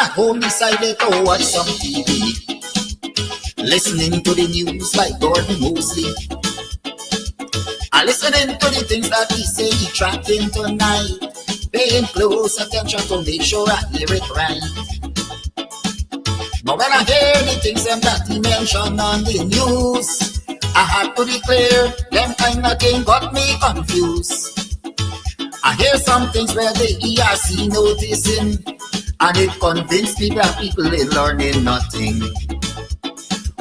at home decided to watch some TV, listening to the news by Gordon Mosley, and listening to the things that he say he trapped in tonight, paying close attention to make sure I hear it right. But when I hear the things that he mentioned on the news, I had to declare them kind of thing got me confused. I hear some things where the ERC noticing, and it convinced me that people ain't learning nothing.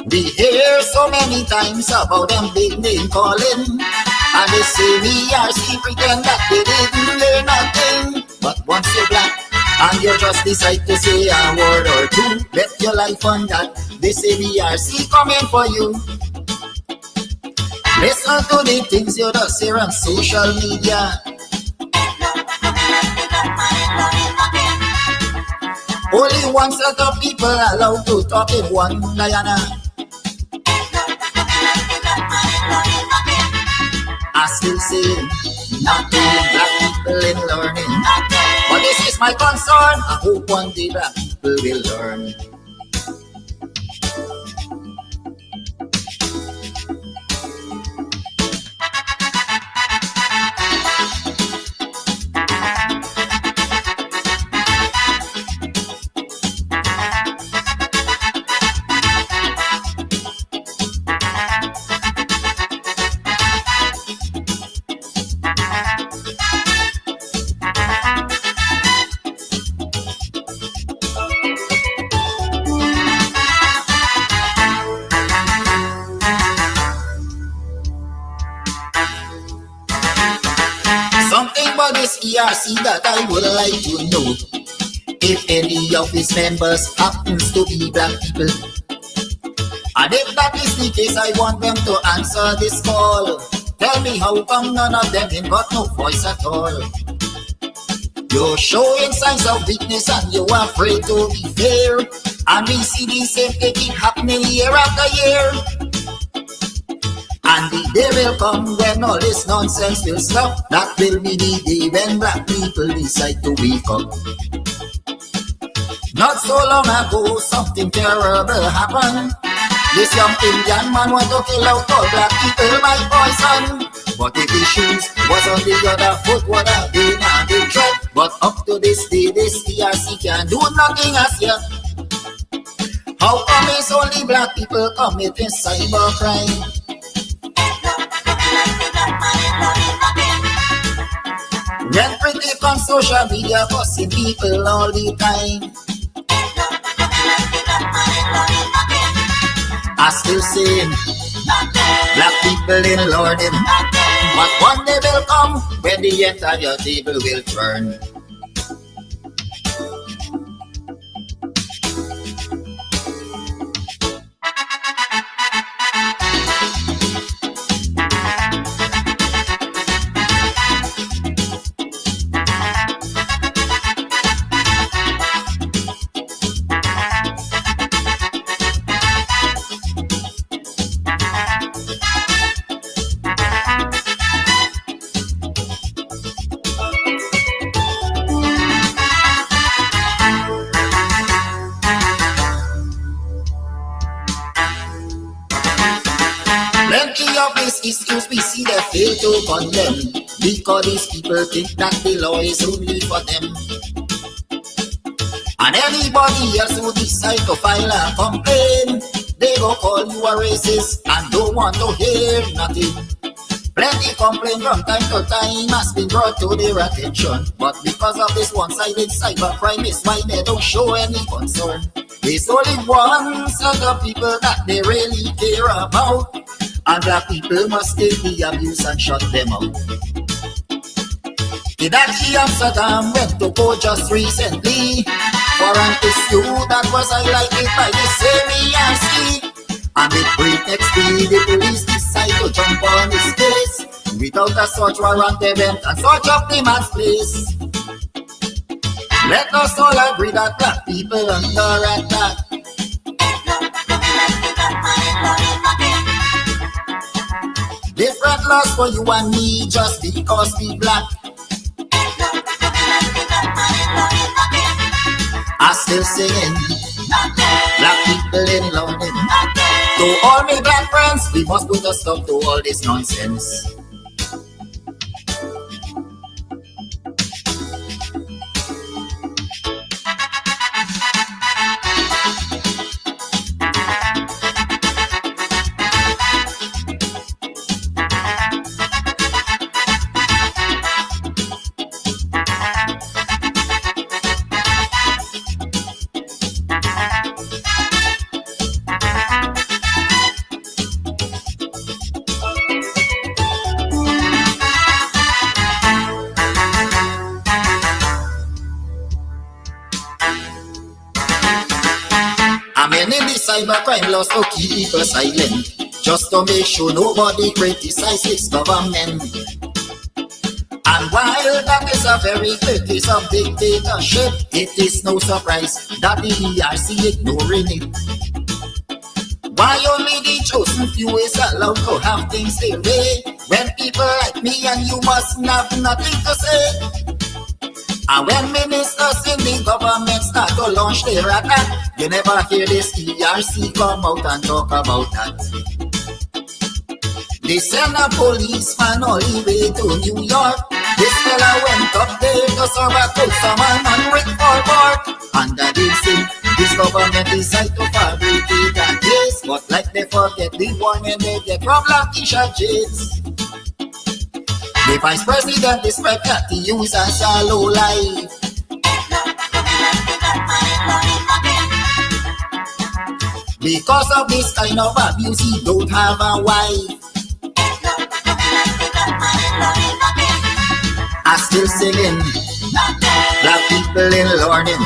We hear so many times about them big name calling, and they say ERC pretend that they didn't learn nothing. But once you're black and you just decide to say a word or two, bet your life on that they say ERC coming for you. Listen to the things you just hear on social media. Only one set of people allowed to talk in one Guyana. I still say nothing, black people in learning. But this is my concern. I hope one day black people will learn. ERC that I would like to know, if any of its members happens to be black people, and if that is the case, I want them to answer this call. Tell me how come none of them ain't got no voice at all. You're showing signs of weakness and you're afraid to be fair, and we see the same thing keep happening year after year. And the day will come when all this nonsense will stop. That will be the day when black people decide to wake up. Not so long ago, something terrible happened. This young Indian man want to kill out all black people by poison. But if his shoes was on the other foot, would have been a big threat. But up to this day, this ERC can do nothing as yet. How come it's only black people committing cybercrime? When pretty on social media cussing people all the time, I still say black people in learning. But one day will come when the entire table will turn. Issues we see they fail to condemn, because these people think that the law is only for them. And anybody else who decide to file a complaint, they go call you a racist and don't want to hear nothing. Plenty complaint from time to time has been brought to their attention, but because of this one-sided cybercrime is why they don't show any concern. There's only one set of people that they really care about, and black people must take the abuse and shut them out. Kidaki Amsterdam went to court just recently for an issue that was highlighted by the same ERC. And with breakneck speed, the police decide to jump on his case. Without a search warrant, they went and search up the man's place. Let us all agree that black people under attack. Different laws for you and me just because we black. I still singing. Black people in London. To all my black friends, we must put a stop to all this nonsense. Cybercrime laws to keep people silent, just to make sure nobody criticizes government. And while that is a very clear case of dictatorship, it is no surprise that the ERC ignoring it. Why only the chosen few is allowed to have things their way, when people like me and you must have nothing to say? And when ministers in the government start to launch their attack, you never hear this ERC come out and talk about that. They send a policeman all the way to New York. This fella went up there to serve a Tulsaman and Rick Forward. And that is it. This government decide to fabricate a case, but like they forget the warning they get from Lakeisha James. The vice president is prepared to use as a low life. Because of this kind of abuse, he don't have a wife. I still singing. Black people in learning.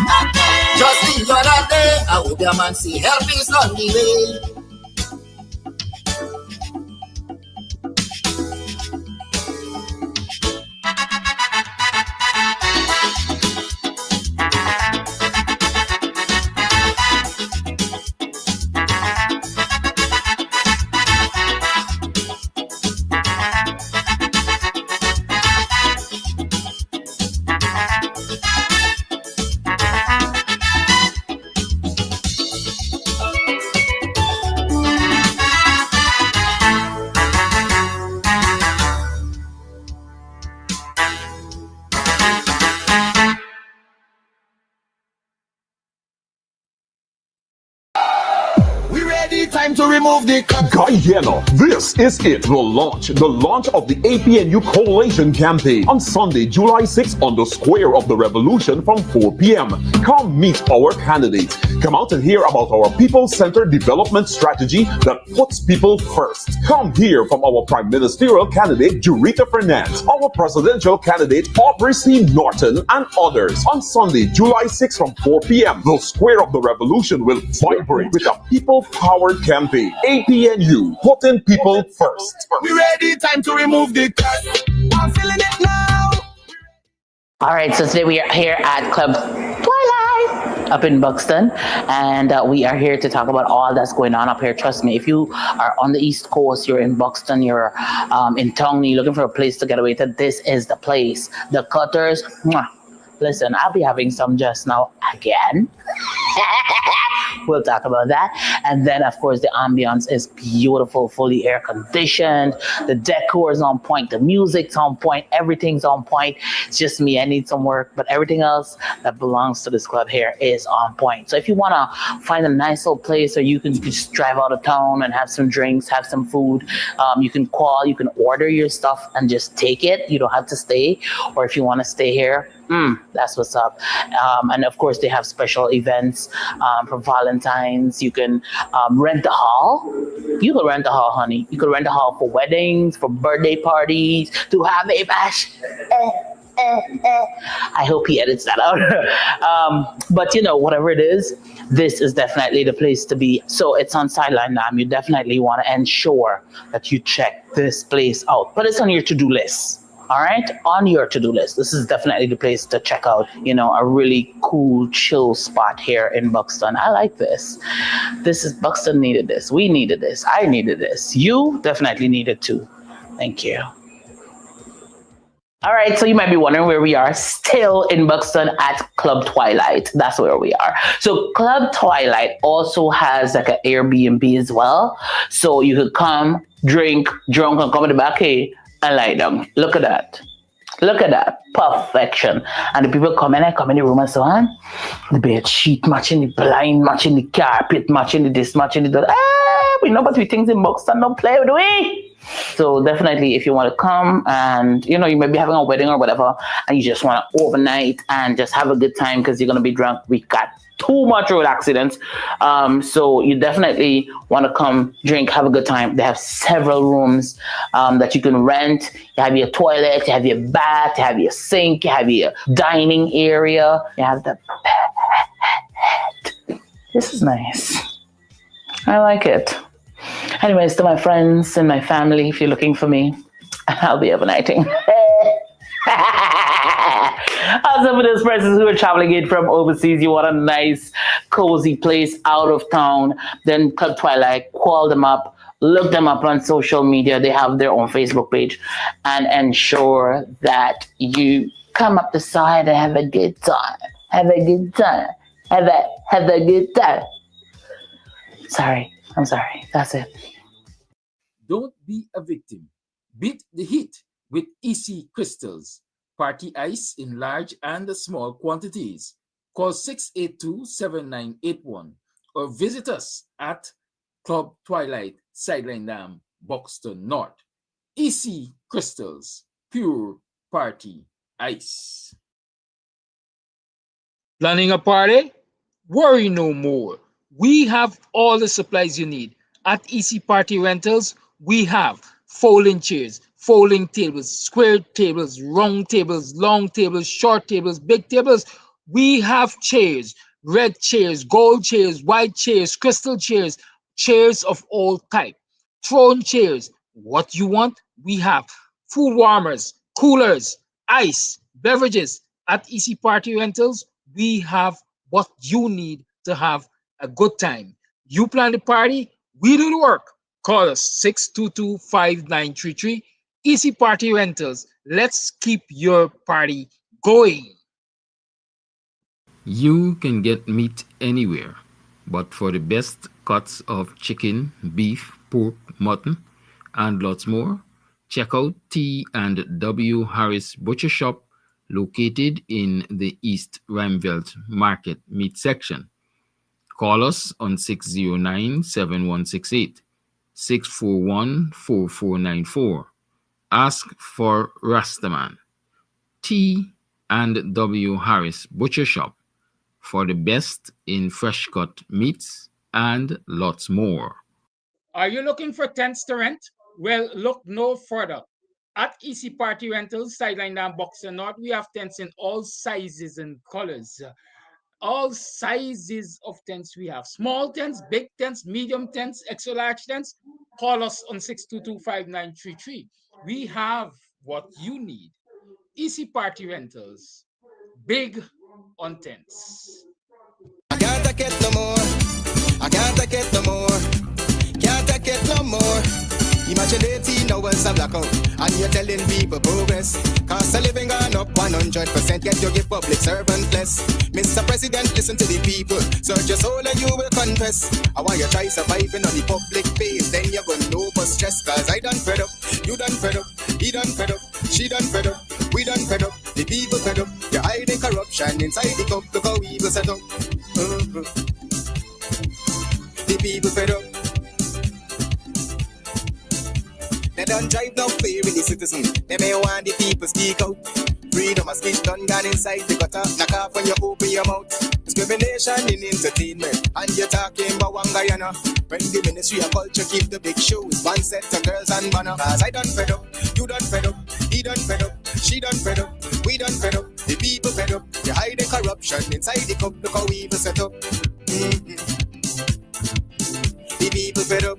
Just the other day, I hope your man see help is on the way. To remove the Guyana. This is it. The launch of the APNU Coalition campaign on Sunday, July 6th on the Square of the Revolution from 4 p.m. Come meet our candidates. Come out and hear about our people-centered development strategy that puts people first. Come hear from our Prime Ministerial candidate, Jurita Fernandez, our presidential candidate, Aubrey C. Norton, and others. On Sunday, July 6th from 4 p.m., the Square of the Revolution will vibrate with a people-powered campaign. APNU, putting people first. We ready, time to remove the curse. I'm feeling it now. All right, so today we are here at Club Twilight up in Buxton, and we are here to talk about all that's going on up here. Trust me, if you are on the East Coast, you're in Buxton, you're in Tongue, you're looking for a place to get away to, this is the place. The Cutters, mwah. Listen, I'll be having some just now again. We'll talk about that. And then, of course, the ambience is beautiful, fully air conditioned. The decor is on point. The music's on point. Everything's on point. It's just me. I need some work. But everything else that belongs to this club here is on point. So if you want to find a nice little place where you can just drive out of town and have some drinks, have some food, you can call, you can order your stuff and just take it. You don't have to stay. Or if you want to stay here, that's what's up. And of course, they have special events for Valentine's. You can rent a hall. You could rent a hall, honey. You could rent a hall for weddings, for birthday parties, to have a bash. I hope he edits that out. But you know, whatever it is, this is definitely the place to be. So it's on Sideline Dam. You definitely want to ensure that you check this place out. But it's on your to-do list. All right, on your to-do list. This is definitely the place to check out, you know, a really cool, chill spot here in Buxton. I like this. This is Buxton needed this. We needed this. I needed this. You definitely needed too. Thank you. All right, so you might be wondering where we are. Still in Buxton at Club Twilight. That's where we are. So Club Twilight also has like an Airbnb as well. So you could come, drink, drunk, and come in the back here and lie down. Look at that. Look at that. Perfection. And the people come in the room and so on. The bed sheet matching the blind, matching the carpet, matching the this, matching the that. We know but we things in Buxton don't play with we. So definitely if you want to come and you may be having a wedding or whatever and you just want to overnight and just have a good time because you're going to be drunk. We got too much road accidents. So you definitely want to come, drink, have a good time. They have several rooms that you can rent. You have your toilet, you have your bath, you have your sink, you have your dining area, you have the bed. This is nice. I like it. Anyways, to my friends and my family, if you're looking for me, I'll be overnighting. Also, for those persons who are traveling in from overseas, you want a nice, cozy place out of town, then Club Twilight, call them up, look them up on social media. They have their own Facebook page, and ensure that you come up the side and have a good time. Have a good time. Have a good time. I'm sorry. That's it. Don't be a victim. Beat the heat with EC Crystals. Party ice in large and small quantities. Call 682-7981 or visit us at Club Twilight, Sideline Dam, Buxton North. EC Crystals, pure party ice. Planning a party? Worry no more. We have all the supplies you need. At EC Party Rentals, we have folding chairs, folding tables, square tables, round tables, long tables, short tables, big tables. We have chairs, red chairs, gold chairs, white chairs, crystal chairs, chairs of all type, throne chairs. What you want, we have. Food warmers, coolers, ice, beverages. At EC Party Rentals, we have what you need to have a good time. You plan the party, we do the work. Call us 622-5933. Easy Party Rentals. Let's keep your party going. You can get meat anywhere, but for the best cuts of chicken, beef, pork, mutton, and lots more, check out T&W Harris Butcher Shop located in the East Rheinveld Market Meat Section. Call us on 609-7168, 641-4494. Ask for Rastaman. T&W Harris Butcher Shop for the best in fresh cut meats and lots more. Are you looking for tents to rent? Well, look no further. At EC Party Rentals, Sideline Dam, Buxton North, we have tents in all sizes and colors. All sizes of tents we have. Small tents, big tents, medium tents, extra large tents. Call us on 622-5933. We have what you need. EC Party Rentals. Big on tents. I can't take it no more. I can't take it no more. Can't take it no more. Imagine 18 hours of blackout and you're telling people progress. Cost of living gone up 100%, yet you give public servant less. Mr. President, listen to the people. Search your soul and you will confess. I want you try surviving on the public face, then you're gonna know but stress. Cause I done fed up, you done fed up, he done fed up, she done fed up, we done fed up, the people fed up. You're hiding corruption inside the cup, look how evil set up. The people fed up. They don't drive no fear in the citizen. They may want the people speak out. Freedom of speech done gone inside the gutter. Knock off when you open your mouth. Discrimination in entertainment. And you're talking about one Guyana. When the Ministry of Culture keep the big shows. One set of girls and banner. Cause I done fed up, you done fed up, he done fed up, she done fed up, we done fed up, the people fed up. You're hiding corruption inside the cup. Look how evil set up. The people fed up.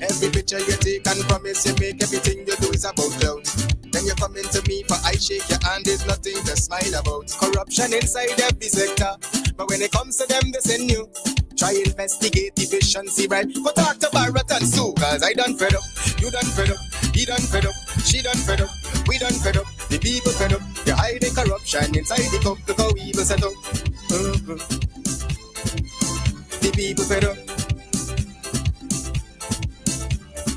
Every picture you take and promise you make, everything you do is about clout. Then When you come into me for I shake your hand, there's nothing to smile about. Corruption inside every sector, but when it comes to them, they send you. Try investigate efficiency, right? Go talk to Barrett and Sue, cause I done fed up. You done fed up. He done fed up. She done fed up. We done fed up. The people fed up. You hide the corruption inside the cup. Look how evil set up. The people fed up.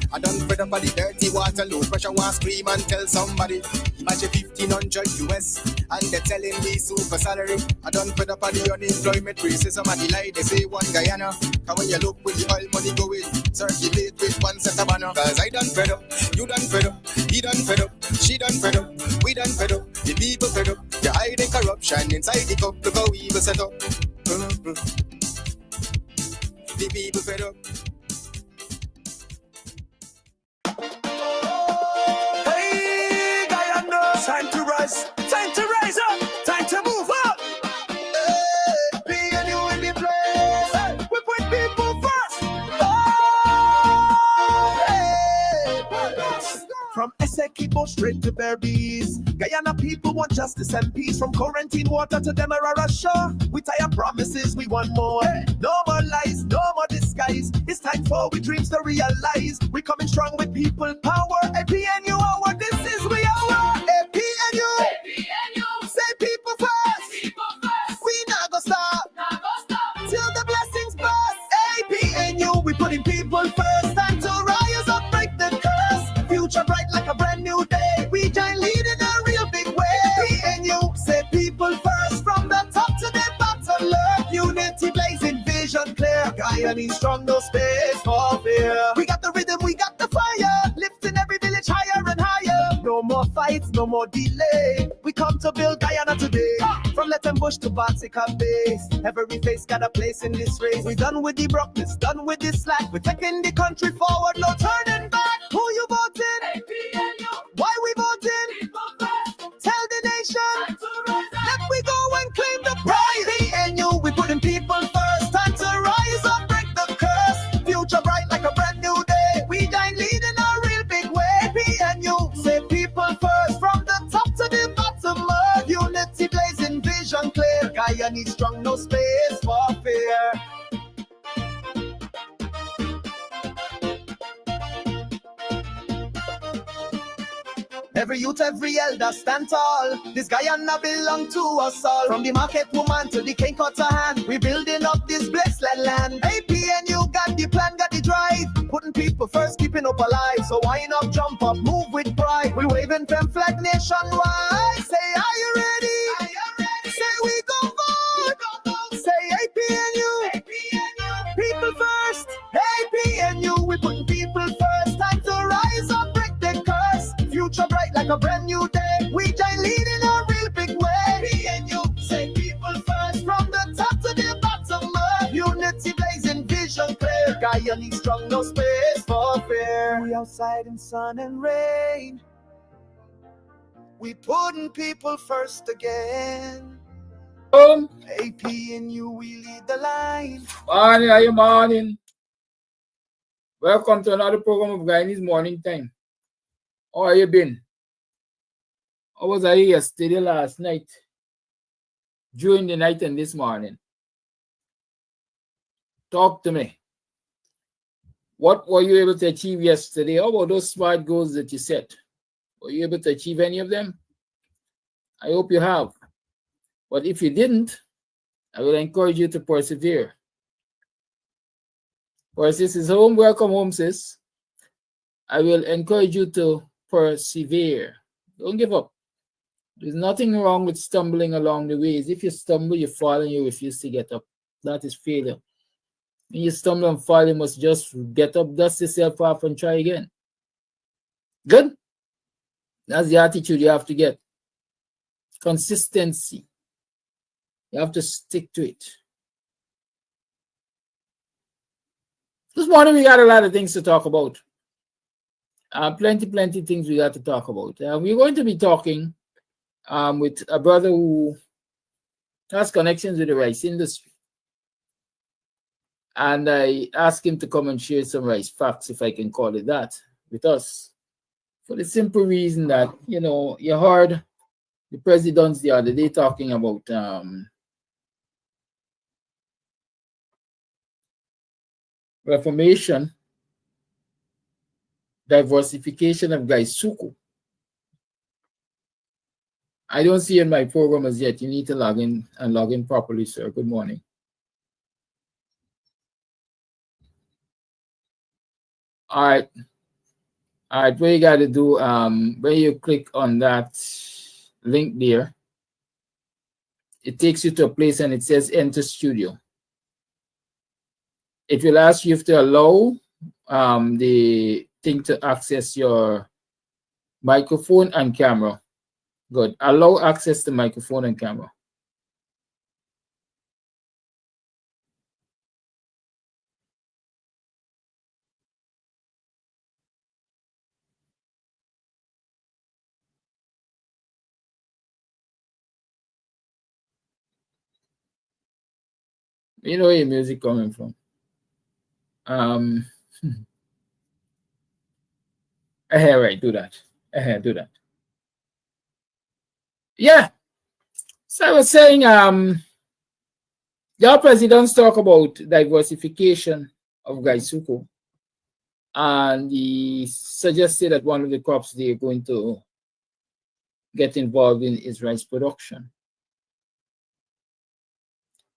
I done fed up of the dirty water, low pressure, want scream and tell somebody. Imagine 1,500 US, and they're telling me super salary. I done fed up of the unemployment racism and the lie they say one Guyana. Cause when you look with the oil money going, circulate with one set of banner. Cause I done fed up, you done fed up, he done fed up, she done fed up, we done fed up, the people fed up. You're hiding corruption inside the cup, look how evil set up. The people fed up. Time to rise up, time to move up. Hey, be a new in the place. Hey, we put people first. From Essequibo straight to Berbice, Guyana people want justice and peace. From quarantine water to Demerara Shore, we tire promises, we want more. No more lies, no more disguise. It's time for we dreams to realize. We coming strong with people power. APNU hour, this is we hour. APNU, say people first. We not gonna stop till the blessings burst. APNU, we putting people first. Time to rise up, break the curse. Future bright like a brand new day. We giant lead in a real big way. APNU, say people first. From the top to the bottom, love unity blazing, vision clear. Guyanese strong, no space for fear. We got the rhythm, we got the fire, lifting every village higher and higher. No more fights, no more delay. We come to build Guyana today. From Lettenbush to Bartica Base, every face got a place in this race. We done with the brokenness, done with the slack. We're taking the country forward, no turning back. Who you voting? APNU. Why we voting? Tell the nation. Let we go and claim the prize. APNU, we putting people first. Time to rise up, break the curse. Future bright like a brand new day. We giant lead in a real big way. APNU, say people first. From the top to the bottom, love unity blazing, vision clear. Guyanese strong, no space for fear. Every youth, every elder stand tall. This Guyana belong to us all. From the market woman to the king cutter hand, we building up this blessed land. APNU got the plan, got the drive. Putting people first, keeping up alive. So wind up, jump up, move with pride. We waving fem flag nationwide. Say, are you ready? Say we go vote. Say APNU. People first. APNU, we putting people first. Time to rise up, break the curse. Future bright like a brand new day. We giant lead in a real big way. APNU, say people first. From the top to the bottom, love unity blazing, vision clear. Guyanese strong, no space for fear. We outside in sun and rain. We putting people first again. APNU, we lead the line. Morning, are you morning? Welcome to another program of Guyanese Morning Time. How have you been? I was here yesterday, last night, during the night and this morning. Talk to me. What were you able to achieve yesterday? How about those smart goals that you set? Were you able to achieve any of them? I hope you have. But if you didn't, I will encourage you to persevere. Sis is home. Welcome home, sis. I will encourage you to persevere. Don't give up. There's nothing wrong with stumbling along the ways. If you stumble, you fall, and you refuse to get up. That is failure. When you stumble and fall, you must just get up, dust yourself off, and try again. Good? That's the attitude you have to get. Consistency. You have to stick to it. This morning, we got a lot of things to talk about. Plenty things we got to talk about. We're going to be talking with a brother who has connections with the rice industry. And I asked him to come and share some rice facts, if I can call it that, with us for the simple reason that, you know, you heard the presidents the other day talking about reformation, diversification of Gaisuku. I don't see in my program as yet. You need to log in and log in properly, sir. Good morning. All right. All right, what you got to do, when you click on that link there, it takes you to a place and it says enter studio. It will ask you to allow the thing to access your microphone and camera. Good. Allow access to microphone and camera. You know where your music coming from. Right, do that. Do that. Yeah. So I was saying, your presidents talk about diversification of Gaisuku, and he suggested that one of the crops they're going to get involved in is rice production.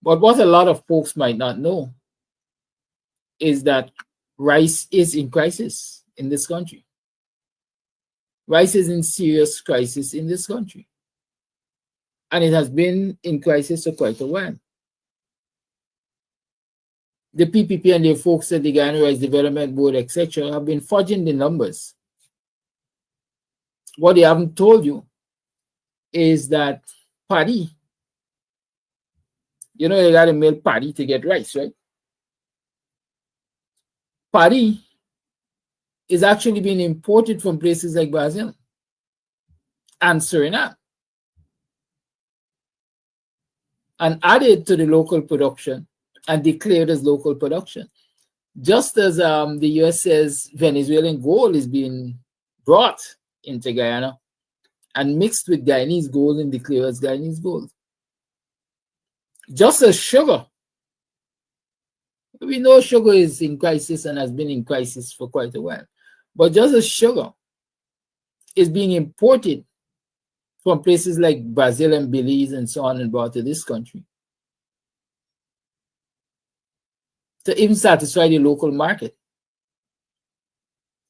But what a lot of folks might not know is that rice is in crisis in this country. Rice is in serious crisis in this country. And it has been in crisis for quite a while. The PPP and their folks at the Guyana Rice Development Board, etc., have been fudging the numbers. What they haven't told you is that paddy, you know, you got to mill paddy to get rice, right? Paddy is actually being imported from places like Brazil and Suriname and added to the local production and declared as local production. Just as the US says Venezuelan gold is being brought into Guyana and mixed with Guyanese gold and declared as Guyanese gold. Just as sugar. We know sugar is in crisis and has been in crisis for quite a while. But just as sugar is being imported from places like Brazil and Belize and so on and brought to this country to even satisfy the local market.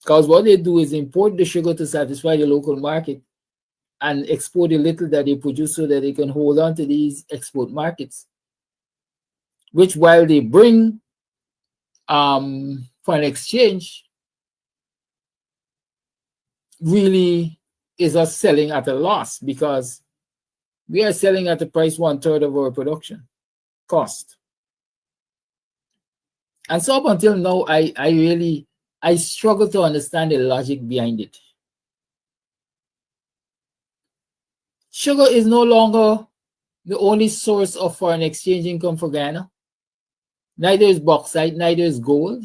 Because what they do is import the sugar to satisfy the local market and export the little that they produce so that they can hold on to these export markets, which while they bring for an exchange, really is us selling at a loss because we are selling at the price 1/3 of our production cost. And so up until now, I struggle to understand the logic behind it. Sugar is no longer the only source of foreign exchange income for Guyana. Neither is bauxite, neither is gold,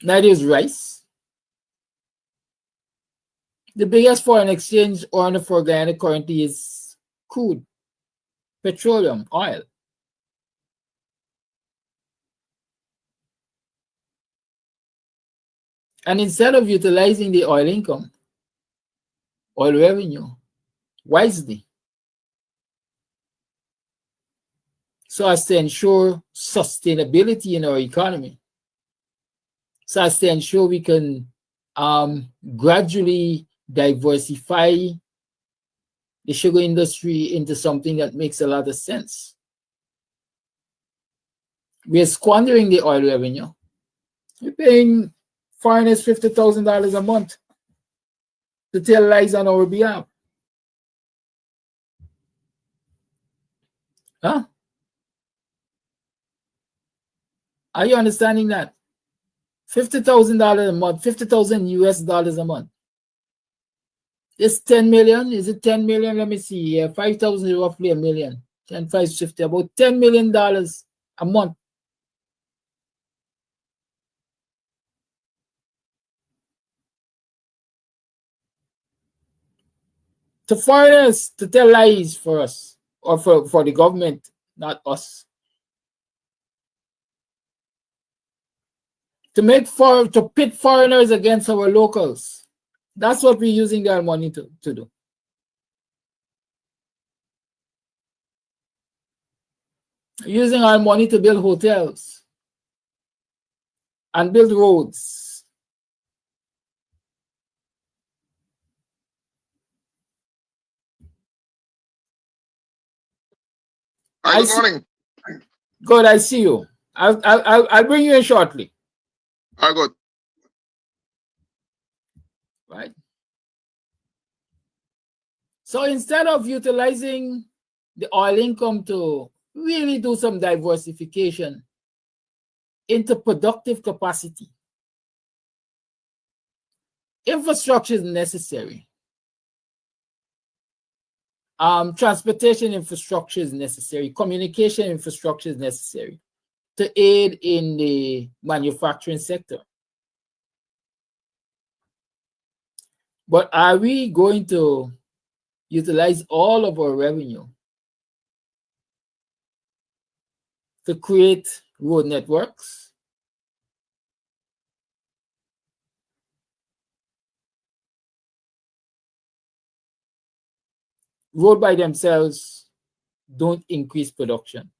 neither is rice. The biggest foreign exchange earner for Guyana currently is crude, petroleum, oil. And instead of utilizing the oil income, oil revenue, wisely, so as to ensure sustainability in our economy, so as to ensure we can gradually diversify the sugar industry into something that makes a lot of sense. We are squandering the oil revenue. We're paying foreigners $50,000 a month to tell lies on our behalf. Huh? Are you understanding that? $50,000 a month, 50,000 US dollars a month. It's 10 million. Is it 10 million? Let me see. Yeah, 5,000 is roughly a million. 10, 5, 50, about $10 million a month. to foreigners to tell lies for us, or for the government, not us. To pit foreigners against our locals. That's what we're using their money to do. Using our money to build hotels and build roads. Hi, good morning. Good, I see you. I'll bring you in shortly. Hi, good. Right. So instead of utilizing the oil income to really do some diversification into productive capacity, infrastructure is necessary. Transportation infrastructure is necessary. Communication infrastructure is necessary to aid in the manufacturing sector. But are we going to utilize all of our revenue to create road networks? Road by themselves don't increase production.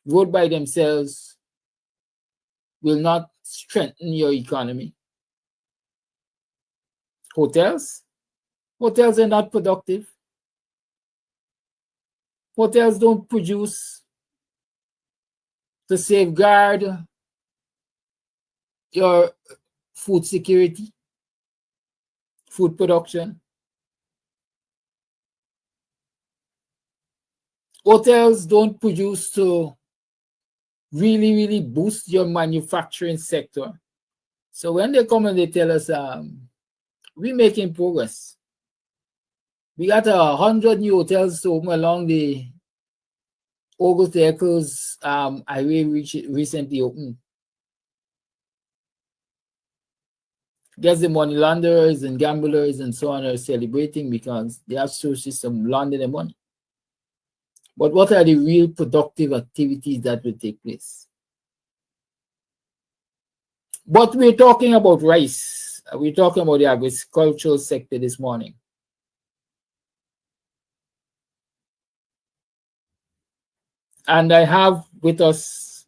Road by themselves will not strengthen your economy. Hotels are not productive. Hotels don't produce to safeguard your food security, food production. Hotels don't produce to really boost your manufacturing sector. So when they come and they tell us we're making progress, we got 100 new hotels to open along the Ogle to Echoes highway recently opened. Guess the money launderers and gamblers and so on are celebrating because they have sources to launder their money. But what are the real productive activities that will take place? But we're talking about rice. We're talking about the agricultural sector this morning. And I have with us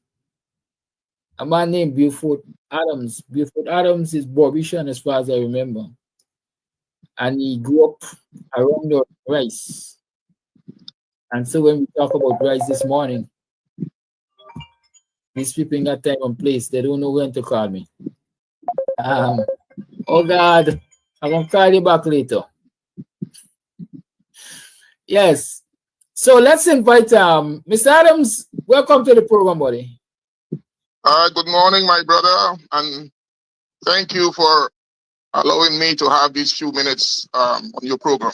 a man named Buford Adams. Buford Adams is Bobishan as far as I remember. And he grew up around the rice. And so when we talk about rice this morning, these people in that time and place, they don't know when to call me. Oh God, I'm gonna call you back later. Yes. So let's invite Mr. Adams. Welcome to the program, buddy. Good morning, my brother, and thank you for allowing me to have these few minutes on your program.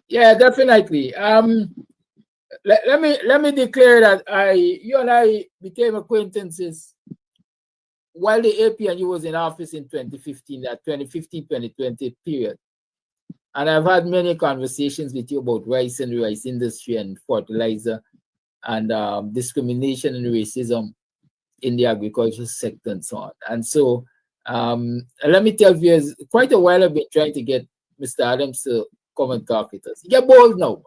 Yeah, definitely. Let me declare that you and I became acquaintances while the APNU was in office in 2015, that 2015-2020 period. And I've had many conversations with you about rice and the rice industry and fertilizer and discrimination and racism in the agricultural sector and so on. And so let me tell you, quite a while I've been trying to get Mr. Adams to come and talk with us. He get bold now.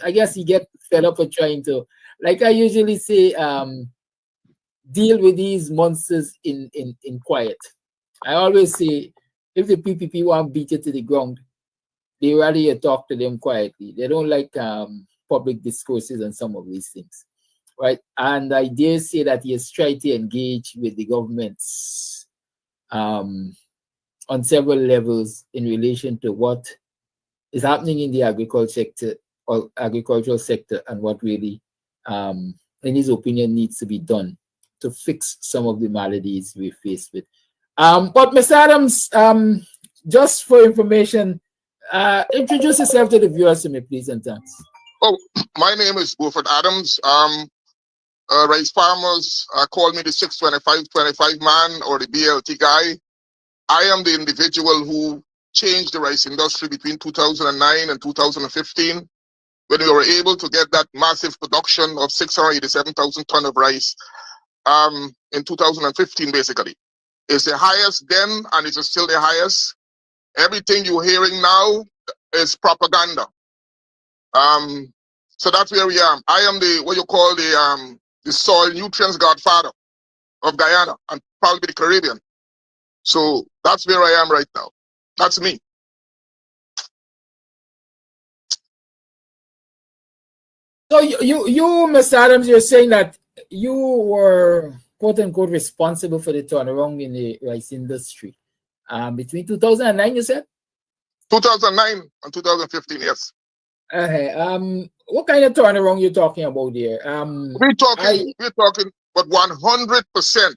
I guess he get fed up with trying to, like I usually say, deal with these monsters in quiet. I always say, if the PPP want to beat you to the ground, they rather talk to them quietly. They don't like public discourses on some of these things, right? And I dare say that he has tried to engage with the governments on several levels in relation to what is happening in the agricultural sector and what really, in his opinion, needs to be done to fix some of the maladies we're faced with. But Mr. Adams, just for information, introduce yourself to the viewers to me, please, and thanks. Oh, my name is Buford Adams. Rice farmers call me the 625-25 man or the BLT guy. I am the individual who changed the rice industry between 2009 and 2015, when we were able to get that massive production of 687,000 tons of rice in 2015, basically. It's the highest then, and it's still the highest. Everything you're hearing now is propaganda. So that's where we are. I am the, what you call the soil nutrients godfather of Guyana and probably the Caribbean. So that's where I am right now. That's me. So you, Mr. Adams, you're saying that you were quote unquote responsible for the turnaround in the rice industry between 2009, you said? 2009 and 2015, yes. What kind of turnaround you talking about there? We're talking about 100%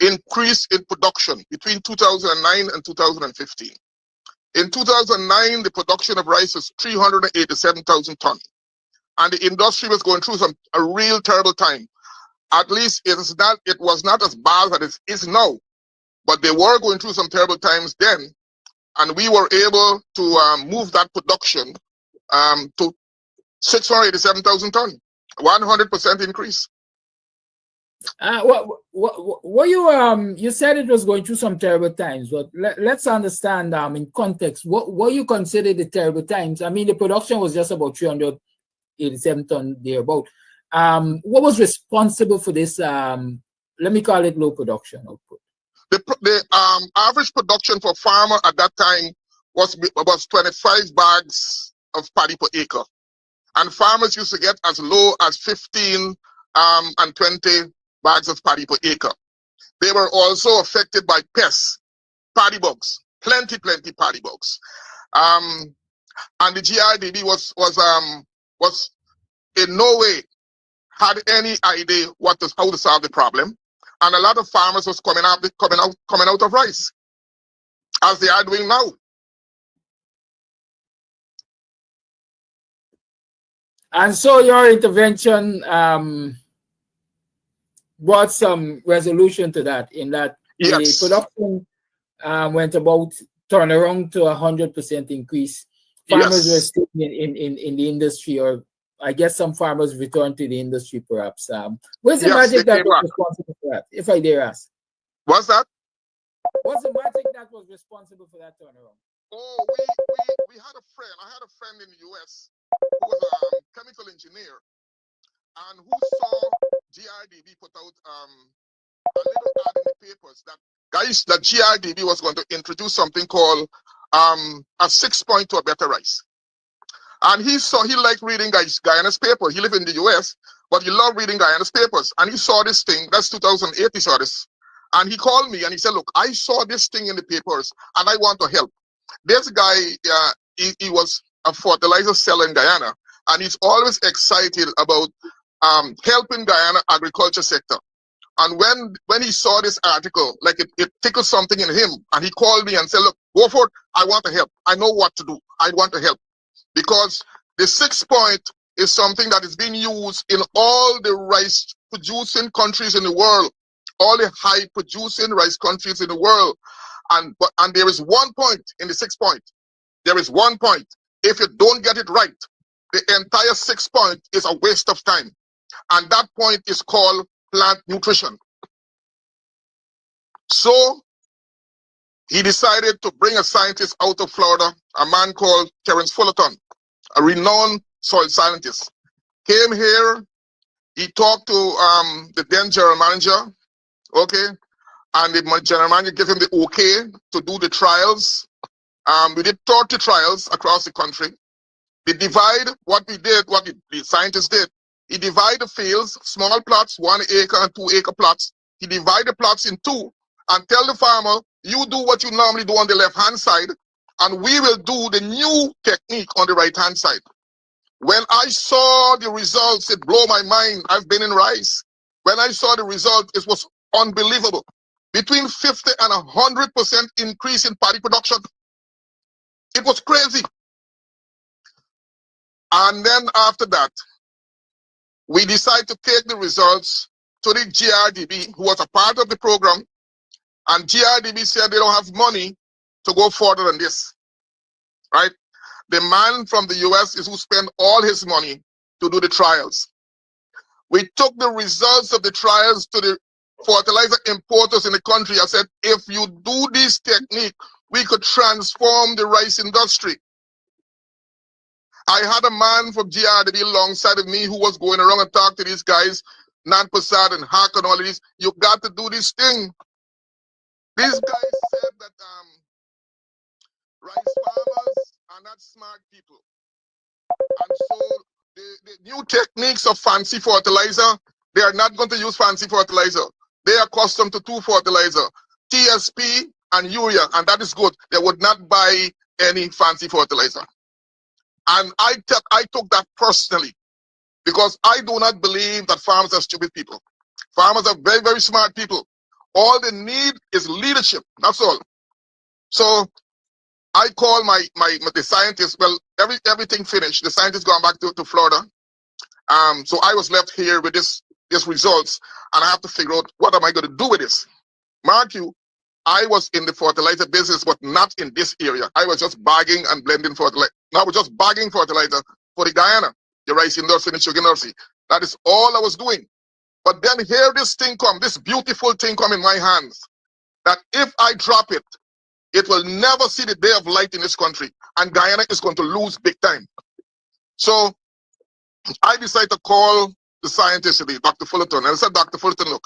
increase in production between 2009 and 2015. In 2009, the production of rice was 387,000 tons. And the industry was going through a real terrible time. At least it was not as bad as it is now, but they were going through some terrible times then, and we were able to move that production to 687,000 tons, 100% increase. What you said it was going through some terrible times, but let's understand in context what you consider the terrible times. I mean, the production was just about 387 tons thereabout. What was responsible for this? Let me call it low production output. The average production for farmer at that time was 25 bags of paddy per acre, and farmers used to get as low as 15 and 20 bags of paddy per acre. They were also affected by pests, paddy bugs, plenty paddy bugs, and the GIDB was in no way had any idea how to solve the problem, and a lot of farmers was coming out of rice, as they are doing now. And so your intervention brought some resolution to that, in that yes. The production went about turnaround to 100% increase. Farmers yes. were still in the industry, or I guess some farmers returned to the industry perhaps. What's the magic that was responsible for that, if I dare ask? What's that? What's the magic that was responsible for that turnaround? Oh, we had a friend. I had a friend in the US who was a chemical engineer, and who saw GIDB put out a little ad in the papers that GIDB was going to introduce something called a 6-point to a better rice. And he liked reading Guyane's paper. He lived in the US, but he loved reading Guyane's papers. And he saw this thing. That's 2008 he saw this. And he called me and he said, look, I saw this thing in the papers and I want to help. This guy, he was a fertilizer seller in Guyana, and he's always excited about helping Guyana agriculture sector. And when he saw this article, like it tickled something in him, and he called me and said, look, go for it. I want to help. I know what to do. I want to help. Because the 6-point is something that is being used in all the rice producing countries in the world, all the high producing rice countries in the world. And there is 1 point in the 6-point. There is 1 point. If you don't get it right, the entire 6-point is a waste of time. And that point is called plant nutrition. So he decided to bring a scientist out of Florida, a man called Terence Fullerton, a renowned soil scientist. Came here, he talked to the then general manager, okay, and the general manager gave him the okay to do the trials. We did 30 trials across the country. What the scientists did, he divided the fields, small plots, 1 acre and 2 acre plots. He divided the plots in 2 and tell the farmer, you do what you normally do on the left-hand side, and we will do the new technique on the right-hand side. When I saw the results, it blew my mind. I've been in rice. When I saw the result, it was unbelievable. Between 50 and 100% increase in paddy production. It was crazy. And then after that, we decided to take the results to the GRDB, who was a part of the program. And GRDB said they don't have money to go further than this, right? The man from the US is who spent all his money to do the trials. We took the results of the trials to the fertilizer importers in the country. I said, if you do this technique, we could transform the rice industry. I had a man from GRDB alongside of me who was going around and talk to these guys, Nan Prasad and Hack and all of these. You got to do this thing. These guys said that rice farmers are not smart people. And so the new techniques of fancy fertilizer, they are not going to use fancy fertilizer. They are accustomed to two fertilizer, TSP and urea, and that is good. They would not buy any fancy fertilizer. And I took that personally because I do not believe that farmers are stupid people. Farmers are very, very smart people. All they need is leadership. That's all. So I call the scientists. Well, everything finished. The scientists gone back to Florida. So I was left here with this results, and I have to figure out what am I going to do with this. Mark you, I was in the fertilizer business, but not in this area. I was just bagging and blending fertilizer. I was just bagging fertilizer for the Guyana, the rice industry, and the sugar industry. That is all I was doing. But then here this thing come, this beautiful thing come in my hands, that if I drop it, it will never see the day of light in this country, and Guyana is going to lose big time. So I decided to call the scientist today, Dr. Fullerton, and I said, Dr. Fullerton, look,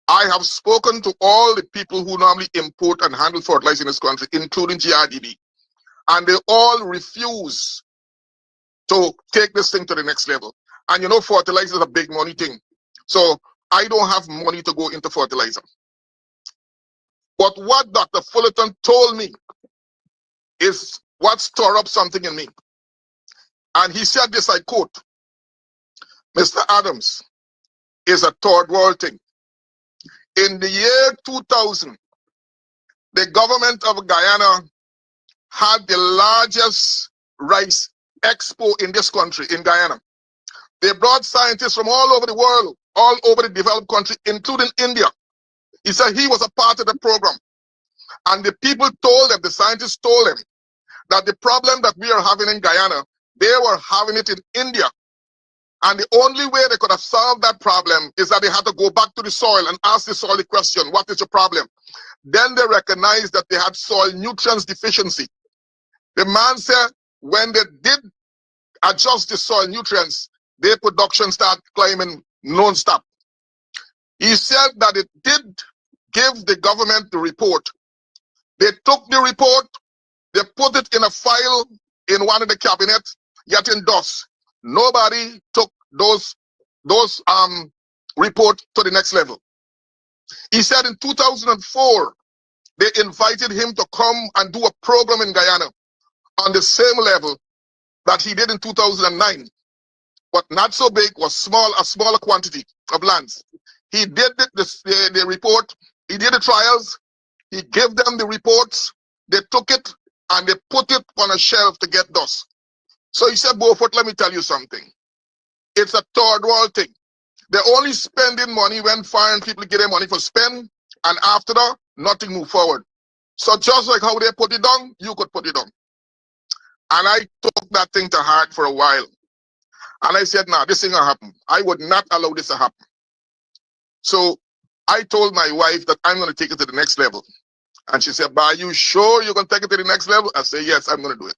I have spoken to all the people who normally import and handle fertilizer in this country, including GRDB, and they all refuse to take this thing to the next level. And you know, fertilizer is a big money thing. So I don't have money to go into fertilizer. But what Dr. Fullerton told me is what stirred up something in me. And he said this, I quote, Mr. Adams, is a third world thing. In the year 2000, the government of Guyana had the largest rice expo in this country, in Guyana. They brought scientists from all over the world, all over the developed country, including India. He said he was a part of the program. And the people told them, the scientists told them, that the problem that we are having in Guyana, they were having it in India. And the only way they could have solved that problem is that they had to go back to the soil and ask the soil the question, what is your problem? Then they recognized that they had soil nutrients deficiency. The man said when they did adjust the soil nutrients, their production started climbing non-stop. He said that it did give the government the report. They took the report, they put it in a file in one of the cabinets, yet in dust. Nobody took those reports to the next level. He said in 2004, they invited him to come and do a program in Guyana on the same level that he did in 2009, but not so big, was small, a smaller quantity of lands. He did the report, he did the trials, he gave them the reports, they took it and they put it on a shelf to get dust. So he said, Beaufort, let me tell you something. It's a third world thing. They're only spending money when foreign people get their money for spend, and after that, nothing move forward. So just like how they put it down, you could put it down. And I took that thing to heart for a while. And I said, nah, this ain't gonna happen. I would not allow this to happen. So I told my wife that I'm gonna take it to the next level. And she said, but are you sure you're gonna take it to the next level? I said, yes, I'm gonna do it.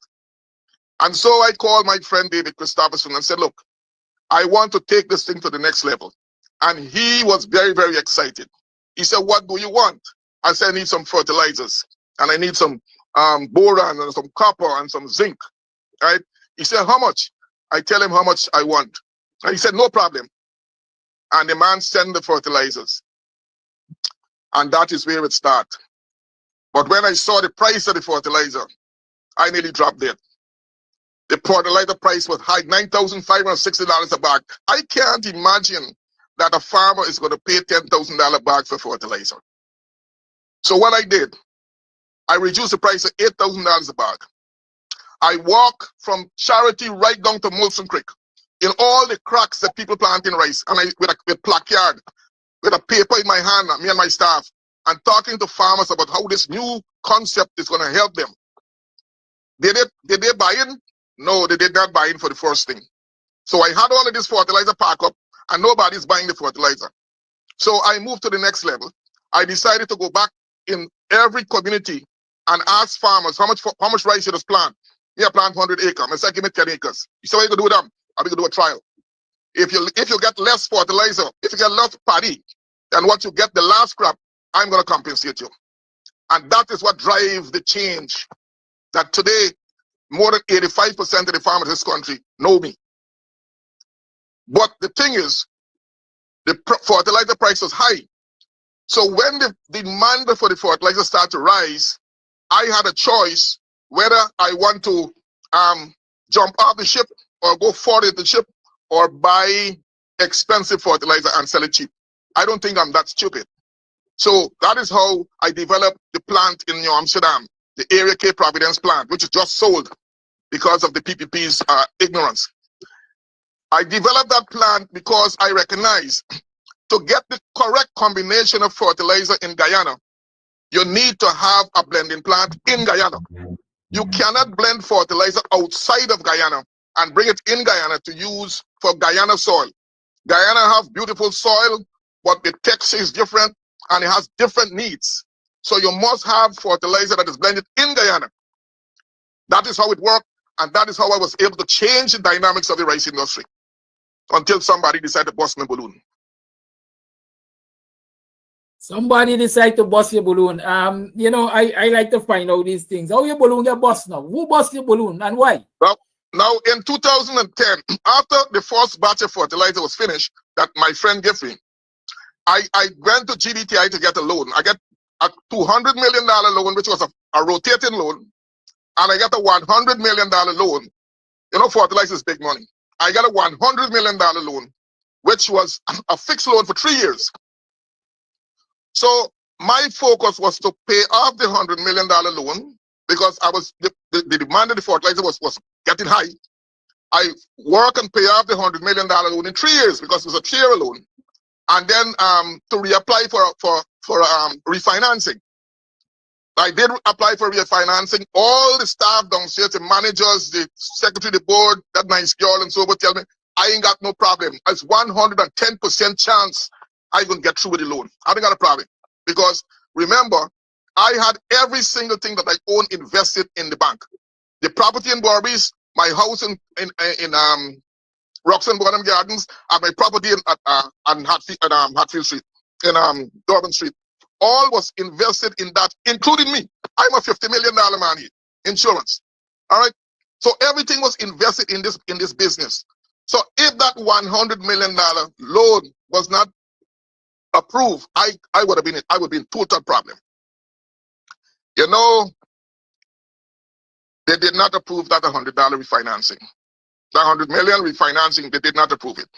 And so I called my friend David Christopherson and said, look, I want to take this thing to the next level. And he was very, very excited. He said, what do you want? I said, I need some fertilizers. And I need some boron and some copper and some zinc. Right? He said, how much? I tell him how much I want. And he said, no problem. And the man sent the fertilizers. And that is where it started. But when I saw the price of the fertilizer, I nearly dropped dead. The fertilizer price was high, $9,560 a bag. I can't imagine that a farmer is going to pay $10,000 a bag for fertilizer. So what I did, I reduced the price to $8,000 a bag. I walk from Charity right down to Molson Creek in all the cracks that people planting rice, and with a placard, with a paper in my hand, me and my staff. and talking to farmers about how this new concept is going to help them. Did they buy in? No, they did not buy in for the first thing. So I had all of this fertilizer pack up and nobody's buying the fertilizer. So I moved to the next level. I decided to go back in every community and ask farmers how much rice you just plant. Yeah, plant 100 acres. I said, give me 10 acres. You say, what you going to do with them? I'm going to do a trial. If you get less fertilizer, if you get less paddy than what you get the last crop, I'm going to compensate you. And that is what drives the change. That today, more than 85% of the farmers in this country know me. But the thing is, the fertilizer price was high. So when the demand for the fertilizer started to rise, I had a choice whether I want to jump off the ship or go forward the ship or buy expensive fertilizer and sell it cheap. I don't think I'm that stupid. So that is how I developed the plant in New Amsterdam, the Area K Providence plant, which is just sold because of the PPP's ignorance. I developed that plant because I recognize to get the correct combination of fertilizer in Guyana, you need to have a blending plant in Guyana. You cannot blend fertilizer outside of Guyana and bring it in Guyana to use for Guyana soil. Guyana have beautiful soil, but the texture is different and it has different needs. So you must have fertilizer that is blended in Guyana. That is how it worked, and that is how I was able to change the dynamics of the rice industry until somebody decided to bust my balloon. Somebody decide to bust your balloon. You know, I like to find out these things. How your balloon get bust now? Who bust your balloon and why? Well, now in 2010, after the first batch of fertilizer was finished, that my friend gave me, I went to GDTI to get a loan. I get a $200 million loan, which was a rotating loan, and I got a $100 million loan. You know, fertilizer is big money. I got a $100 million loan, which was a fixed loan for 3 years. So my focus was to pay off the $100 million loan because the demand of the fertilizer was getting high. I work and pay off the $100 million loan in 3 years because it was a 3-year loan, and then to reapply for refinancing. I did apply for refinancing. All the staff downstairs, the managers, the secretary of the board, that nice girl and so forth, tell me I ain't got no problem. It's 110% chance I can get through with the loan. I don't got a problem because remember, I had every single thing that I own invested in the bank. The property in Barbies, my house in Roxanne Bonham Gardens, and my property on Hatfield Street, in Durban Street, all was invested in that, including me. I'm a $50 million man here, insurance. All right. So everything was invested in this business. So if that $100 million loan was not approved, I would be in total problem. You know, they did not approve that $100 refinancing. That $100 million refinancing, they did not approve it.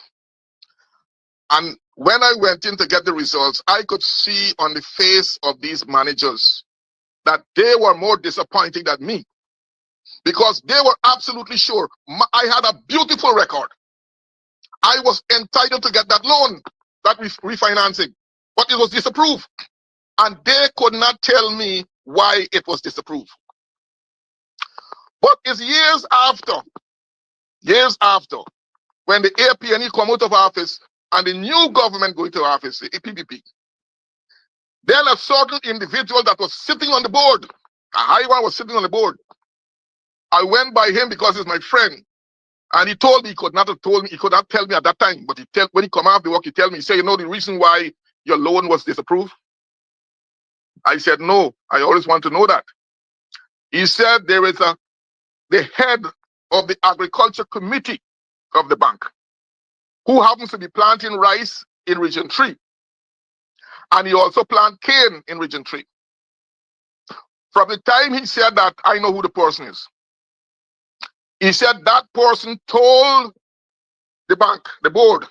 And when I went in to get the results, I could see on the face of these managers that they were more disappointed than me because they were absolutely sure I had a beautiful record. I was entitled to get that loan, that refinancing, but it was disapproved. And they could not tell me why it was disapproved. But it's years after, when the APNE come out of office and the new government go into office, the PPP, then a certain individual that was sitting on the board, a high one was sitting on the board. I went by him because he's my friend. And he told me, he could not tell me at that time, but when he come out of the work, he tell me, he said, you know the reason why your loan was disapproved? I said, no, I always want to know that. He said there is the head of the agriculture committee of the bank who happens to be planting rice in Region 3. And he also plant cane in Region 3. From the time he said that, I know who the person is. He said that person told the bank, the board,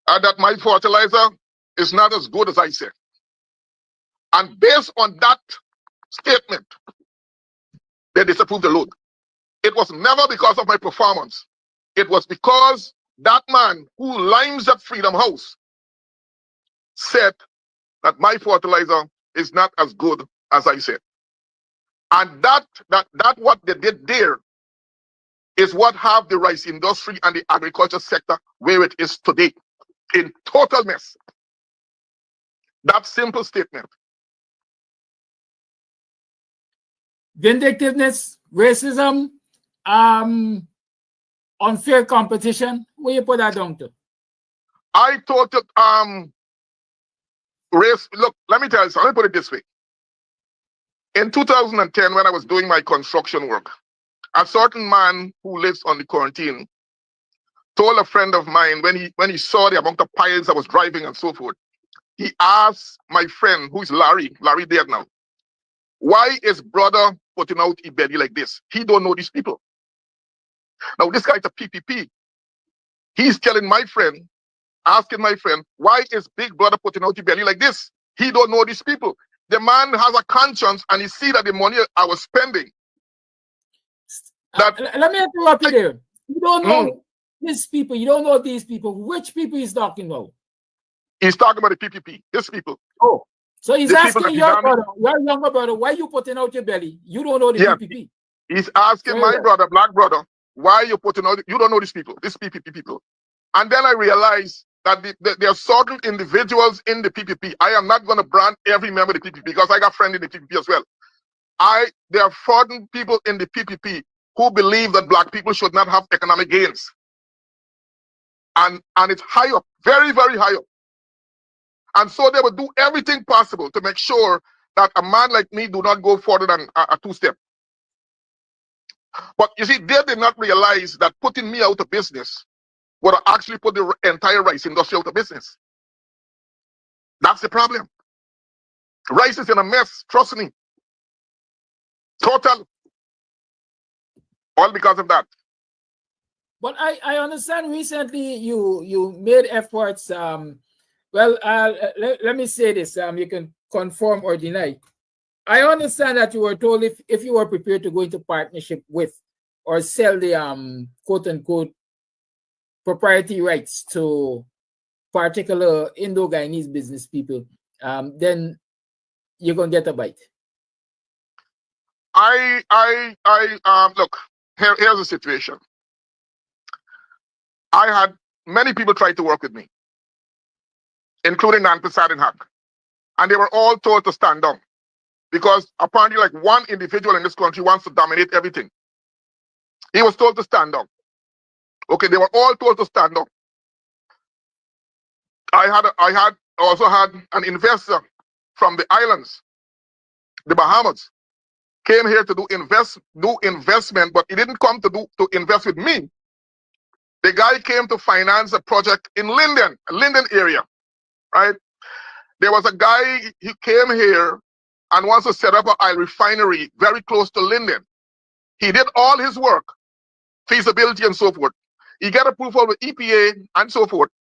that my fertilizer is not as good as I said. And based on that statement, they disapproved the loan. It was never because of my performance. It was because that man who limes at Freedom House said that my fertilizer is not as good as I said. And that what they did there is what have the rice industry and the agriculture sector where it is today, in total mess. That simple statement. Vindictiveness, racism, unfair competition. Where you put that down to? I thought that race. Look, let me tell you something. Let me put it this way. In 2010, when I was doing my construction work, a certain man who lives on the quarantine told a friend of mine when he saw the amount of piles I was driving and so forth, he asked my friend, who is Larry dead now, why is brother putting out a belly like this? He don't know these people. Now this guy's a PPP. He's telling my friend, asking my friend, why is big brother putting out the belly like this? He don't know these people. The man has a conscience and he see that the money I was spending. Let me interrupt you there. You don't know these people. You don't know these people. Which people he's talking about? He's talking about the PPP. These people. Oh, so he's asking your brother, your younger brother, why you putting out your belly? You don't know the PPP. He's asking my brother, black brother, why you putting out? You don't know these people. These PPP people. And then I realized that there are certain individuals in the PPP. I am not going to brand every member of the PPP because I got friends in the PPP as well. There are certain people in the PPP who believe that black people should not have economic gains. And it's high up, very, very high up. And so they would do everything possible to make sure that a man like me do not go further than a two-step. But you see, they did not realize that putting me out of business would actually put the entire rice industry out of business. That's the problem. Rice is in a mess, trust me. Total. All because of that. But I understand recently you made efforts. Let me say this. You can confirm or deny. I understand that you were told if you were prepared to go into partnership with or sell the quote unquote proprietary rights to particular Indo-Guyanese business people, then you're gonna get a bite. Look, here's the situation. I had many people try to work with me, including Nan Prasad and Haq. And they were all told to stand down. Because apparently like one individual in this country wants to dominate everything. He was told to stand down. Okay, they were all told to stand down. I also had an investor from the islands, the Bahamas, came here to do investment, but he didn't come to invest with me. The guy came to finance a project in Linden area, right? There was a guy, he came here and wants to set up an oil refinery very close to Linden. He did all his work, feasibility and so forth. He got approval with EPA and so forth.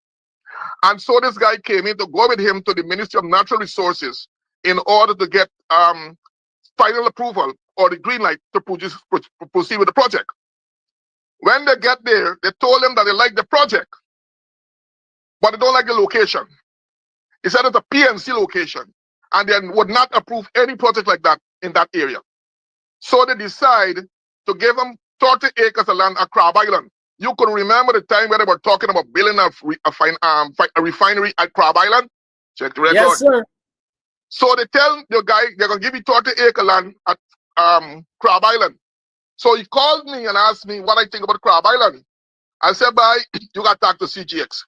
And so this guy came in to go with him to the Ministry of Natural Resources in order to get final approval or the green light to proceed with the project. When they get there, they told him that they like the project, but they don't like the location. He said it's a PNC location, and they would not approve any project like that in that area. So they decide to give them 30 acres of land at Crab Island. You could remember the time when they were talking about building a refinery at Crab Island? Check the record. Yes, sir. So they tell the guy they're going to give you 30-acre land at Crab Island. So he called me and asked me what I think about Crab Island. I said, bye, you got to talk to CGX.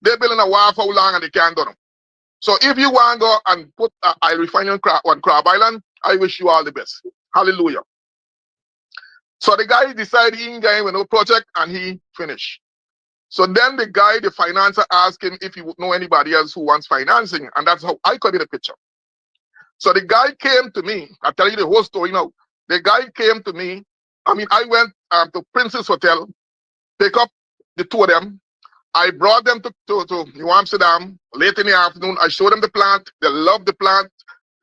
They're building a wharf how long and they can't do them. So if you want to go and put a refinery on Crab Island, I wish you all the best. Hallelujah. So the guy decided he ain't going with no project and he finished. So then the guy, the financer, asked him if he would know anybody else who wants financing. And that's how I come in the picture. So the guy came to me. I'll tell you the whole story now. The guy came to me. I went to Princess Hotel, pick up the two of them. I brought them to New Amsterdam late in the afternoon. I showed them the plant. They loved the plant.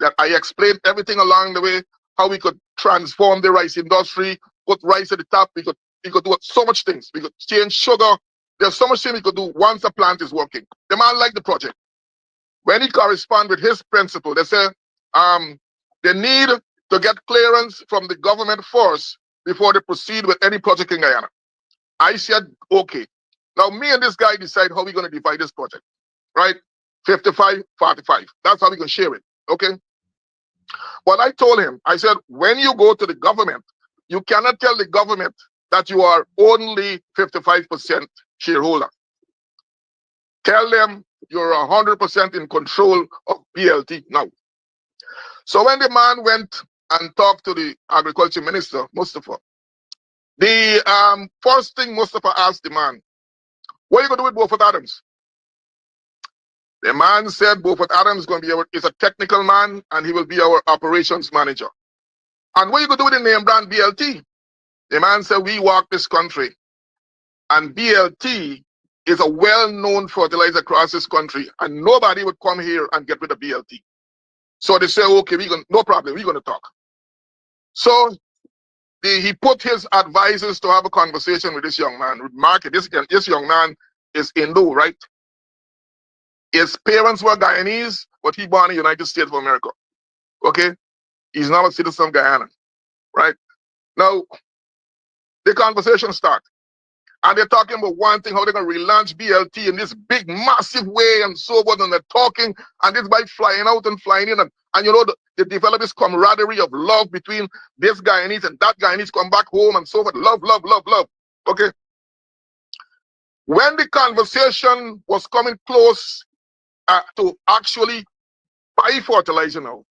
That I explained everything along the way, how we could transform the rice industry, put rice at the top. We could do so much things. We could change sugar. There's so much things we could do once the plant is working. The man liked the project. when he correspond with his principal, they say they need to get clearance from the government first before they proceed with any project in Guyana. I said, okay. Now, me and this guy decide how we're going to divide this project, right? 55, 45. That's how we're going to share it, okay? But I told him, I said, when you go to the government, you cannot tell the government that you are only 55% shareholder. Tell them you're 100% in control of BLT now. So when the man went and talked to the agriculture minister, Mustafa, the first thing Mustafa asked the man, what are you going to do with Beaufort Adams? The man said Beaufort Adams is going to be is a technical man and he will be our operations manager. And what are you going to do with the name brand BLT? The man said, we walk this country and BLT is a well-known fertilizer across this country and nobody would come here and get rid of BLT. So they say, okay, no problem, we're going to talk. So he put his advisors to have a conversation with this young man, with Mark. This young man is Indo, right? His parents were Guyanese, but he born in the United States of America. Okay? He's now a citizen of Guyana, right? Now, the conversation starts. And they're talking about one thing, how they're going to relaunch BLT in this big, massive way and so forth. And they're talking, and this by flying out and flying in. And you know, they develop this camaraderie of love between this Guyanese and that Guyanese come back home and so forth. Love, love, love, love. Okay? When the conversation was coming close to actually buy fertilizer now,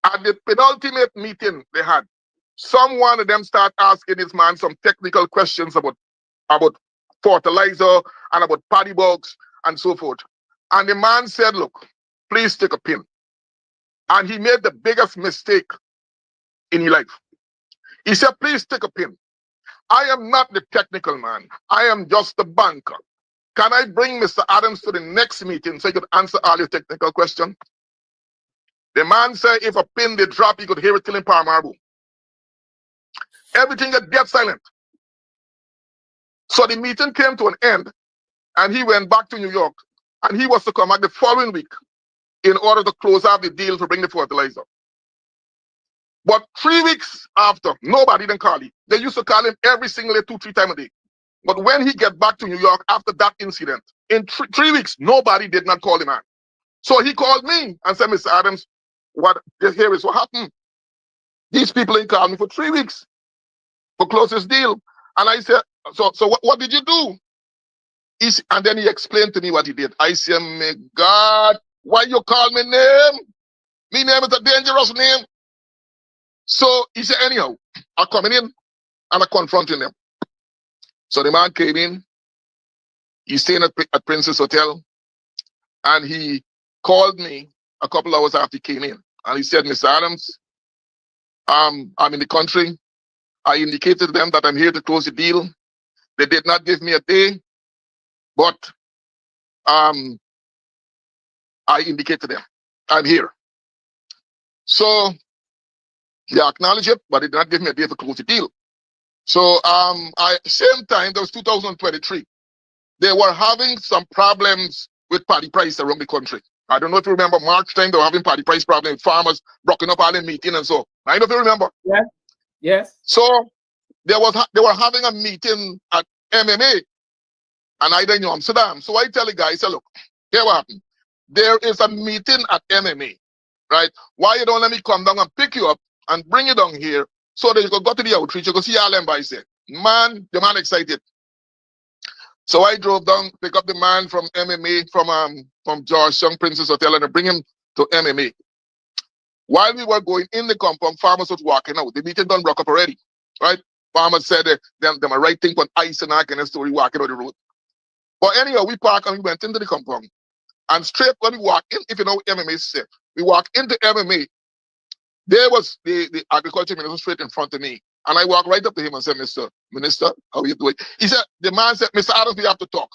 at the penultimate meeting they had, one of them start asking this man some technical questions about fertilizer and about paddy bugs and so forth. And the man said, look, please take a pin. And he made the biggest mistake in his life. He said, please take a pin. I am not the technical man. I am just the banker. Can I bring Mr. Adams to the next meeting so he could answer all your technical questions? The man said if a pin did drop, he could hear it till in Paramaribo. Everything got dead silent. So the meeting came to an end, and he went back to New York, and he was to come back the following week in order to close out the deal to bring the fertilizer. But 3 weeks after, nobody didn't call him. They used to call him every single day, 2-3 times a day. But when he get back to New York after that incident, in 3 weeks, nobody did not call him out. So he called me and said, Mr. Adams, here is what happened. These people ain't called me for 3 weeks for close this deal. And I said, so what did you do? And then he explained to me what he did. I said, my God, why you call me name? Me name is a dangerous name. So he said, anyhow, I'm coming in and I'm confronting them. So the man came in, he's staying at Princess Hotel, and he called me a couple hours after he came in. And he said, Mr. Adams, I'm in the country. I indicated to them that I'm here to close the deal. They did not give me a day, but I indicated to them, I'm here. So they acknowledged it, but they did not give me a day to close the deal. So same time, that was 2023, they were having some problems with paddy price around the country. I don't know if you remember March time, they were having paddy price problems with farmers blocking up all the meeting and so. I don't know if you remember. Yeah. Yes. So they were having a meeting at MMA, and I didn't know Amsterdam. So I tell the guy, I said, look, here what happened. There is a meeting at MMA, right? Why you don't let me come down and pick you up and bring you down here so that you can go to the outreach, you can see all them by say. Man, the man excited. So I drove down, pick up the man from MMA, from Georgetown Princess Hotel, and I bring him to MMA. While we were going in the compound, farmers was walking out. The meeting done broke up already, right? Farmers said them a right thing on ice and all kind of story walking out the road. But anyhow, we parked and we went into the compound. And straight when we walk in, if you know what MMA said, we walk into MMA, there was the agriculture minister straight in front of me. And I walked right up to him and said, Mr. Minister, how are you doing? He said, the man said, Mr. Adams, we have to talk.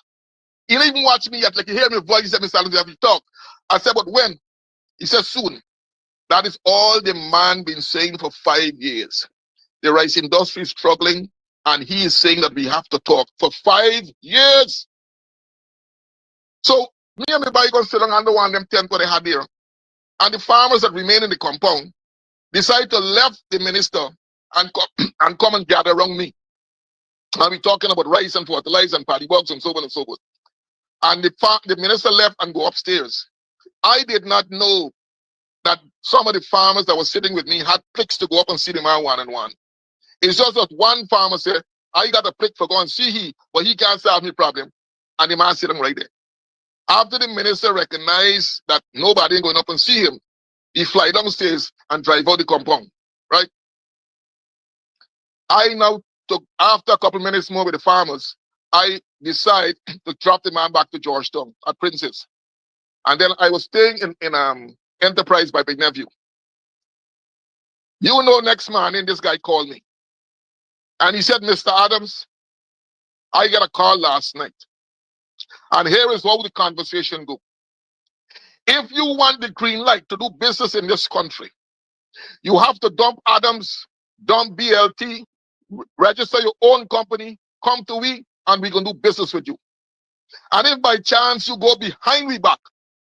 He didn't even watch me yet. Like, he heard my voice. He said, Mr. Adams, we have to talk. I said, but when? He said, soon. That is all the man been saying for 5 years. The rice industry is struggling, and he is saying that we have to talk for 5 years. So Me and my boy go sit down under one of them tent what they had there. And the farmers that remain in the compound decide to left the minister and come and gather around me. And we talking about rice and fertilizer and paddy bugs and so on and so forth. And the minister left and go upstairs. I did not know that some of the farmers that were sitting with me had plicks to go up and see the man one on one. It's just that one farmer said, I got a plick for going see he, but he can't solve me problem. And the man sitting right there. After the minister recognized that nobody ain't going up and see him, he fly downstairs and drive out the compound, right? I now took, after a couple minutes more with the farmers, I decide to drop the man back to Georgetown at Princess. And then I was staying in Enterprise by my nephew. You know, next morning, this guy called me. And he said, Mr. Adams, I got a call last night. And here is how the conversation goes. If you want the green light to do business in this country, you have to dump Adams, dump BLT, register your own company, come to we, and we can do business with you. And if by chance you go behind we back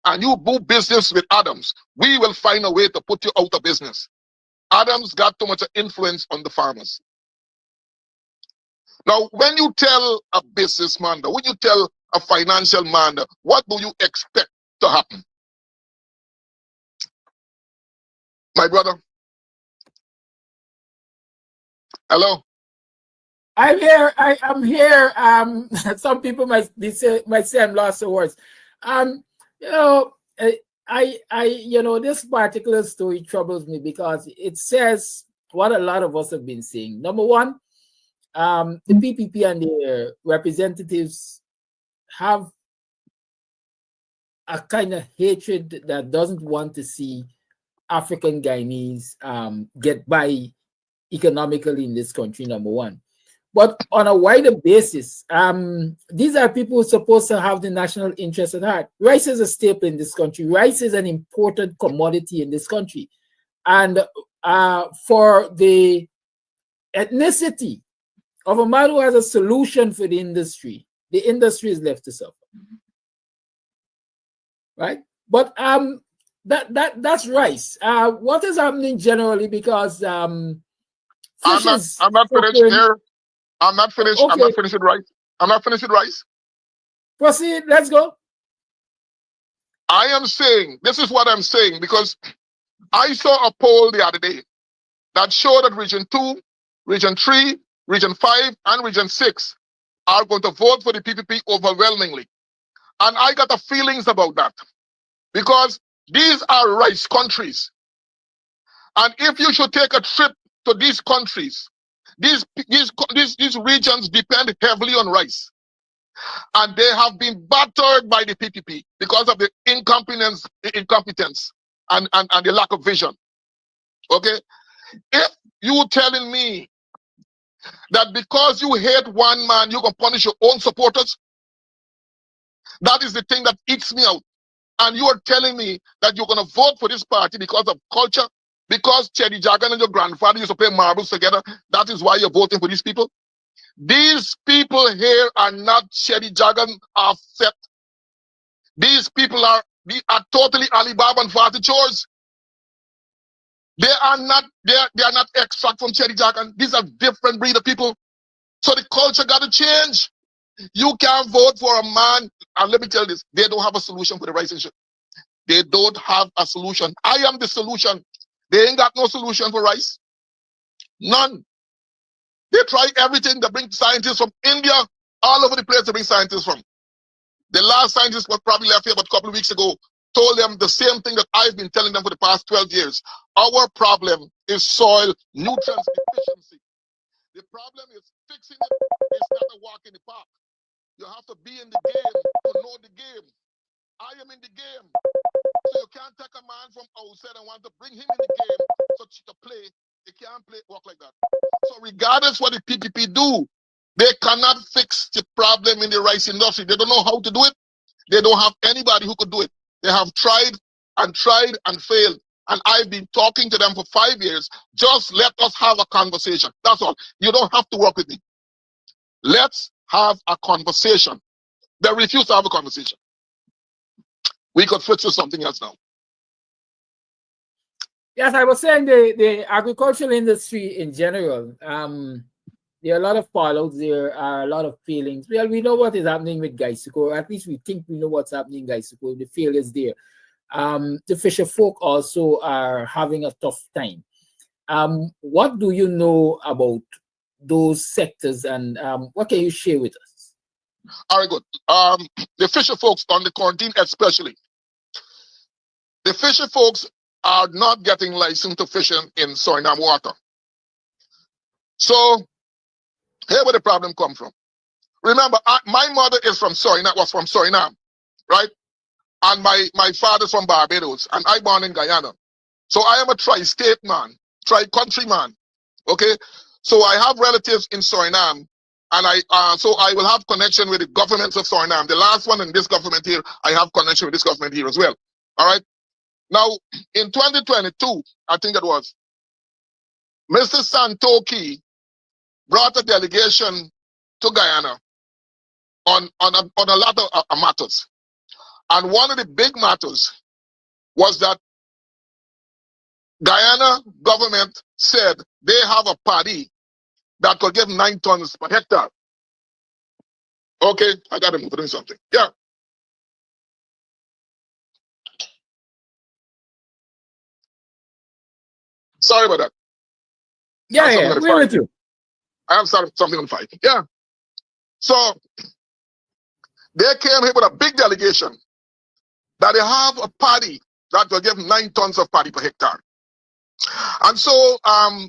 and you do business with Adams, we will find a way to put you out of business. Adams got too much influence on the farmers. Now, when you tell a businessman, when you tell a financial man, what do you expect to happen? My brother? Hello? I'm here. I'm here. Some people might say I'm lost for words. You know, this particular story troubles me because it says what a lot of us have been saying. Number one, the PPP and their representatives have a kind of hatred that doesn't want to see African Guyanese get by economically in this country, number one. But on a wider basis, these are people who are supposed to have the national interest at heart. Rice is a staple in this country. Rice is an important commodity in this country. And for the ethnicity of a man who has a solution for the industry is left to suffer. Right? But that's rice. What is happening generally, because I'm not finished there. I'm not finished. Okay. I'm not finished with rice. I'm not finished with rice. Proceed. Let's go. I am saying, this is what I'm saying, because I saw a poll the other day that showed that Region 2, Region 3, Region 5, and Region 6 are going to vote for the PPP overwhelmingly. And I got the feelings about that, because these are rice countries. And if you should take a trip to these countries, these regions depend heavily on rice. And they have been battered by the PPP because of the incompetence and the lack of vision. Okay? If you telling me that because you hate one man, you can punish your own supporters, that is the thing that eats me out. And you are telling me that you're going to vote for this party because of culture, because Cherry Jagan and your grandfather used to play marbles together, that is why you're voting for these people? These people here are not Cherry Jagan offset. These people are totally Alibaba and Fatty Chores. They are not extract from Cherry Jagan. These are different breed of people. So the culture got to change. You can't vote for a man, and let me tell you this, they don't have a solution for the rice issue. They don't have a solution. I am the solution. They ain't got no solution for rice. None. They try everything to bring scientists from India, all over the place to bring scientists from. The last scientist was probably left here about a couple of weeks ago, told them the same thing that I've been telling them for the past 12 years. Our problem is soil nutrients deficiency. The problem is fixing it. It's not a walk in the park. You have to be in the game to know the game. I am in the game. So you can't take a man from outside and want to bring him in the game to play. They can't work like that. So regardless what the PPP do, they cannot fix the problem in the rice industry. They don't know how to do it. They don't have anybody who could do it. They have tried and failed. And I've been talking to them for 5 years. Just let us have a conversation. That's all. You don't have to work with me. Let's have a conversation. They refuse to have a conversation. we could switch to something else now. Yes, I was saying the agricultural industry in general. There are a lot of fallouts. There are a lot of failings. Well, we know what is happening with Gaisuko. At least we think we know what's happening in Gaisuko. The failures there. The fisher folk also are having a tough time. What do you know about those sectors, and what can you share with us? All right, good. The fisher folks on the quarantine, especially. The fisher folks are not getting licensed to fish in Suriname water. So, here where the problem come from. Remember, my mother is from Suriname, was from Suriname, right? And my father's from Barbados, and I born in Guyana. So I am a tri-state man, tri-country man, okay? So I have relatives in Suriname, and so I will have connection with the governments of Suriname. The last one in this government here, I have connection with this government here as well, all right? Now, in 2022, I think it was, Mr. Santoki brought a delegation to Guyana on a lot of matters. And one of the big matters was that Guyana government said they have a paddy that could give 9 tons per hectare. Okay, I got to move doing something. Yeah. Sorry about that. Yeah, we're with you. I have started something on fire. Yeah. So they came here with a big delegation that they have a paddy that will give 9 tons of paddy per hectare. And so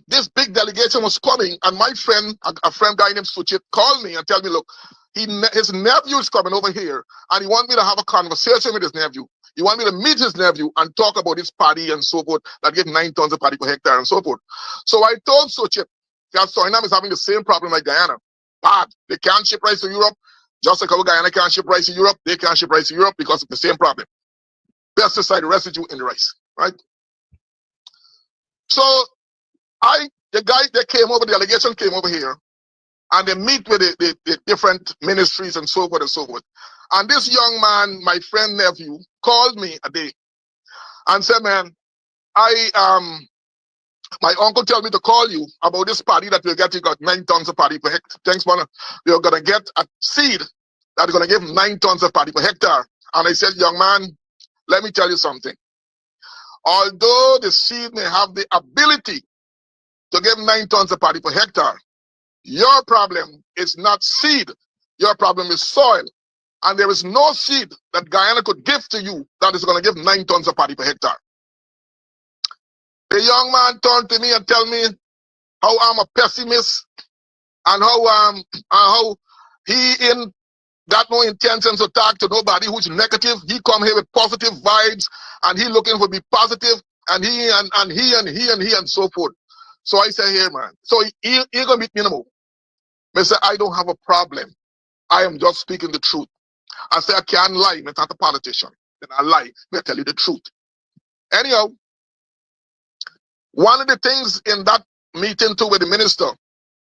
this big delegation was coming, and my friend, a friend guy named Suchit, called me and tell me, look, his nephew is coming over here, and he want me to have a conversation with his nephew. He want me to meet his nephew and talk about his paddy and so forth, that give 9 tons of paddy per hectare and so forth. So I told Suchit that Suriname is having the same problem like Guyana. Bad. They can't ship rice to Europe. Just like how Guyana can't ship rice to Europe, they can't ship rice to Europe because of the same problem. Pesticide residue in the rice, right? So the guy that came over, the delegation came over here, and they meet with the different ministries and so forth and so forth. And this young man, my friend nephew, called me a day and said, man, my uncle told me to call you about this paddy that we're getting, got 9 tons of paddy per hectare. Thanks, man. We're gonna get a seed that's gonna give 9 tons of paddy per hectare. And I said, young man, let me tell you something. Although the seed may have the ability to give 9 tons of paddy per hectare, your problem is not seed. Your problem is soil. And there is no seed that Guyana could give to you that is going to give 9 tons of paddy per hectare. The young man turned to me and tell me how I'm a pessimist and how he got no intentions to talk to nobody who's negative. He come here with positive vibes, and he looking for be positive, and he and so forth. So I say, here, man. So he gonna meet me no more. I say, I don't have a problem. I am just speaking the truth. I say, I can't lie. I'm not a politician. Then I lie. I tell you the truth. Anyhow, one of the things in that meeting too with the minister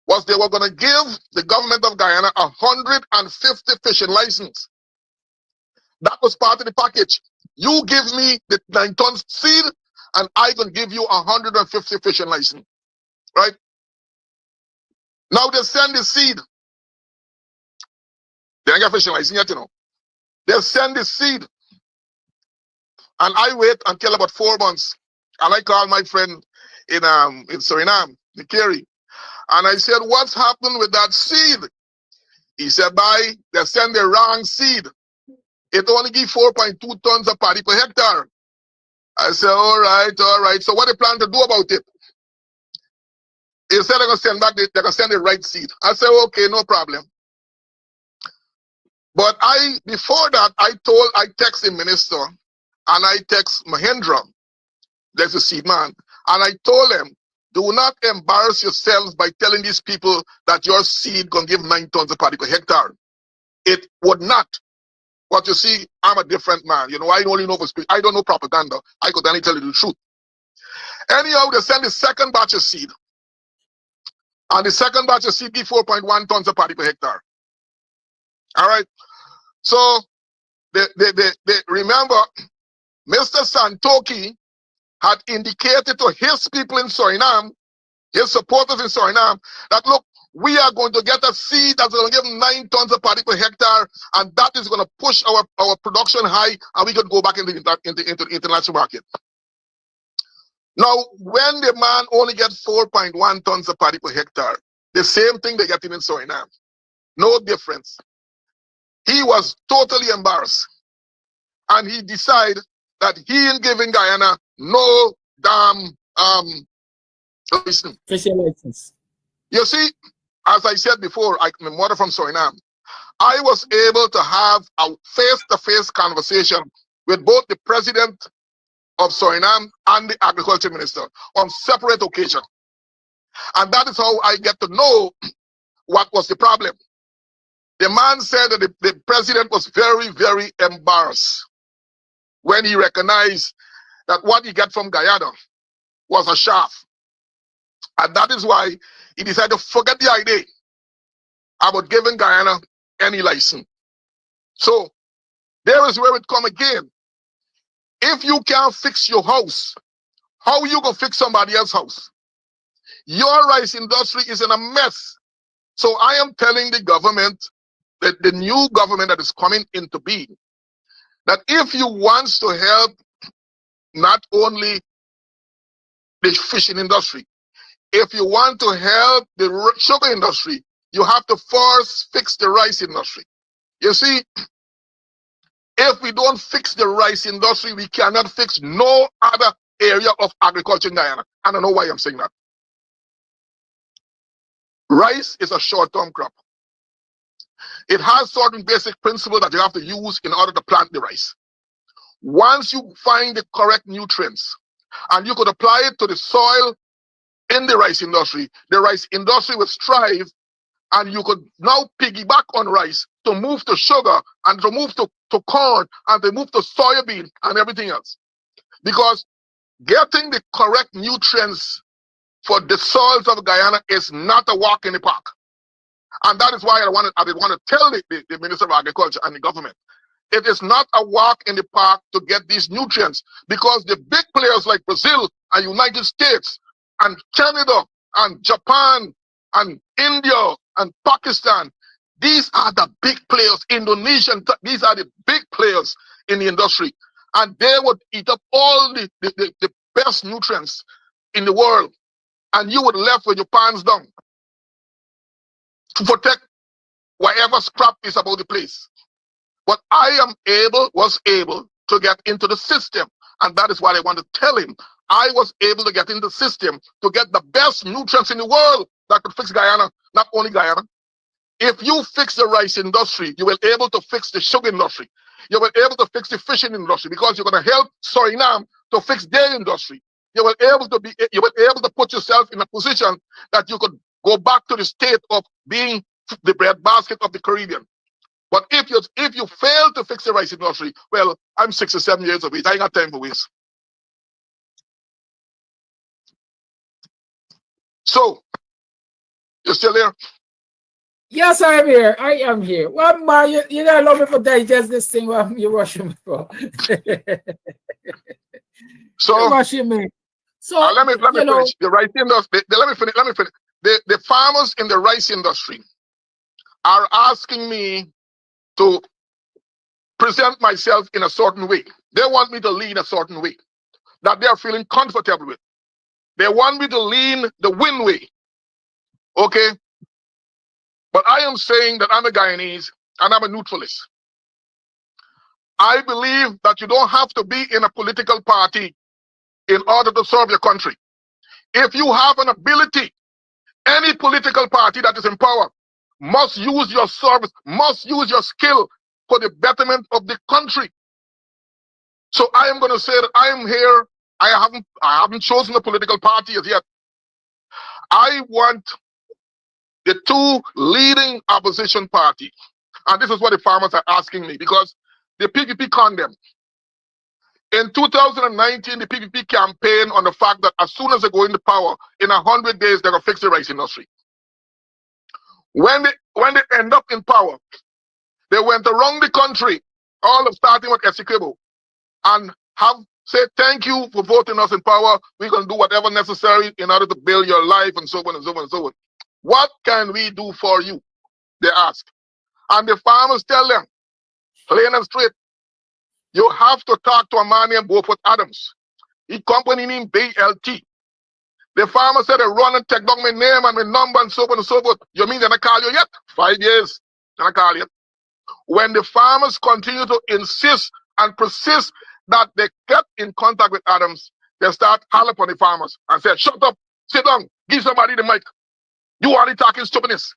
was they were going to give the government of Guyana 150 fishing license. That was part of the package. You give me the 9 tons seed, and I can give you 150 fishing license. Right? Now they send the seed. They ain't got fishing license yet, you know. They send the seed. And I wait until about 4 months. And I call my friend in Suriname, Nikeri. And I said, what's happened with that seed? He said, they send the wrong seed. It only gives 4.2 tons of paddy per hectare. I said, all right. So what they plan to do about it? He said they're gonna send the right seed. I said, okay, no problem. But before that, I text the minister, and I text Mahendra, that's the seed man, and I told them, do not embarrass yourselves by telling these people that your seed gonna give 9 tons of paddy per hectare. It would not. But you see, I'm a different man. You know, I only know for speech. I don't know propaganda. I could only tell you the truth. Anyhow, they send the second batch of seed. And the second batch of seed give 4.1 tons of paddy per hectare. All right. So remember, Mr. Santoki had indicated to his people in Suriname, his supporters in Suriname, that look, we are going to get a seed that's going to give 9 tons of paddy per hectare, and that is going to push our production high, and we could go back into the international market. Now, when the man only gets 4.1 tons of paddy per hectare, the same thing they get in Suriname, no difference. He was totally embarrassed, and he decided that he ain't giving Guyana no damn Fishing license. You see, as I said before, I'm a mother from Suriname. I was able to have a face-to-face conversation with both the president of Suriname and the agriculture minister on separate occasions. And that is how I get to know what was the problem. The man said that the president was very, very embarrassed when he recognized that what he got from Guyana was a shaft. And that is why he decided to forget the idea about giving Guyana any license. So there is where it come again. If you can't fix your house, how you gonna fix somebody else's house? Your rice industry is in a mess. So I am telling the government, that the new government that is coming into being, that if you want to help not only the fishing industry, if you want to help the sugar industry, you have to first fix the rice industry. You see, if we don't fix the rice industry, we cannot fix no other area of agriculture in Guyana. I don't know why I'm saying that. Rice is a short-term crop. It has certain basic principles that you have to use in order to plant the rice. Once you find the correct nutrients and you could apply it to the soil in the rice industry will strive, and you could now piggyback on rice to move to sugar and to move to corn and to move to soybean and everything else. Because getting the correct nutrients for the soils of Guyana is not a walk in the park. And that is why I want to tell the Minister of Agriculture and the government, it is not a walk in the park to get these nutrients, because the big players like Brazil and United States and Canada and Japan and India and Pakistan, these are the big players. Indonesian, these are the big players in the industry. And they would eat up all the best nutrients in the world. And you would left with your pants down to protect whatever scrap is about the place. But I was able to get into the system. And that is what I want to tell him. I was able to get in the system to get the best nutrients in the world that could fix Guyana, not only Guyana. If you fix the rice industry, you will be able to fix the sugar industry. You will be able to fix the fishing industry, because you're going to help Suriname to fix their industry. You will be able to put yourself in a position that you could go back to the state of being the breadbasket of the Caribbean. But if you fail to fix the rice industry, well, I'm 67 years of age. I ain't got time for waste. So, you still there? Yes, I'm here. I am here. Well, Ma, you gotta love me for digest this thing while you're rushing me for. So you're rushing me. So let me finish. The rice industry. Let me finish. The farmers in the rice industry are asking me to present myself in a certain way. They want me to lean a certain way that they are feeling comfortable with. They want me to lean the win way. Okay? But I am saying that I'm a Guyanese and I'm a neutralist. I believe that you don't have to be in a political party in order to serve your country. If you have an ability, any political party that is in power must use your service, must use your skill for the betterment of the country. So I am going to say that I am here. I haven't chosen a political party as yet. I want the two leading opposition parties, and this is what the farmers are asking me, because the PPP condemned. In 2019, the PPP campaigned on the fact that as soon as they go into power, in 100 days, they're going to fix the rice industry. When they end up in power, they went around the country all of starting with Essequibo, and have say thank you for voting us in power. We're going to do whatever necessary in order to build your life and so on and so on and so on. What can we do for you? They ask. And the farmers tell them, plain and straight, you have to talk to a man named Beaufort Adams. His company named BLT. The farmer said, they run and take down my name and my number and so on and so forth. You mean they're not call you yet? 5 years, they're not call you. When the farmers continue to insist and persist that they get in contact with Adams, they start hollering upon the farmers and say, shut up, sit down, give somebody the mic. You are talking stupidness.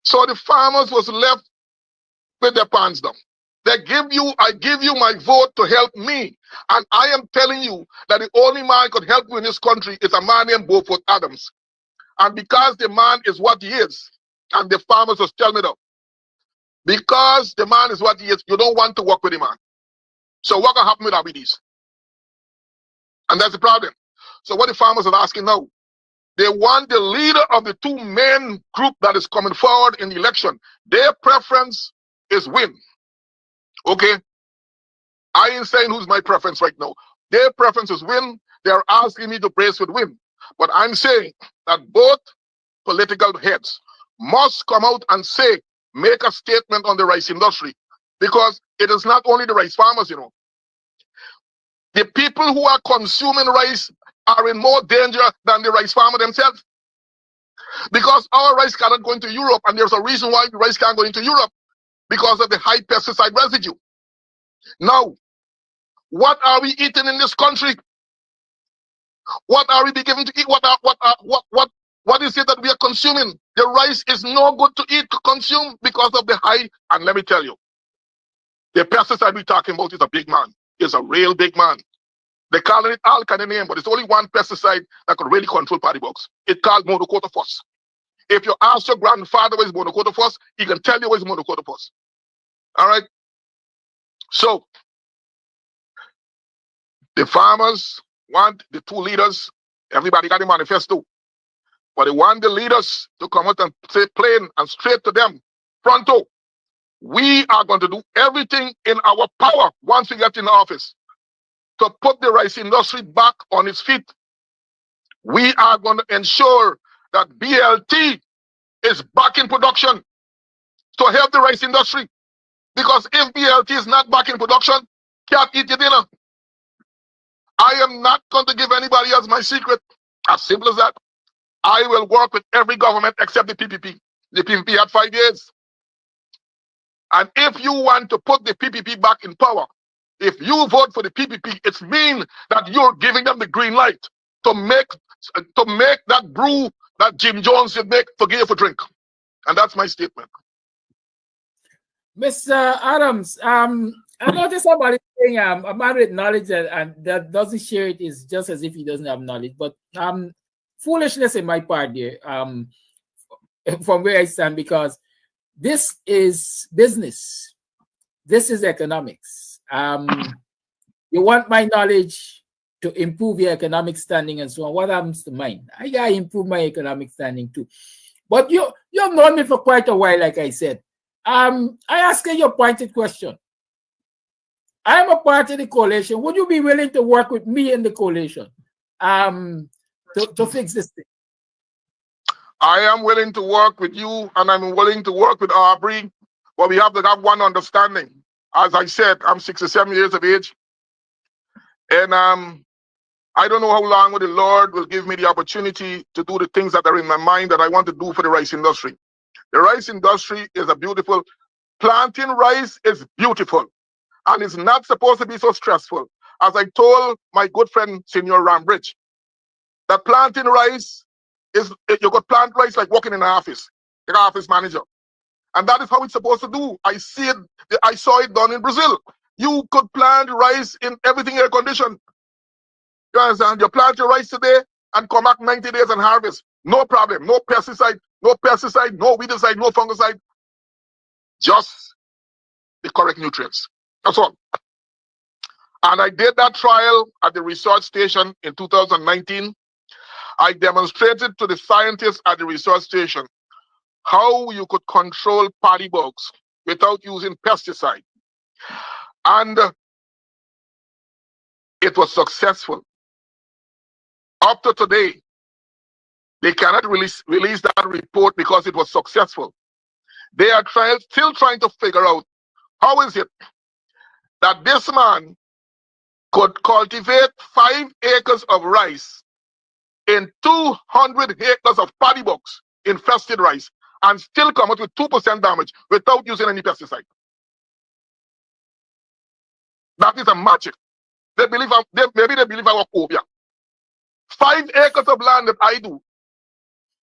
So the farmers was left with their pants down. I give you my vote to help me. And I am telling you that the only man could help you in this country is a man named Beaufort Adams. And because the man is what he is, and the farmers just tell me that, because the man is what he is, you don't want to work with the man. So what gonna happen with Abidis? And that's the problem. So what the farmers are asking now, they want the leader of the two main group that is coming forward in the election. Their preference is win. Okay? I ain't saying who's my preference right now. Their preference is win. They're asking me to brace with win. But I'm saying that both political heads must come out and say, make a statement on the rice industry. Because it is not only the rice farmers, you know. The people who are consuming rice are in more danger than the rice farmer themselves. Because our rice cannot go into Europe, and there's a reason why the rice can't go into Europe, because of the high pesticide residue. Now, what are we eating in this country? What are we being given to eat? What is it that we are consuming? The rice is no good to eat, to consume, because of the high. And let me tell you, the pesticide we're talking about is a big man. It's a real big man. They call it all kind of name, but it's only one pesticide that could really control paddy bugs. It's called monocotophos. If you ask your grandfather what is monocotophos, he can tell you what is monocotophos. All right? So, the farmers want the two leaders, everybody got a manifesto, but they want the leaders to come out and say plain and straight to them, pronto, we are going to do everything in our power once we get in office to put the rice industry back on its feet. We are going to ensure that BLT is back in production to help the rice industry. Because if BLT is not back in production, can't eat your dinner. I am not going to give anybody else my secret. As simple as that. I will work with every government except the PPP. The PPP had 5 years. And if you want to put the PPP back in power, if you vote for the PPP, it means that you're giving them the green light to make that brew that Jim Jones should make for give for drink. And that's my statement. Mr. Adams, I noticed somebody saying a man with knowledge and that doesn't share it is just as if he doesn't have knowledge. But foolishness in my part here, from where I stand, because this is business. This is economics. You want my knowledge to improve your economic standing and so on. What happens to mine? I gotta improve my economic standing too. But you've known me for quite a while, like I said. I ask you a pointed question. I am a part of the coalition. Would you be willing to work with me in the coalition to fix this thing? I am willing to work with you, and I'm willing to work with Aubrey, but we have to have one understanding. As I said, I'm 67 years of age, and I don't know how long the Lord will give me the opportunity to do the things that are in my mind that I want to do for the rice industry. The rice industry is a beautiful, planting rice is beautiful, and it's not supposed to be so stressful. As I told my good friend, Senior Rambridge, that planting rice is, you could plant rice like working in an office, like an office manager. And that is how it's supposed to do. I saw it done in Brazil. You could plant rice in everything air conditioned. You understand? You plant your rice today and come back 90 days and harvest. No problem. No pesticide, no weedicide, no fungicide. Just the correct nutrients. That's all. And I did that trial at the research station in 2019. I demonstrated to the scientists at the research station how you could control paddy bugs without using pesticide. And it was successful. Up to today, they cannot release that report because it was successful. They are still trying to figure out how is it that this man could cultivate 5 acres of rice in 200 acres of paddy box infested rice and still come out with 2% damage without using any pesticide. That is a magic. Maybe they believe our phobia. 5 acres of land that I do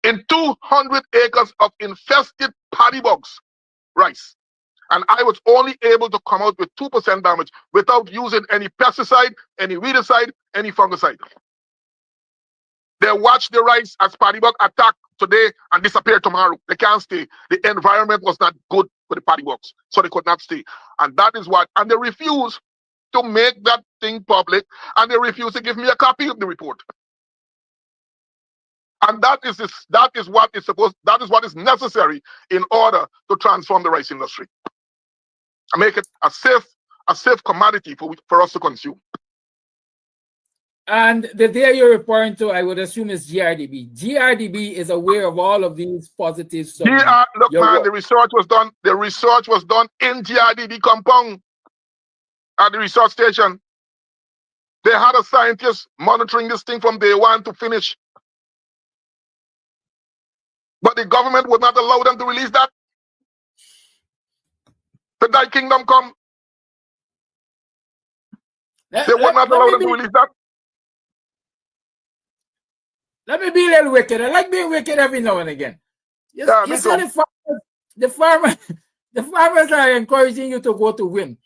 in 200 acres of infested paddy box rice. And I was only able to come out with 2% damage without using any pesticide, any weedicide, any fungicide. They watch the rice as paddy bug attack today and disappear tomorrow. They can't stay. The environment was not good for the paddy bugs, so they could not stay. And that is what, and they refuse to make that thing public, and they refuse to give me a copy of the report. And that is what is necessary in order to transform the rice industry and make it a safe commodity for us to consume. And the day you're referring to, I would assume, is GRDB. GRDB is aware of all of these positives. Look, man, the research was done. The research was done in GRDB compound at the research station. They had a scientist monitoring this thing from day one to finish. But the government would not allow them to release that. The Thy Kingdom come. They would not allow them to release that. Let me be a little wicked. I like being wicked every now and again. You see the farmers are encouraging you to go to win.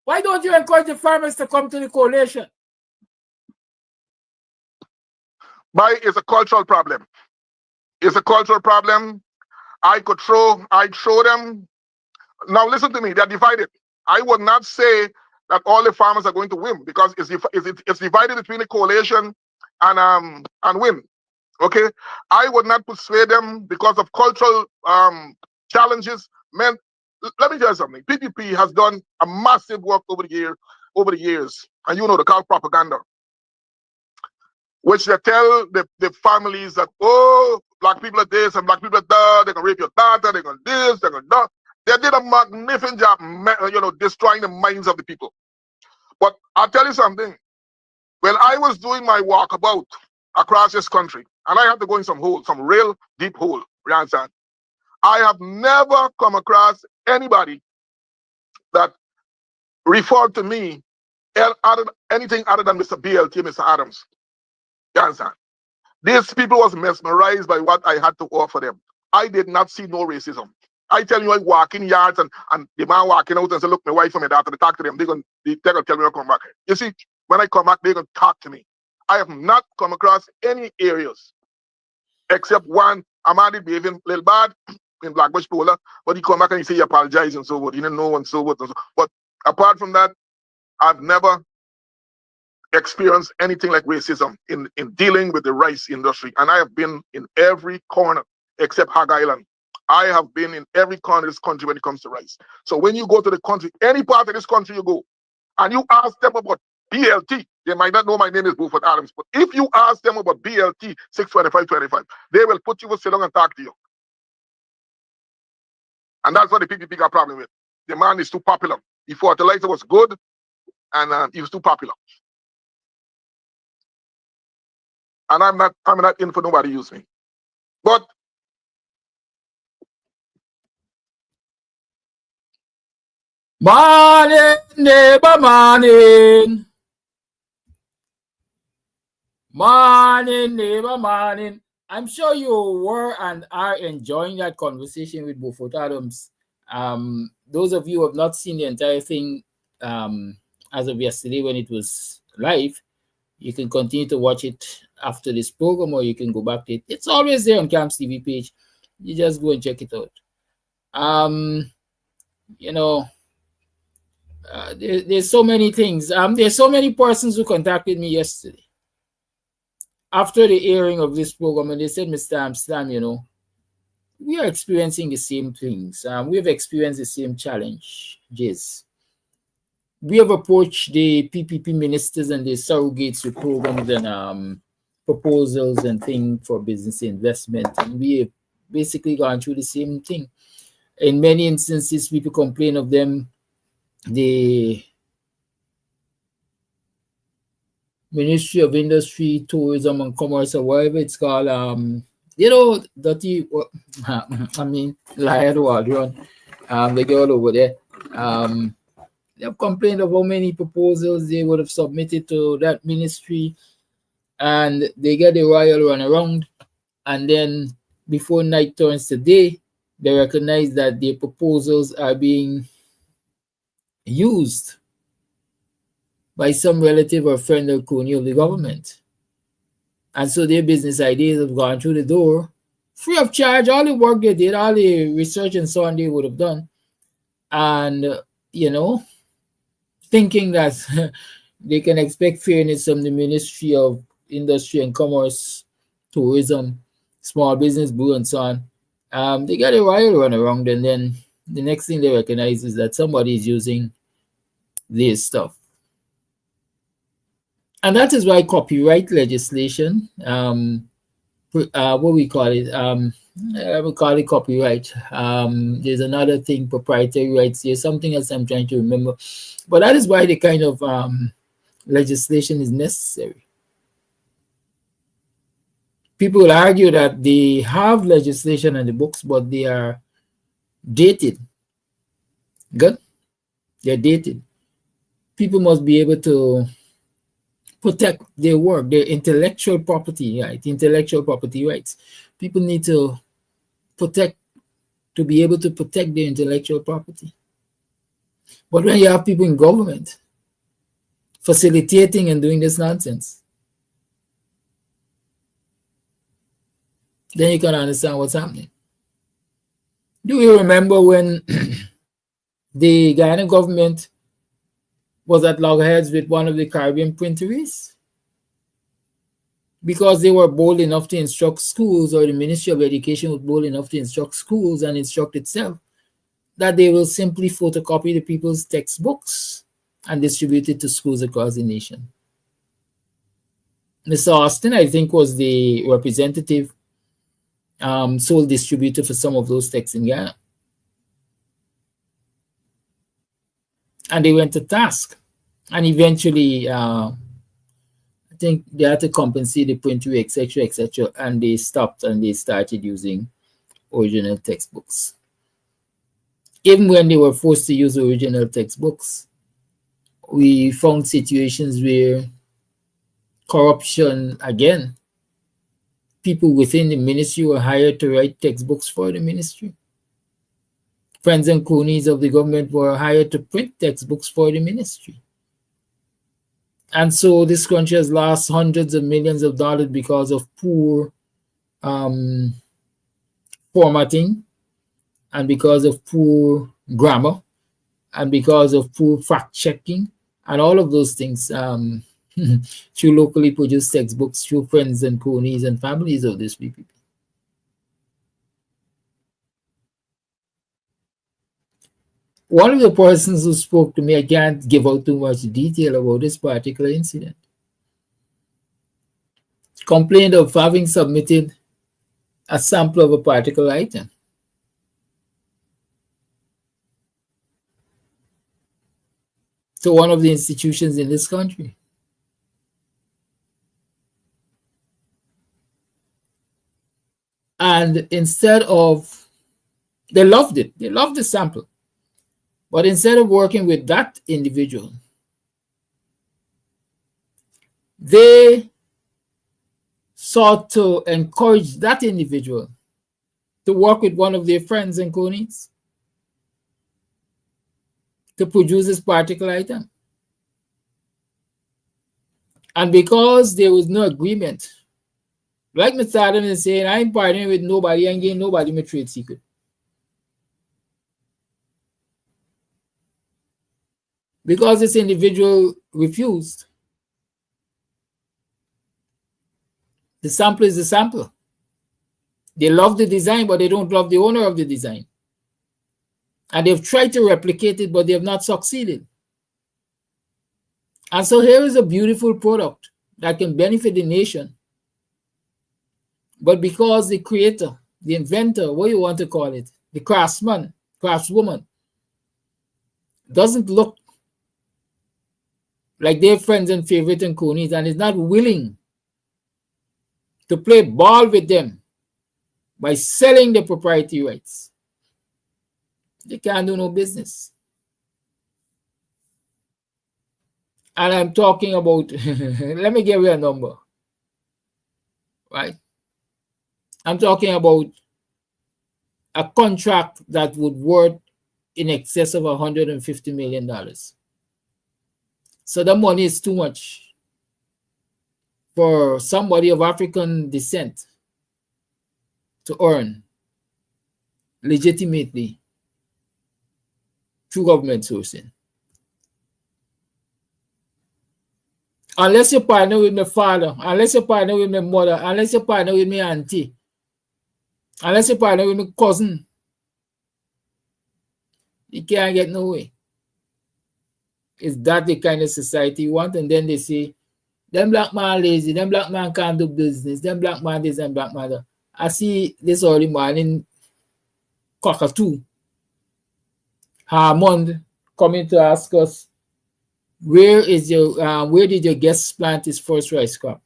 Why don't you encourage the farmers to come to the coalition? It's a cultural problem. It's a cultural problem. I throw them. Now listen to me, they're divided. I would not say that all the farmers are going to win because it's divided between the coalition and win. Okay, I would not persuade them because of cultural challenges. Man, let me tell you something. PPP has done a massive work over the years, and you know the cow propaganda, which they tell the families that, oh, black people are this and black people are that. They're gonna rape your daughter. They're gonna this. They're gonna that. They did a magnificent job, destroying the minds of the people. But I'll tell you something. When I was doing my walkabout across this country, and I had to go in some real deep hole, you understand? I have never come across anybody that referred to me anything other than Mr. BLT, Mr. Adams. You understand? These people was mesmerized by what I had to offer them. I did not see no racism. I tell you, I walk in yards and the man walking out and say, look, my wife and my daughter, they talk to them. They're going to tell me to come back. You see, when I come back, they're going to talk to me. I have not come across any areas except one. Amadi behaving a little bad in Blackbush Pola, but he come back and he say he apologized and so forth. He didn't know and so forth. But apart from that, I've never experienced anything like racism in dealing with the rice industry. And I have been in every corner except Hog Island. I have been in every corner of this country when it comes to rice. So when you go to the country, any part of this country you go, and you ask them about BLT, they might not know my name is Buford Adams, but if you ask them about BLT 62525, they will put you to sit down and talk to you. And that's what the PPP got a problem with. The man is too popular. The fertilizer was good, and he was too popular. And I'm not in for nobody to use me. But morning, neighbor, morning. Morning, neighbor, morning. I'm sure you were and are enjoying that conversation with Beaufort Adams. Those of you who have not seen the entire thing as of yesterday when it was live, you can continue to watch it after this program, or you can go back to it. It's always there on Camps TV page. You just go and check it out. There's so many things. There's so many persons who contacted me yesterday after the airing of this program, and they said, Mr. Amsterdam, we are experiencing the same things. We have experienced the same challenges. We have approached the PPP ministers and the surrogates with programs and proposals and things for business investment, and we have basically gone through the same thing. In many instances, people complain of them. The Ministry of Industry, Tourism and Commerce, or whatever it's called, dirty. I mean, lie to all run. They go all over there. They have complained of how many proposals they would have submitted to that ministry, and they get the royal run around, and then before night turns to day, they recognize that their proposals are being used by some relative or friend or crony of the government. And so their business ideas have gone through the door, free of charge, all the work they did, all the research and so on they would have done. And, thinking that they can expect fairness from the Ministry of Industry and Commerce, Tourism, Small Business Bureau, and so on. They got a royal run around, and then the next thing they recognize is that somebody is using this stuff. And that is why copyright legislation, what we call it, we call it copyright. There's another thing, proprietary rights. There's something else I'm trying to remember. But that is why the kind of legislation is necessary. People will argue that they have legislation in the books, but they are dated. Good? They're dated. People must be able to protect their work, their intellectual property, right? Intellectual property rights. People need to be able to protect their intellectual property. But when you have people in government facilitating and doing this nonsense, then you can understand what's happening. Do you remember when the Guyana government was at loggerheads with one of the Caribbean printeries? Because they were bold enough to instruct schools, or the Ministry of Education was bold enough to instruct schools and instruct itself, that they will simply photocopy the people's textbooks and distribute it to schools across the nation. Mr. Austin, I think, was the representative sole distributor for some of those texts in Ghana. And they went to task. And eventually, I think they had to compensate the printery, etc., etc., and they stopped and they started using original textbooks. Even when they were forced to use original textbooks, we found situations where corruption, again, people within the ministry were hired to write textbooks for the ministry. Friends and cronies of the government were hired to print textbooks for the ministry. And so this country has lost hundreds of millions of dollars because of poor formatting, and because of poor grammar, and because of poor fact-checking, and all of those things through locally produced textbooks, through friends and cronies and families of these people. One of the persons who spoke to me, I can't give out too much detail about this particular incident, complained of having submitted a sample of a particular item. To one of the institutions in this country. And instead of, they loved it, they loved the sample. But instead of working with that individual, they sought to encourage that individual to work with one of their friends and cronies to produce this particular item. And because there was no agreement, like Mr. Adams is saying, I ain't partnering with nobody, I ain't getting nobody my trade secret. Because this individual refused, the sample is the sample. They love the design, but they don't love the owner of the design. And they've tried to replicate it, but they have not succeeded. And so here is a beautiful product that can benefit the nation. But because the creator, the inventor, what you want to call it, the craftsman, craftswoman, doesn't look like their friends and favorite and cronies and is not willing to play ball with them by selling the proprietary rights, they can't do no business. And I'm talking about, let me give you a number, right? I'm talking about a contract that would worth in excess of $150 million. So the money is too much for somebody of African descent to earn legitimately through government sourcing. Unless you partner with my father, unless you partner with my mother, unless you partner with my auntie, unless you partner with my cousin, you can't get no way. Is that the kind of society you want? And then they say, them black man lazy, them black man can't do business, them black man this and black man that. I see this early morning, cockatoo, Harmond coming to ask us, where did your guest plant his first rice crop?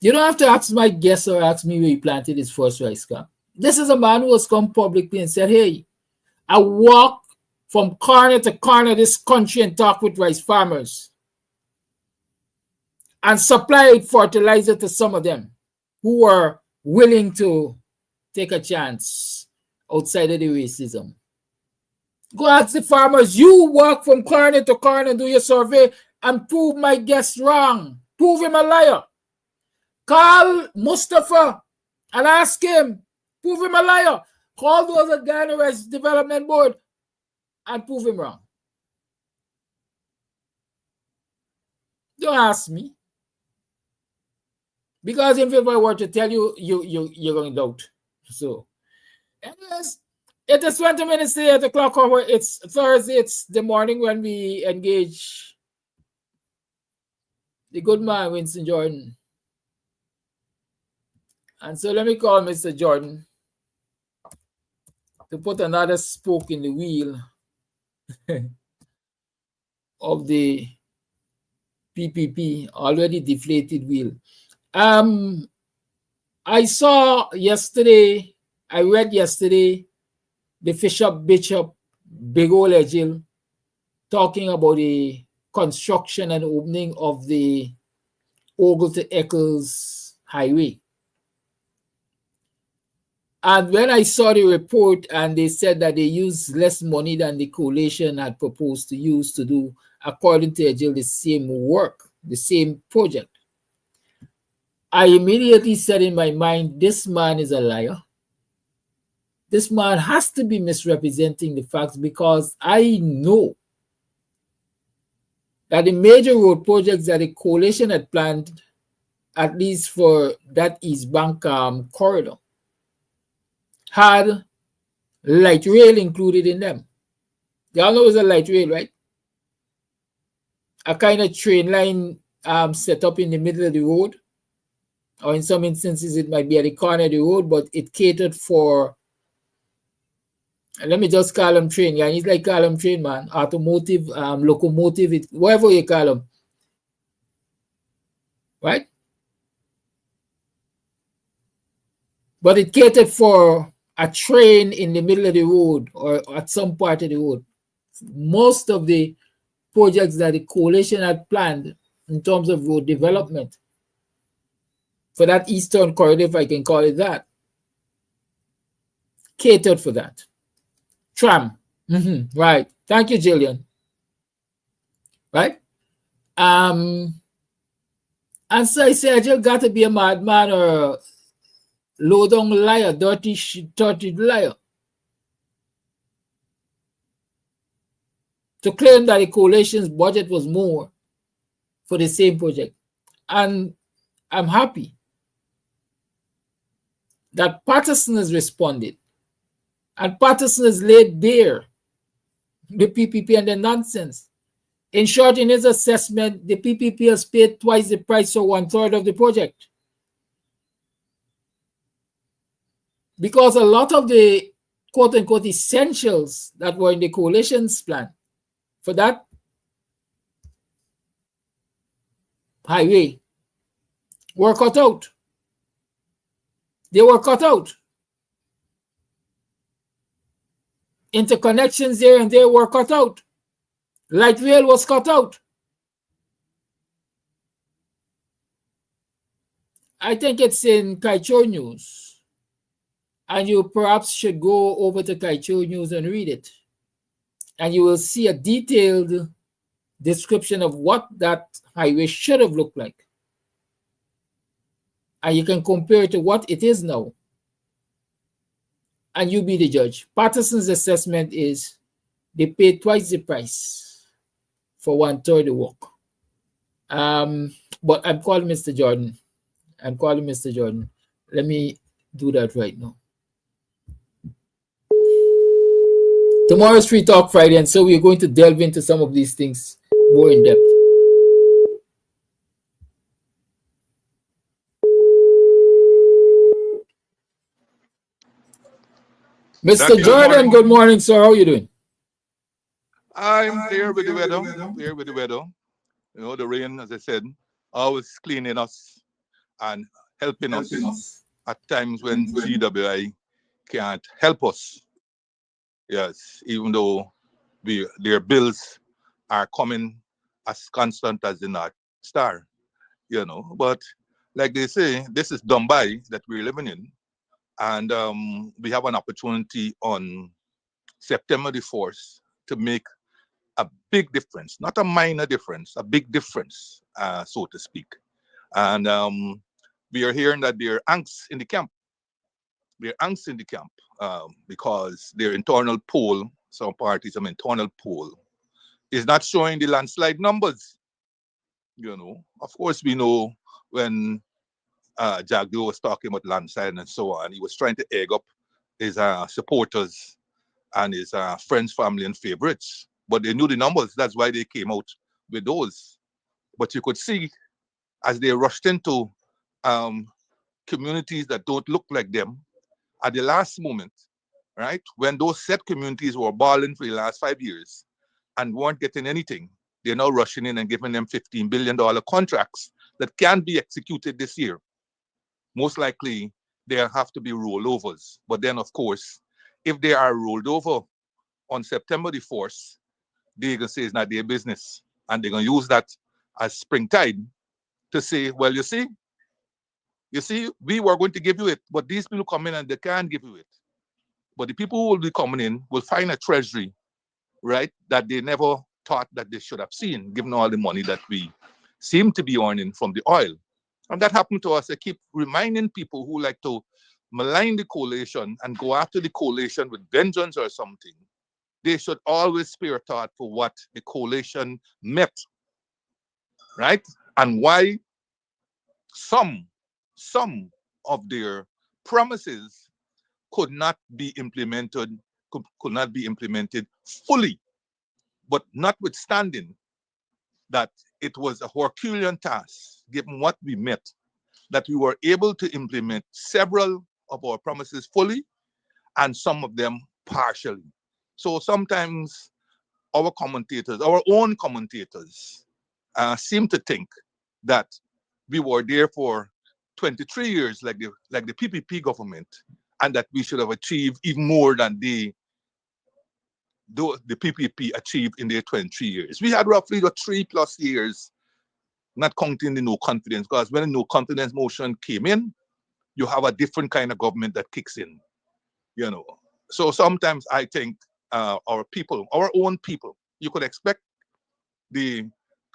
You don't have to ask my guest or ask me where he planted his first rice crop. This is a man who has come publicly and said, hey, I walk from corner to corner of this country and talk with rice farmers and supplied fertilizer to some of them who were willing to take a chance outside of the racism. Go ask the farmers, you walk from corner to corner and do your survey and prove my guest wrong. Prove him a liar. Call Mustafa and ask him, prove him a liar. Call those at GUYANESE Development Board and prove him wrong. Don't ask me. Because if I were to tell you, you're going to doubt. So, anyways, it is 20 minutes to 8 o'clock hour. It's Thursday. It's the morning when we engage the good man, Winston Jordan. And so let me call Mr. Jordan to put another spoke in the wheel of the PPP, already deflated wheel. I saw yesterday, I read yesterday, the Bishop Big Ogle Jill talking about the construction and opening of the Ogle to Eccles Highway. And when I saw the report and they said that they used less money than the coalition had proposed to use to do, according to Jill, the same work, the same project, I immediately said in my mind, this man is a liar. This man has to be misrepresenting the facts because I know that the major road projects that the coalition had planned, at least for that East Bank corridor, had light rail included in them. Y'all know it's a light rail, right? A kind of train line set up in the middle of the road, or in some instances it might be at the corner of the road, but it catered for, let me just call them train. Yeah, it's like call them train, man. Automotive, locomotive, whatever you call them. Right? But it catered for a train in the middle of the road or at some part of the road. Most of the projects that the coalition had planned in terms of road development for that eastern corridor, if I can call it that, catered for that. Tram. Right. Thank you, Jillian. Right? And so I say, I just got to be a madman or a low-down liar, dirty liar, to claim that the coalition's budget was more for the same project. And I'm happy that Patterson has responded. And Patterson has laid bare the PPP and the nonsense. In short, in his assessment, the PPP has paid twice the price for 1/3 of the project. Because a lot of the quote-unquote essentials that were in the coalition's plan for that highway were cut out. They were cut out. Interconnections here and there were cut out. Light rail was cut out. I think it's in Kaichor News. And you perhaps should go over to Kaichor News and read it. And you will see a detailed description of what that highway should have looked like. And you can compare it to what it is now. And you be the judge. Patterson's assessment is they paid twice the price for 1/3 the work. But I'm calling Mr. Jordan. Let me do that right now. Tomorrow's Free Talk Friday, and so we're going to delve into some of these things more in depth. Mr. Jordan, good morning, sir. How are you doing? I'm there with the weather. You know, the rain, as I said, always cleaning us and helping us at times when GWI can't help us. Yes, even though their bills are coming as constant as the North Star, you know. But like they say, this is Dumbai that we're living in. And we have an opportunity on September the 4th to make a big difference, not a minor difference, a big difference, so to speak. And we are hearing that there are angst in the camp. Because their internal poll, some parties, some internal poll, is not showing the landslide numbers. You know, of course, we know when Jagdo was talking about landslide and so on, he was trying to egg up his supporters and his friends, family, and favorites. But they knew the numbers. That's why they came out with those. But you could see as they rushed into communities that don't look like them at the last moment, right? When those set communities were balling for the last 5 years and weren't getting anything, they're now rushing in and giving them $15 billion contracts that can be executed this year. Most likely, there have to be rollovers. But then, of course, if they are rolled over on September the 4th, they're going to say it's not their business. And they're going to use that as springtide to say, well, you see, we were going to give you it, but these people come in and they can't give you it. But the people who will be coming in will find a treasury, right, that they never thought that they should have seen, given all the money that we seem to be earning from the oil. And that happened to us. I keep reminding people who like to malign the coalition and go after the coalition with vengeance or something. They should always spare thought for what the coalition met, right? And why some of their promises could not be implemented fully. But notwithstanding that it was a Herculean task, given what we met, that we were able to implement several of our promises fully and some of them partially. So sometimes our own commentators, seem to think that we were there for 23 years like the PPP government, and that we should have achieved even more than the PPP achieved in their 23 years. We had roughly 3+ years, not counting the no confidence, because when the no confidence motion came in, you have a different kind of government that kicks in, you know. So sometimes I think our own people, you could expect the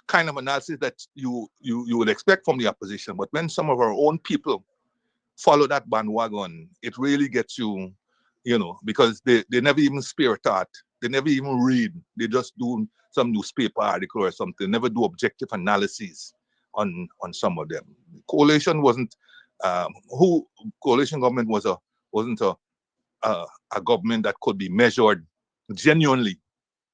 kind of analysis that you would expect from the opposition, but when some of our own people follow that bandwagon, it really gets you, you know, because they never even spare thought, they never even read, they just do some newspaper article or something, never do objective analysis on some of them. Coalition wasn't who coalition government wasn't a government that could be measured genuinely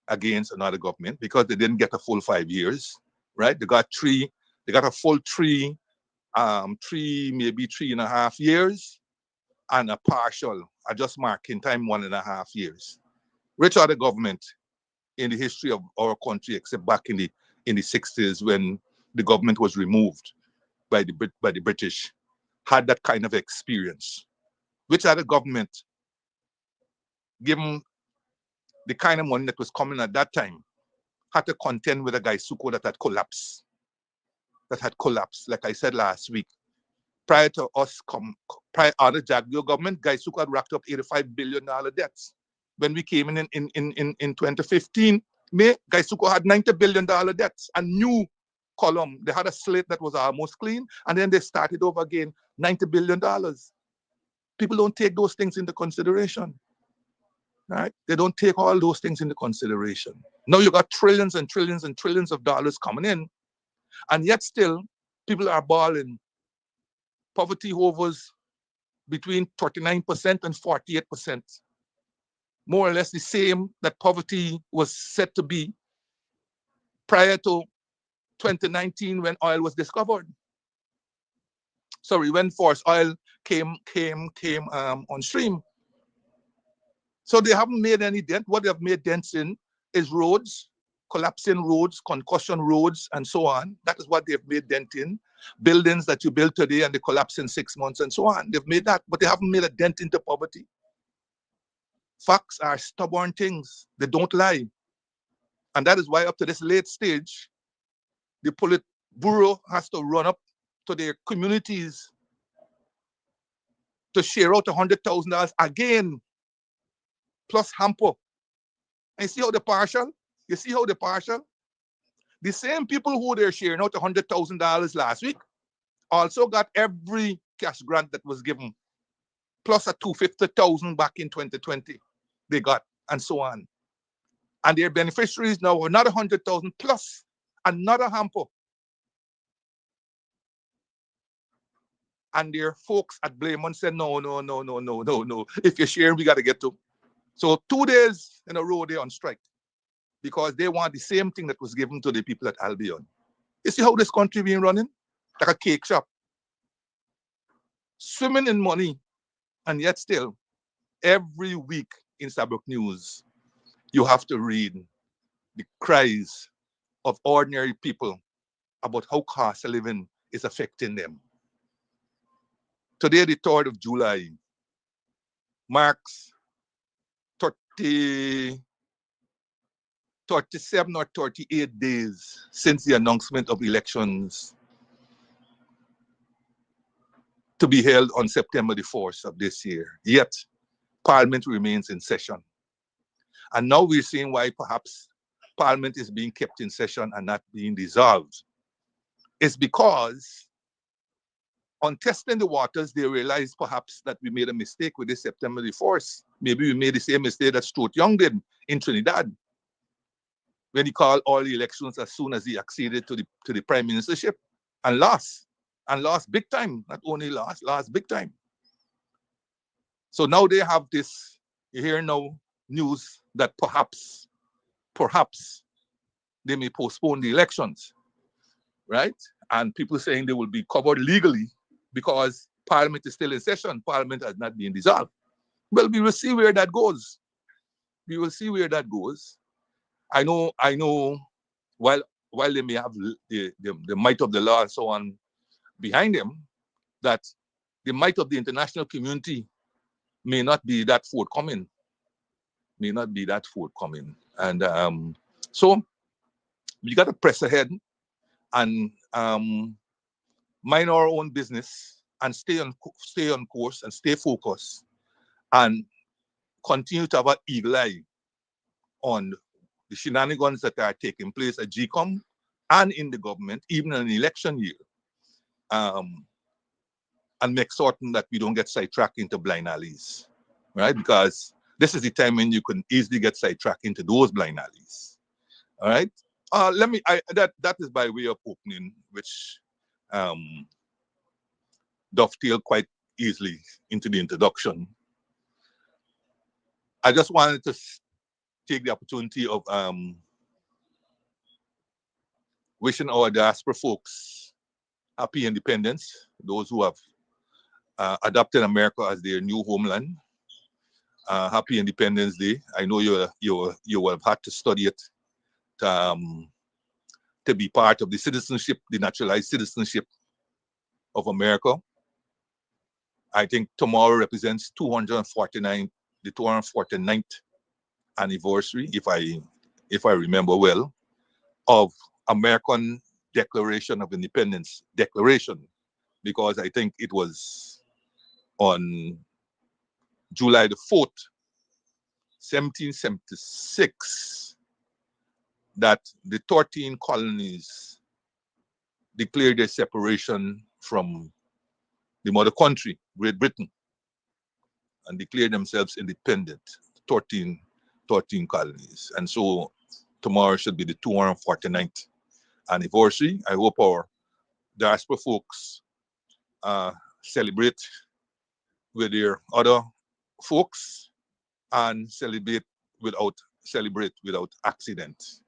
against another government because they didn't get a full 5 years, right? They got a full three, maybe 3.5 years, and a partial, I just marking time 1.5 years. Which other government in the history of our country, except back in the 60s when the government was removed by the British, had that kind of experience? Which other government, given the kind of money that was coming at that time, had to contend with a GUYASUCO that had collapsed? Like I said last week. Prior to us, prior to the Jagdeo government, GUYASUCO had racked up $85 billion debts. When we came in 2015, GUYASUCO had $90 billion debts, a new column. They had a slate that was almost clean, and then they started over again, $90 billion. People don't take those things into consideration, right? They don't take all those things into consideration. Now you got trillions and trillions and trillions of dollars coming in, and yet still people are balling. Poverty hovers between 39% and 48%. More or less the same that poverty was said to be prior to 2019 when oil was discovered. Sorry, when forced oil came on stream. So they haven't made any dent. What they have made dents in is roads, collapsing roads, concussion roads, and so on. That is what they've made dent in. Buildings that you build today and they collapse in 6 months and so on. They've made that, but they haven't made a dent into poverty. Facts are stubborn things. They don't lie. And that is why up to this late stage, the Politburo has to run up to their communities to share out $100,000 again, plus hamper. And you see how the partial? You see how the partial? The same people who they're sharing out $100,000 last week also got every cash grant that was given, plus a $250,000 back in 2020 they got, and so on. And their beneficiaries now are another 100,000 plus another hamper. And their folks at Blaymont said, no. If you're sharing, we got to get to. So 2 days in a row they're on strike because they want the same thing that was given to the people at Albion. You see how this country being running? Like a cake shop. Swimming in money, and yet still, every week in Sabrok News, you have to read the cries of ordinary people about how cost of living is affecting them. Today, the 3rd of July, marks 37 or 38 days since the announcement of elections to be held on September the 4th of this year. Yet, Parliament remains in session. And now we're seeing why perhaps Parliament is being kept in session and not being dissolved. It's because on testing the waters, they realized perhaps that we made a mistake with this September the 4th. Maybe we made the same mistake that Stuart Young did in Trinidad when he called all the elections as soon as he acceded to the prime ministership and lost big time. Not only lost big time. So now they have this, you hear now news that perhaps they may postpone the elections, right? And people saying they will be covered legally because Parliament is still in session. Parliament has not been dissolved. Well, we will see where that goes. We will see where that goes. I know, while they may have the might of the law and so on behind them, that the might of the international community may not be that forthcoming. And so we got to press ahead and mind our own business and stay on course and stay focused and continue to have an eagle eye on the shenanigans that are taking place at GCOM and in the government, even in an election year, and make certain that we don't get sidetracked into blind alleys, right? Because this is the time when you can easily get sidetracked into those blind alleys, all right? That is by way of opening, which dovetail quite easily into the introduction. I just wanted to take the opportunity of wishing our diaspora folks happy independence, those who have adopted America as their new homeland. Happy Independence Day. I know you will have had to study it to be part of the citizenship, the naturalized citizenship of America. I think tomorrow represents the 249th anniversary, if I remember well, of American Declaration of Independence declaration, because I think it was on July the 4th, 1776, that the 13 colonies declared their separation from the mother country, Great Britain, and declared themselves independent, 13 colonies. And so tomorrow should be the 249th anniversary. I hope our diaspora folks celebrate with their other folks and celebrate without accident.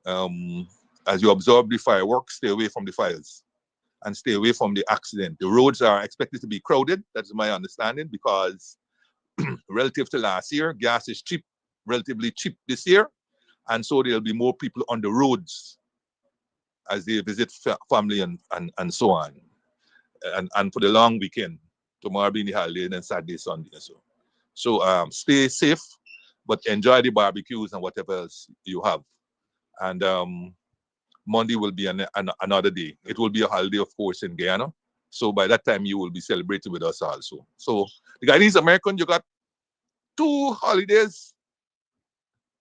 As you observe the fireworks, stay away from the fires and stay away from the accident. The roads are expected to be crowded. That's my understanding, because relative to last year, gas is cheap, relatively cheap this year. And so there'll be more people on the roads as they visit family and so on. And for the long weekend, tomorrow being the holiday, and then Saturday, Sunday. So stay safe, but enjoy the barbecues and whatever else you have. And Monday will be another day. It will be a holiday, of course, in Guyana. So by that time, you will be celebrating with us also. So the Guyanese American, you got two holidays,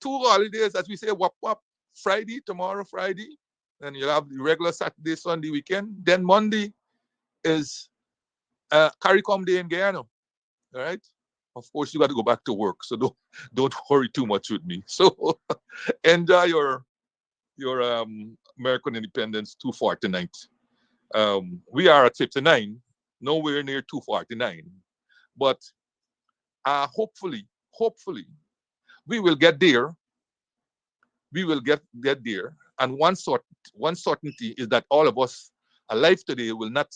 as we say, wap wap, Friday, tomorrow, Friday. And you'll have the regular Saturday, Sunday weekend. Then Monday is CARICOM Day in Guyana. All right? Of course, you got to go back to work. So don't worry too much with me. So enjoy your American Independence 249th. We are at 59, nowhere near 249. But hopefully, we will get there. We will get there. And one certainty is that all of us alive today will not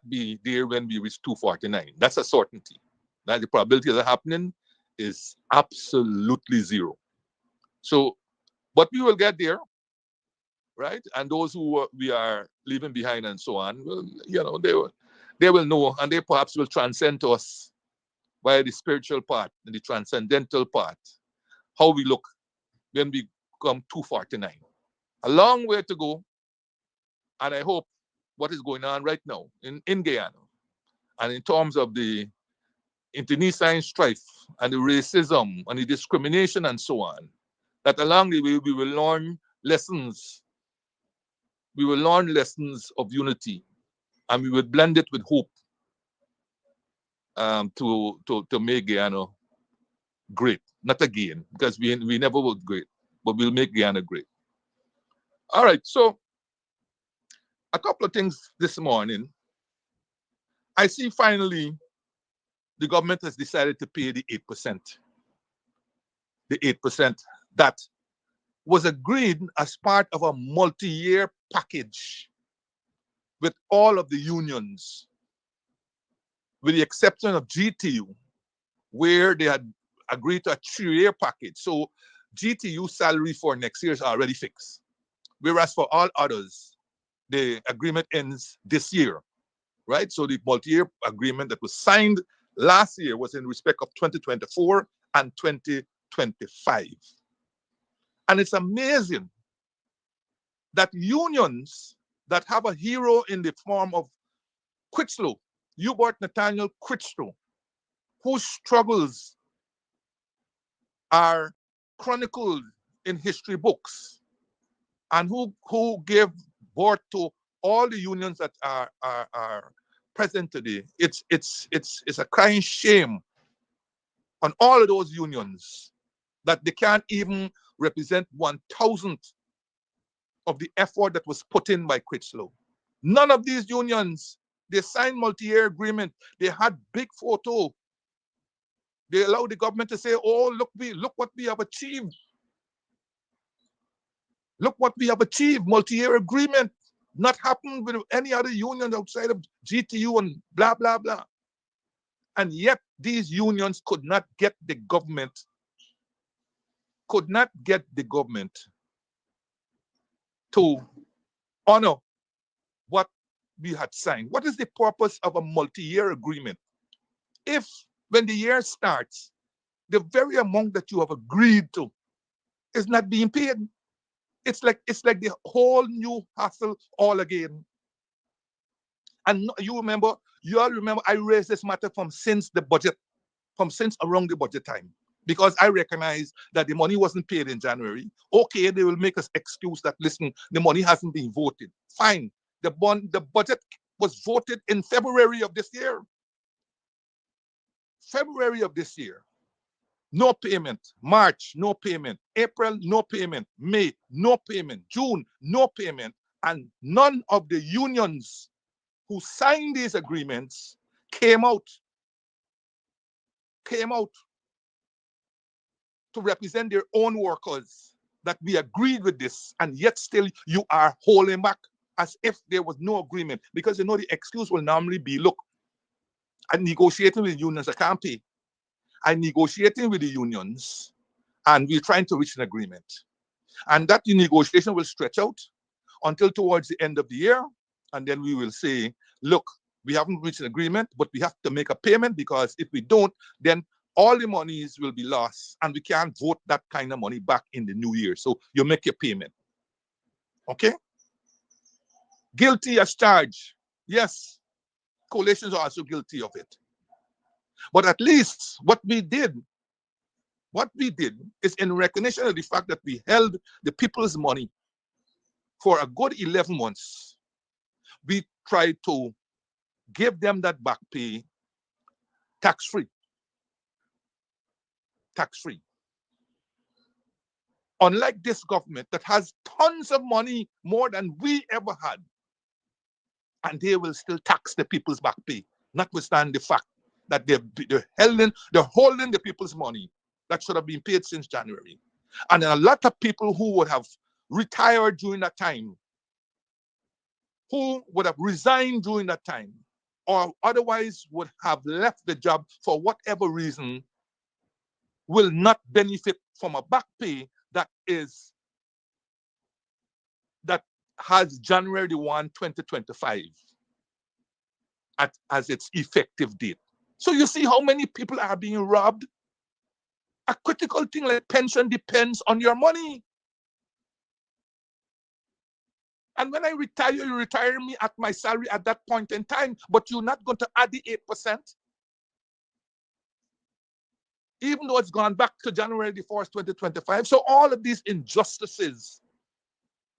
be there when we reach 249. That's a certainty. That the probability of that happening is absolutely zero. So, but we will get there, right? And those who we are leaving behind and so on, well, they will know, and they perhaps will transcend to us via the spiritual part and the transcendental part, how we look when we come 249. A long way to go, and I hope what is going on right now in Guyana, and in terms of the internecine strife and the racism and the discrimination and so on, that along the way we will learn lessons. We will learn lessons of unity, and we will blend it with hope to make Guyana great. Not again, because we never were great, but we'll make Guyana great. All right, so a couple of things this morning. I see finally the government has decided to pay the 8%. The 8% that was agreed as part of a multi-year package with all of the unions, with the exception of GTU, where they had agreed to a 3-year package. So GTU salary for next year is already fixed. Whereas for all others, the agreement ends this year, right? So the multi-year agreement that was signed last year was in respect of 2024 and 2025. And it's amazing that unions that have a hero in the form of Critchlow, Hubert Nathaniel Critchlow, whose struggles are chronicled in history books, and who gave birth to all the unions that are present today. It's a crying shame on all of those unions that they can't even represent 1,000th of the effort that was put in by Critchlow. None of these unions They signed multi-year agreement. They had big photo. They allowed the government to say, oh, look what we have achieved. Look what we have achieved, multi-year agreement. Not happened with any other union outside of GTU and blah, blah, blah. And yet these unions could not get the government to honor what we had signed. What is the purpose of a multi-year agreement? If when the year starts, the very amount that you have agreed to is not being paid, it's like the whole new hassle all again. And you all remember I raised this matter from since around the budget time. Because I recognize that the money wasn't paid in January. Okay, they will make us excuse that, listen, the money hasn't been voted. Fine. The budget was voted in February of this year. February of this year. No payment. March, no payment. April, no payment. May, no payment. June, no payment. And none of the unions who signed these agreements came out to represent their own workers that we agreed with this, and yet still you are holding back as if there was no agreement. Because the excuse will normally be, look, I'm negotiating with unions, I can't pay. I'm negotiating with the unions, and we're trying to reach an agreement. And that negotiation will stretch out until towards the end of the year, and then we will say, look, we haven't reached an agreement, but we have to make a payment, because if we don't, then all the monies will be lost, and we can't vote that kind of money back in the new year. So you make your payment. Okay? Guilty as charged. Yes, coalitions are also guilty of it. But at least what we did is in recognition of the fact that we held the people's money for a good 11 months. We tried to give them that back pay tax-free. Tax-free. Unlike this government that has tons of money, more than we ever had, and they will still tax the people's back pay, notwithstanding the fact that they're holding the people's money that should have been paid since January. And a lot of people who would have retired during that time, who would have resigned during that time, or otherwise would have left the job for whatever reason, will not benefit from a back pay that has January 1, 2025 as its effective date. So you see how many people are being robbed? A critical thing like pension depends on your money. And when I retire, you retire me at my salary at that point in time, but you're not going to add the 8%. Even though it's gone back to January 1st, 2025. So all of these injustices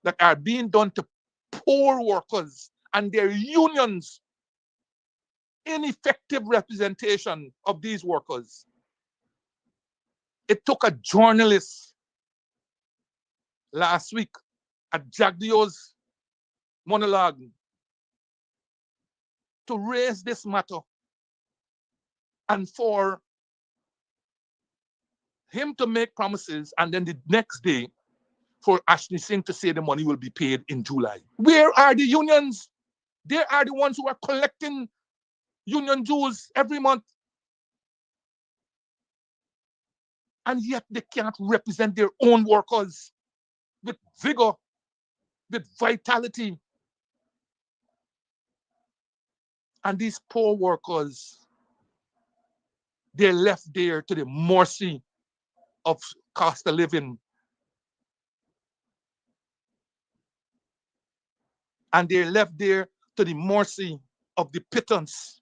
that are being done to poor workers and their unions, ineffective representation of these workers. It took a journalist last week at Jagdio's monologue to raise this matter, and for him to make promises and then the next day for Ashley Singh to say the money will be paid in July. Where are the unions? They are the ones who are collecting union dues every month. And yet they can't represent their own workers with vigor, with vitality. And these poor workers, they're left there to the mercy of cost of living. And they're left there to the mercy of the pittance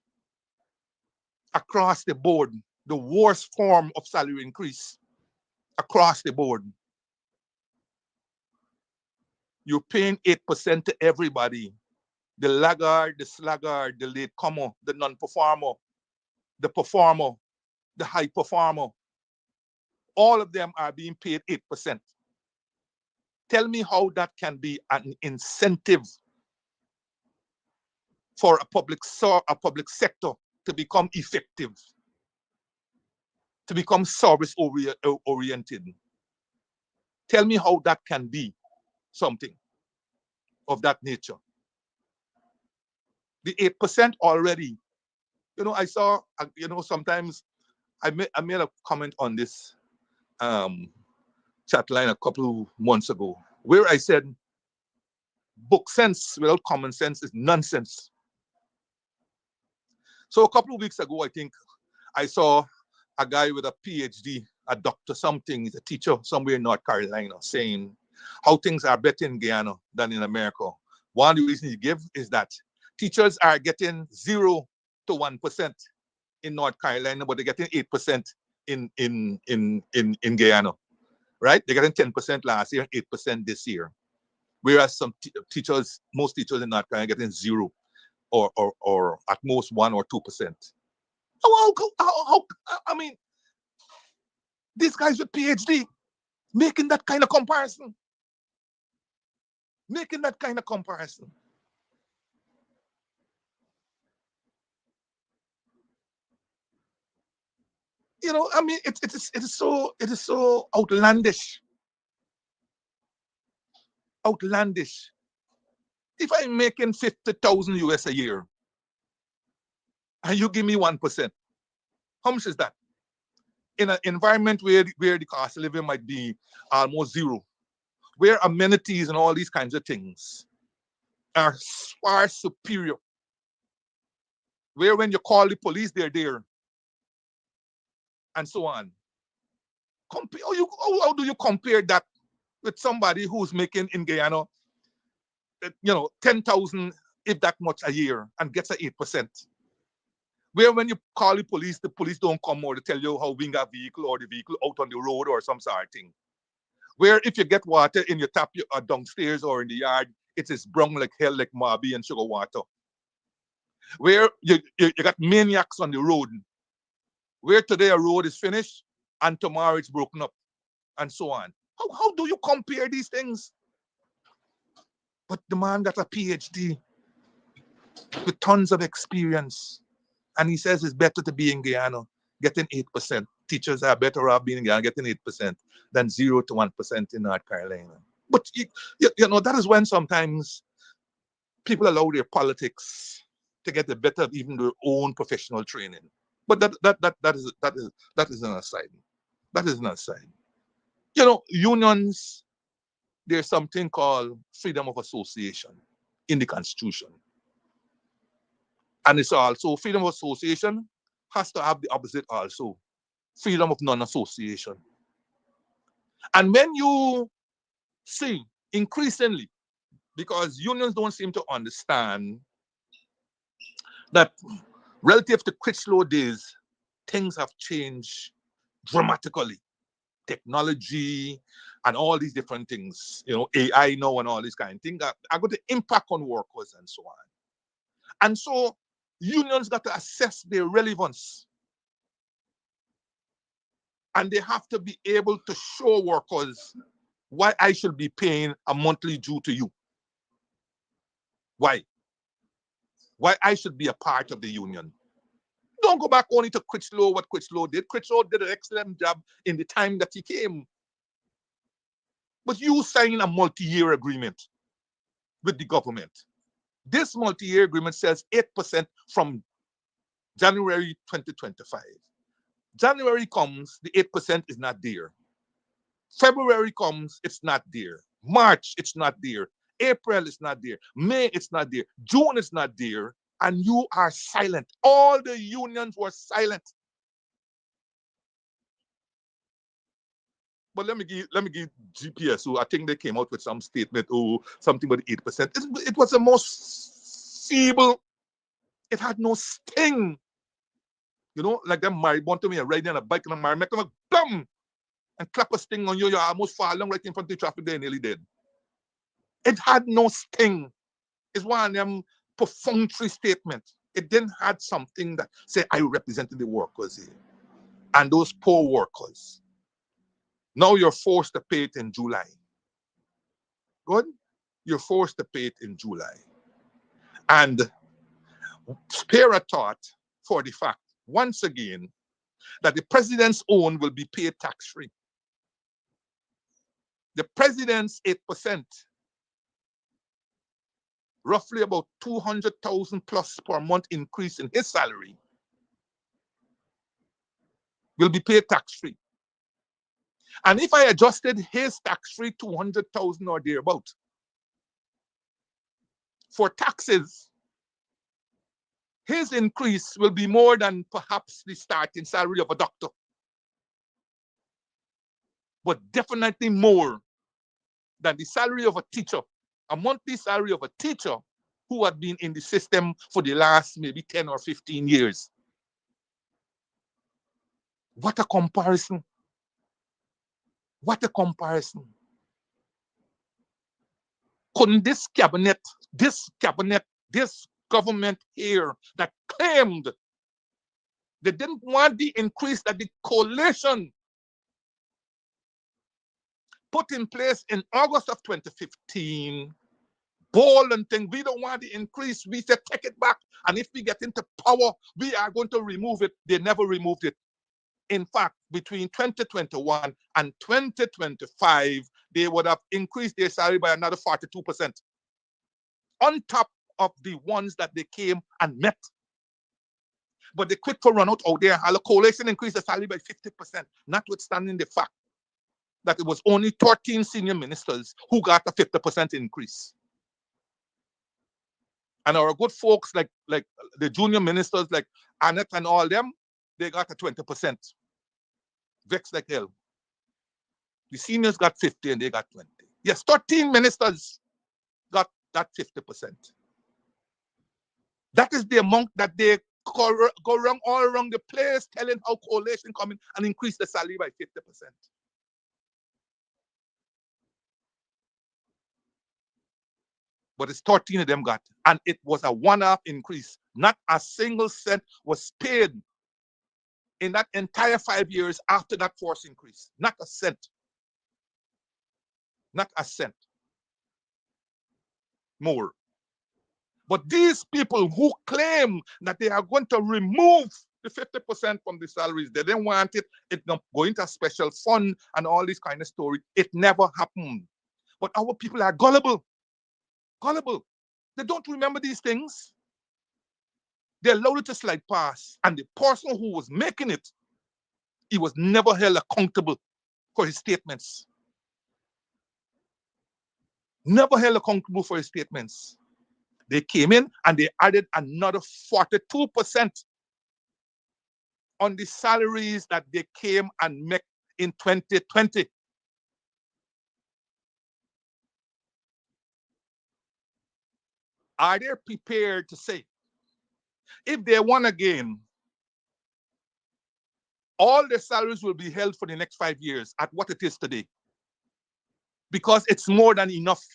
across the board, the worst form of salary increase across the board. You're paying 8% to everybody. The laggard, the sluggard, the latecomer, the non-performer, the performer, the high performer. All of them are being paid 8%. Tell me how that can be an incentive for a public sector to become effective, to become service oriented. Tell me how that can be something of that nature. The 8% already, I saw, sometimes I made a comment on this chat line a couple of months ago, where I said, book sense without common sense is nonsense. So a couple of weeks ago, I think I saw a guy with a PhD, a doctor something, he's a teacher somewhere in North Carolina, saying how things are better in Guyana than in America. One of the reasons he gives is that teachers are getting 0 to 1% in North Carolina, but they're getting 8% in Guyana, right? They're getting 10% last year, 8% this year. Whereas some teachers, most teachers in North Carolina are getting 0 or at most 1 or 2%. I mean, these guys with PhD making that kind of comparison. Making that kind of comparison. I mean, it is so outlandish. Outlandish. If I'm making 50,000 US a year, and you give me 1%, how much is that? In an environment where the cost of living might be almost 0, where amenities and all these kinds of things are far superior, where when you call the police, they're there, and so on. How do you compare that with somebody who's making in Guyana, 10,000, if that much a year, and gets a 8%? Where when you call the police don't come or to tell you how wing a vehicle or the vehicle out on the road or some sort of thing. Where if you get water in your tap downstairs or in the yard, it is brown like hell, like Marby and sugar water. Where you got maniacs on the road. Where today a road is finished and tomorrow it's broken up, and so on. How do you compare these things? But the man got a PhD with tons of experience, and he says it's better to be in Guyana getting 8%. Teachers are better off being in Guyana getting 8% than 0 to 1% in North Carolina. But that is when sometimes people allow their politics to get the better of even their own professional training. But that is an aside. That is an aside. Unions, there's something called freedom of association in the Constitution. And it's also freedom of association has to have the opposite also, freedom of non-association. And when you see increasingly, because unions don't seem to understand that relative to Critchlow days, things have changed dramatically. Technology and all these different things, AI now and all these kind of things are going to impact on workers and so on. And so unions got to assess their relevance. And they have to be able to show workers why I should be paying a monthly due to you. Why? Why I should be a part of the union. Don't go back only to Critchlow, what Critchlow did. Critchlow did an excellent job in the time that he came. But you sign a multi-year agreement with the government. This multi-year agreement says 8% from January 2025. January comes, the 8% is not there. February comes, it's not there. March, it's not there. April, it's not there. May, it's not there. June, it's not there. And you are silent. All the unions were silent. But let me give GPS, who I think they came out with some statement, something about 8%. It was the most feeble. It had no sting. Like them married one to me, riding on a bike and a married, make them bam, and clap a sting on you, you almost fall down right in front of the traffic, they're nearly dead. It had no sting. It's one of them perfunctory statements. It didn't have something that say I represented the workers here and those poor workers. Now you're forced to pay it in July. Good? You're forced to pay it in July. And spare a thought for the fact, once again, that the president's own will be paid tax-free. The president's 8%, roughly about 200,000 plus per month increase in his salary, will be paid tax-free. And if I adjusted his tax-free 200,000 or thereabout for taxes, his increase will be more than perhaps the starting salary of a doctor, but definitely more than the salary of a teacher, a monthly salary of a teacher who had been in the system for the last maybe 10 or 15 years. What a comparison. What a comparison. Couldn't this cabinet, this government here that claimed they didn't want the increase that the coalition put in place in August of 2015, bold and think we don't want the increase, we said take it back, and if we get into power, we are going to remove it. They never removed it. In fact, between 2021 and 2025, they would have increased their salary by another 42%, on top of the ones that they came and met. But they quick for run out there, and the coalition increased the salary by 50%, notwithstanding the fact that it was only 13 senior ministers who got a 50% increase. And our good folks like the junior ministers like Annette and all them, they got a 20%. Vexed like hell. The seniors got 50 and they got 20. Yes, 13 ministers got that 50%. That is the amount that they go around all around the place telling how coalition come in and increase the salary by 50%. But it's 13 of them got, and it was a one-off increase. Not a single cent was paid in that entire 5 years after that forced increase. Not a cent. Not a cent more. But these people who claim that they are going to remove the 50% from the salaries, they didn't want it, it's not going to a special fund and all this kind of story. It never happened. But our people are gullible. Gullible. They don't remember these things. They allowed it to slide past. And the person who was making it, he was never held accountable for his statements. Never held accountable for his statements. They came in and they added another 42% on the salaries that they came and met in 2020. Are they prepared to say, if they won again, all the salaries will be held for the next 5 years at what it is today? Because it's more than enough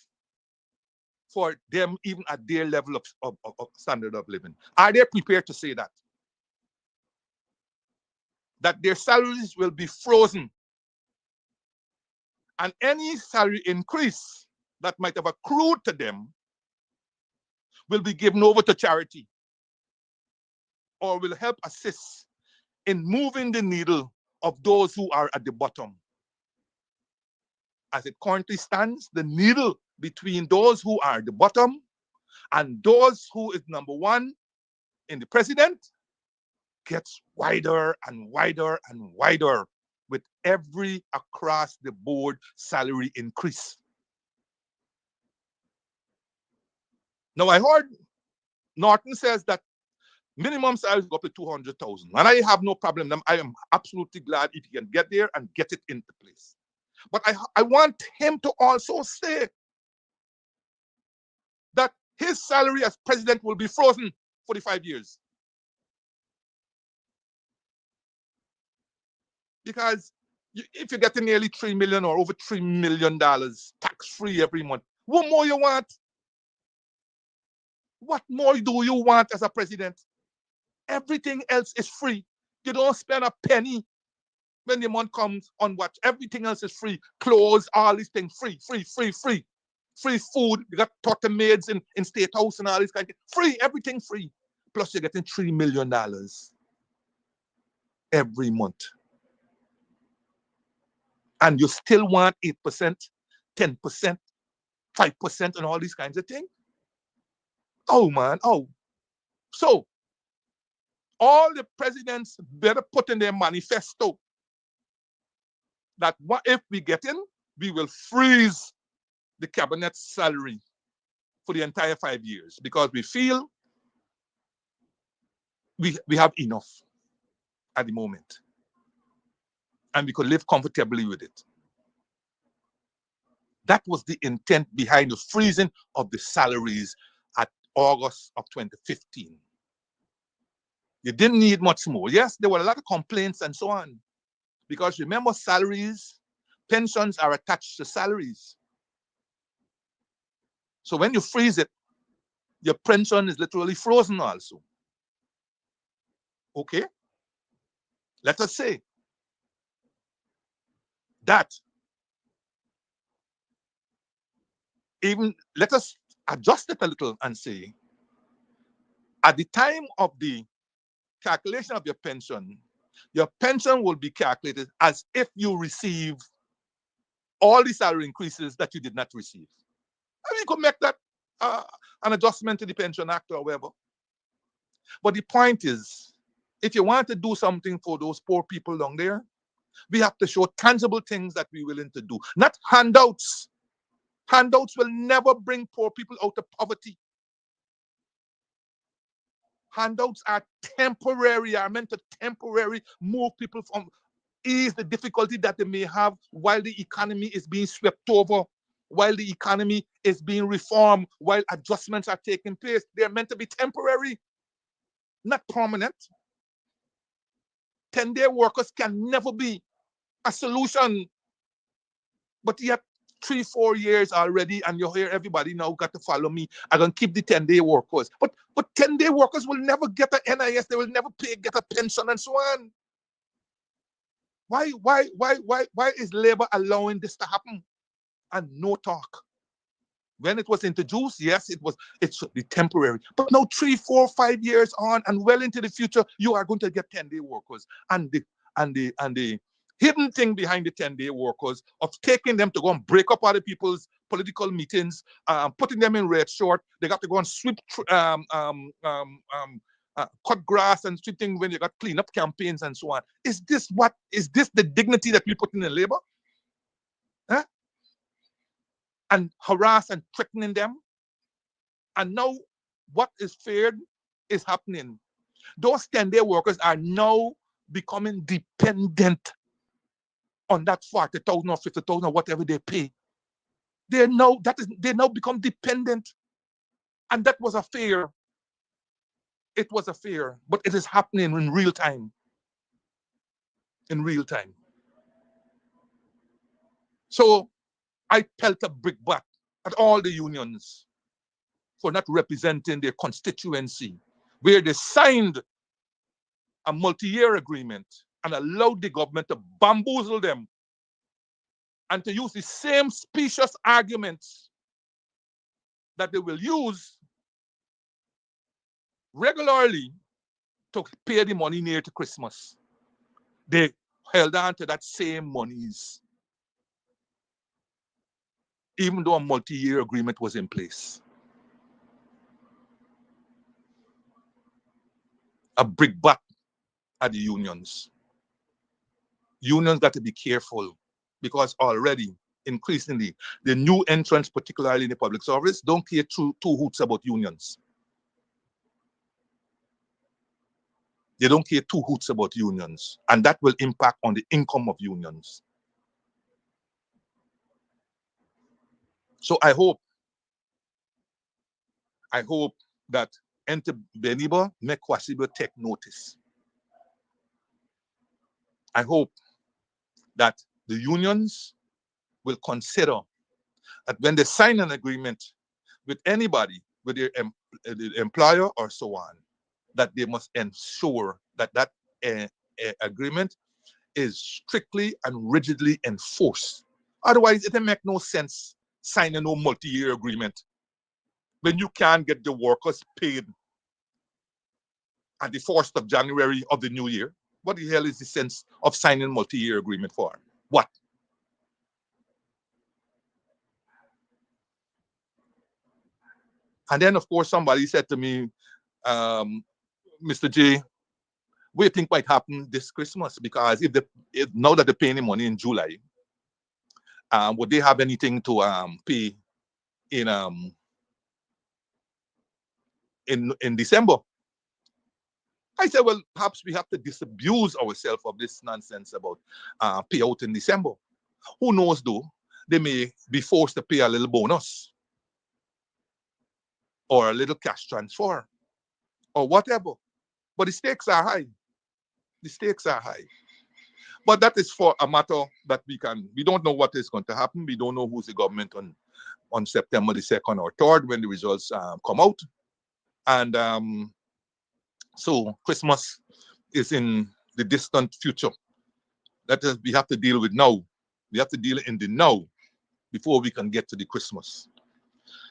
for them, even at their level of standard of living. Are they prepared to say that? That their salaries will be frozen and any salary increase that might have accrued to them will be given over to charity or will help assist in moving the needle of those who are at the bottom. As it currently stands, the needle between those who are at the bottom and those who is number one in the president gets wider and wider and wider with every across the board salary increase. Now I heard Norton says that minimum salary go up to 200,000, and I have no problem. I am absolutely glad if he can get there and get it into place. But I want him to also say that his salary as president will be frozen for the 5 years. Because if you're getting nearly $3 million or over $3 million tax-free every month, what more you want? What more do you want as a president? Everything else is free. You don't spend a penny when the month comes on what? Everything else is free. Clothes, all these things, free, free, free, free. Free food. You got torta maids in State House and all these kind of things. Free, everything free. plus you're getting $3 million every month. And you still want 8%, 10%, 5%, and all these kinds of things? Oh, man, oh. So, all the presidents better put in their manifesto that what if we get in, we will freeze the cabinet's salary for the entire 5 years because we feel we have enough at the moment. And we could live comfortably with it. That was the intent behind the freezing of the salaries at August of 2015. You didn't need much more. Yes, there were a lot of complaints and so on. Because remember, salaries, pensions are attached to salaries. So when you freeze it, your pension is literally frozen also. Okay? Let us say that even, let us adjust it a little and say, at the time of the calculation of your pension will be calculated as if you receive all the salary increases that you did not receive. I mean, you could make that an adjustment to the Pension Act or whatever. But the point is, if you want to do something for those poor people down there, we have to show tangible things that we're willing to do, not handouts. Handouts will never bring poor people out of poverty. Handouts are temporary, are meant to temporarily move people from, ease the difficulty that they may have while the economy is being swept over, while the economy is being reformed, while adjustments are taking place. They're meant to be temporary, not permanent. 10-day workers can never be a solution. But yet, 3-4 years already, and you hear everybody now got to follow me. I'm going to keep the 10-day workers. But 10-day workers will never get a NIS. They will never get a pension and so on. Why is Labour allowing this to happen? And no talk. When it was introduced, yes, it should be temporary. But now 3, 4, 5 years on and well into the future, you are going to get 10-day workers. And the hidden thing behind the 10-day workers of taking them to go and break up other people's political meetings, putting them in red short. They got to go and sweep, cut grass and sweeping when you got cleanup campaigns and so on. Is this the dignity that we put in the Labour? Huh? And harass and threatening them. And now what is feared is happening. Those 10-day workers are now becoming dependent on that 40,000 or 50,000 or whatever they pay. They now become dependent. And that was a fear. It was a fear, but it is happening in real time. In real time. So I felt a brickbat at all the unions for not representing their constituency, where they signed a multi-year agreement and allowed the government to bamboozle them and to use the same specious arguments that they will use regularly to pay the money near to Christmas. They held on to that same monies, even though a multi-year agreement was in place. A brickbat at the unions. Unions got to be careful because already, increasingly, the new entrants, particularly in the public service, don't care two hoots about unions. They don't care 2 hoots about unions, and that will impact on the income of unions. So I hope that Ente Beniba Mekwasibo take notice. I hope that the unions will consider that when they sign an agreement with anybody, with their the employer or so on, that they must ensure that that agreement is strictly and rigidly enforced. Otherwise, it will make no sense signing no multi-year agreement when you can't get the workers paid at the 1st of January of the new year? What the hell is the sense of signing multi-year agreement for? What? And then, of course, somebody said to me, Mr. J, what do you think might happen this Christmas? Because if now that they're paying the money in July, would they have anything to pay in in December? I said, well, perhaps we have to disabuse ourselves of this nonsense about payout in December. Who knows, though? They may be forced to pay a little bonus or a little cash transfer or whatever. But the stakes are high. The stakes are high. But that is for a matter that we don't know what is going to happen. We don't know who's the government on September the 2nd or 3rd when the results come out. And so Christmas is in the distant future. That is, we have to deal with now. We have to deal in the now before we can get to the Christmas.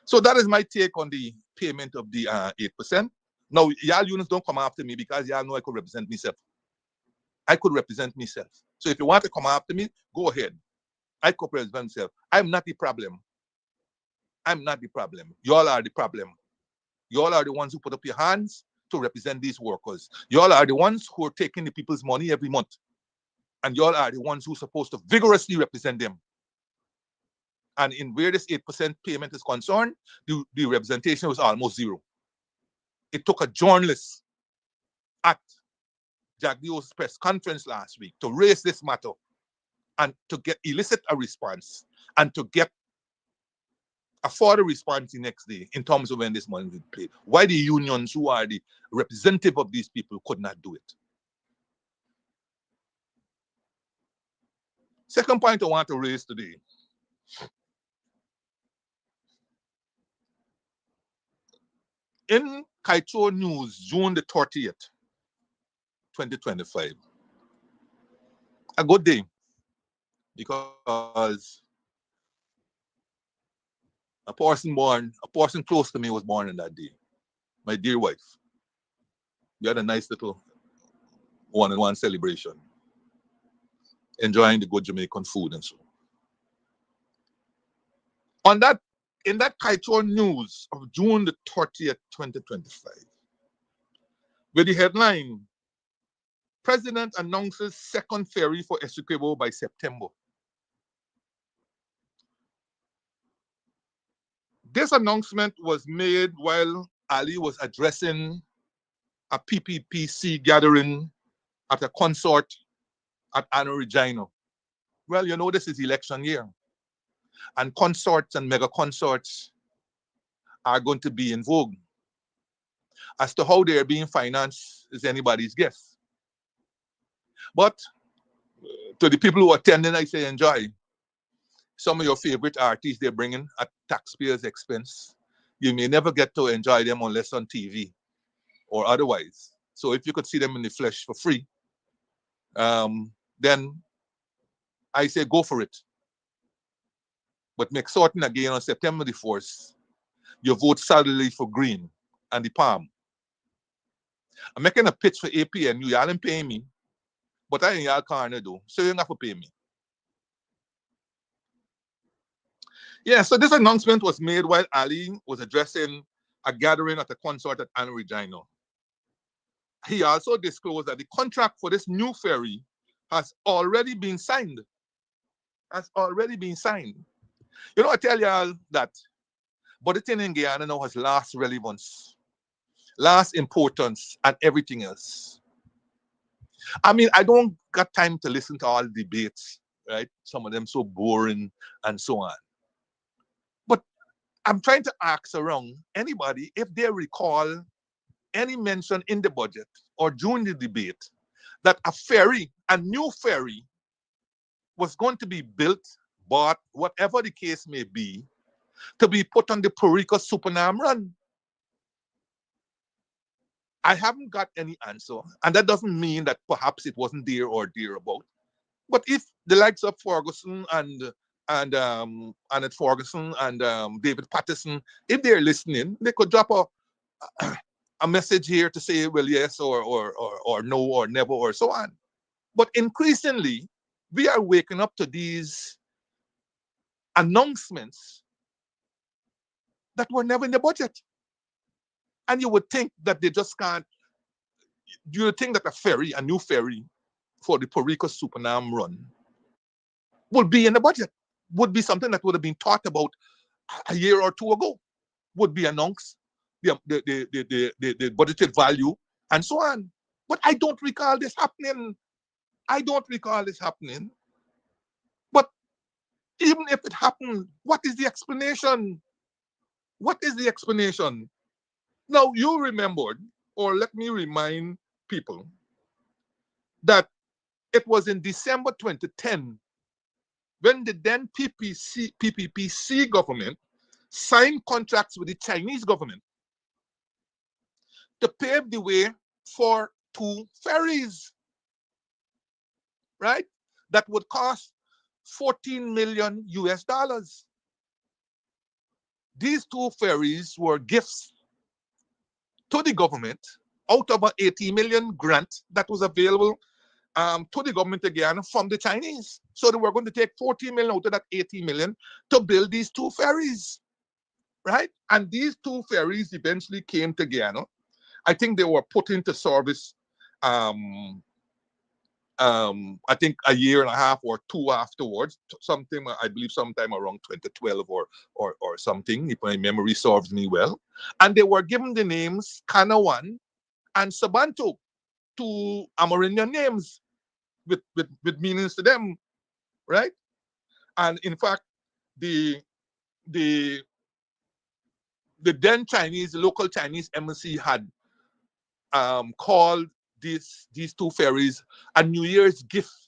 So that is my take on the payment of the 8%. Now, y'all units don't come after me because y'all know I could represent myself. I could represent myself. So if you want to come after me, go ahead. I could represent myself. I'm not the problem. I'm not the problem. Y'all are the problem. Y'all are the ones who put up your hands to represent these workers. Y'all are the ones who are taking the people's money every month. And y'all are the ones who are supposed to vigorously represent them. And in where this 8% payment is concerned, the representation was almost zero. It took a journalist at Jagdio's press conference last week to raise this matter and to elicit a response and to get a further response the next day in terms of when this money will be paid. Why the unions who are the representative of these people could not do it. Second point I want to raise today. In Kaito News, June the 30th, 2025, a good day, because a person close to me was born on that day, my dear wife. We had a nice little one-on-one celebration, enjoying the good Jamaican food and so on. In that Kaito News of June the 30th, 2025, with the headline, President announces second ferry for Essequibo by September. This announcement was made while Ali was addressing a PPPC gathering at a consort at Anna Regina. Well, you know, this is election year, and consorts and mega consorts are going to be in vogue. As to how they're being financed is anybody's guess. But to the people who are attending, I say enjoy. Some of your favorite artists they're bringing at taxpayers' expense. You may never get to enjoy them unless on TV or otherwise. So if you could see them in the flesh for free, then I say go for it. But make certain again on September the 4th, you vote solidly for Green and the Palm. I'm making a pitch for APN. Y'all ain't paying me, but I ain't y'all corner though, so you don't have to pay me. Yeah, so this announcement was made while Ali was addressing a gathering at a consort at Anna Regina. He also disclosed that the contract for this new ferry has already been signed. Has already been signed. You know, I tell y'all that budgeting in Guyana now has last relevance, last importance, and everything else. I mean, I don't got time to listen to all the debates, right? Some of them so boring and so on. But I'm trying to ask around anybody if they recall any mention in the budget or during the debate that a ferry, a new ferry, was going to be built, bought, whatever the case may be, to be put on the Purico Supernam run. I haven't got any answer, and that doesn't mean that perhaps it wasn't there or thereabout. But if the likes of Ferguson and Annette Ferguson and David Patterson, if they're listening, they could drop a message here to say, well, yes, or no, or never, or so on. But increasingly, we are waking up to these announcements that were never in the budget. And you would think that they just can't, you would think that a new ferry for the Puerto Rico Supernam run would be in the budget, would be something that would have been thought about a year or two ago, would be announced, the budgeted value, and so on. But I don't recall this happening. I don't recall this happening. But even if it happened, what is the explanation? What is the explanation? Now, you remembered, or let me remind people, that it was in December 2010 when the then PPPC government signed contracts with the Chinese government to pave the way for 2 ferries, right? That would cost 14 million US dollars. These 2 ferries were gifts to the government out of an 80 million grant that was available to the government again from the Chinese. So they were going to take 40 million out of that 80 million to build these 2 ferries, right? And these 2 ferries eventually came to Guyana. I think they were put into service, I think a year and a half or 2 afterwards, something, I believe sometime around 2012 or something, if my memory serves me well. And they were given the names Kanawan and Sabanto, 2 Amerindian names with meanings to them, right? And in fact, the then Chinese, local Chinese embassy had called these 2 ferries a New Year's gift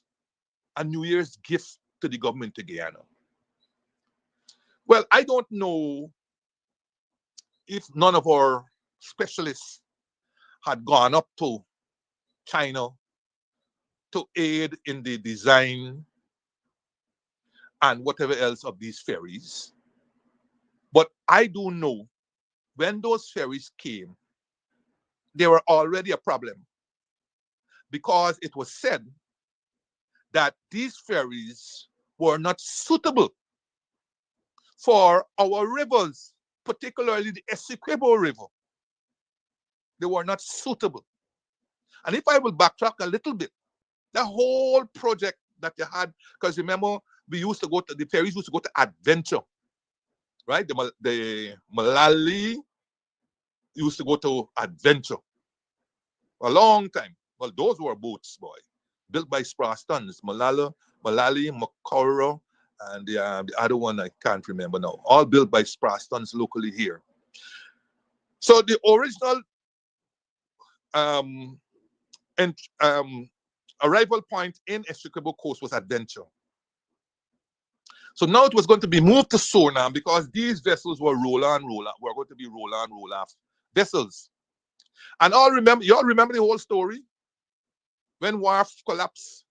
to the government of Guyana. Well, I don't know if none of our specialists had gone up to China to aid in the design and whatever else of these ferries. But I do know when those ferries came, they were already a problem, because it was said that these ferries were not suitable for our rivers, particularly the Essequibo River. They were not suitable. And if I will backtrack a little bit, the whole project that you had, because remember, we used to go to, the ferries used to go to Adventure, right? The Malali used to go to Adventure a long time. Well, those were boats, boy, built by Sprastons, Malali, Macoro, and the other one I can't remember now. All built by Sprastons locally here. So the original arrival point in Essequibo Coast was Adventure. So now it was going to be moved to Sonam, because these vessels were roll on, roll off. Were going to be roll on, roll off vessels. And y'all remember the whole story? When wharf collapsed,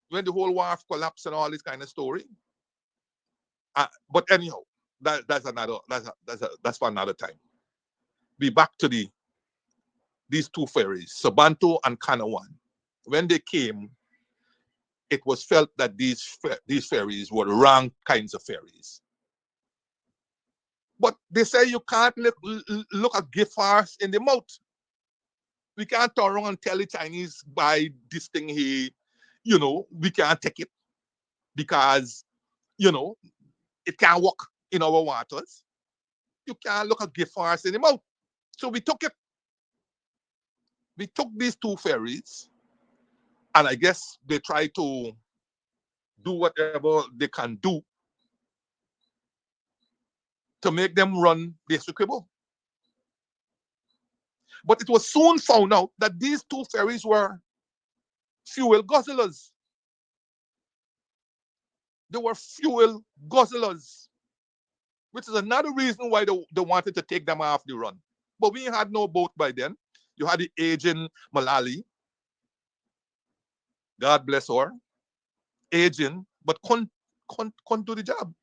when the whole wharf collapsed and all this kind of story. But anyhow, that's for another time. Be back to these 2 ferries, Sabanto and Kanawan. When they came, it was felt that these ferries were the wrong kinds of ferries. But they say you can't look a gift horse in the mouth. We can't turn around and tell the Chinese, buy this thing here, we can't take it because, it can't work in our waters. You can't look a gift horse in the mouth. So we took it. We took these 2 ferries, and I guess they try to do whatever they can do to make them run the Essequibo. But it was soon found out that these 2 ferries were fuel guzzlers. They were fuel guzzlers, which is another reason why they wanted to take them off the run. But we had no boat by then. You had the aging Malali. God bless her. Aging, but couldn't do the job.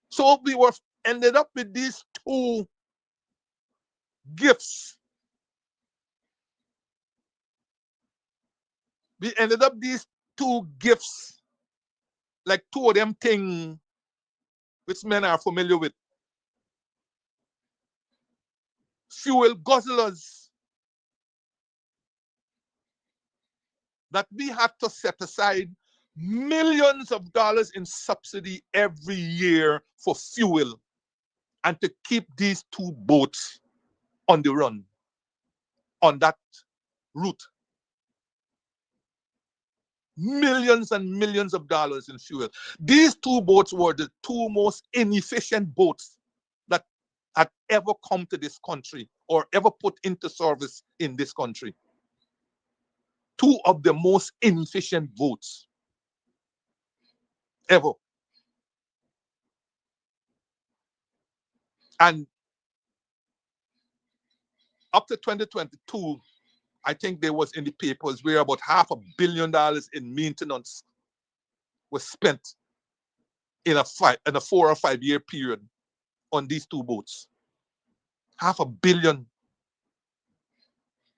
So we ended up with these 2 gifts We ended up these two gifts, like two of them things which men are familiar with. Fuel guzzlers that we had to set aside millions of dollars in subsidy every year for fuel and to keep these two boats on the run on that route. Millions and millions of dollars in fuel. These two boats were the two most inefficient boats that had ever come to this country or ever put into service in this country. Two of the most inefficient boats ever. And up to 2022, I think there was in the papers where about $500 million in maintenance was spent in a 4 or 5 year period on these two boats. $500 million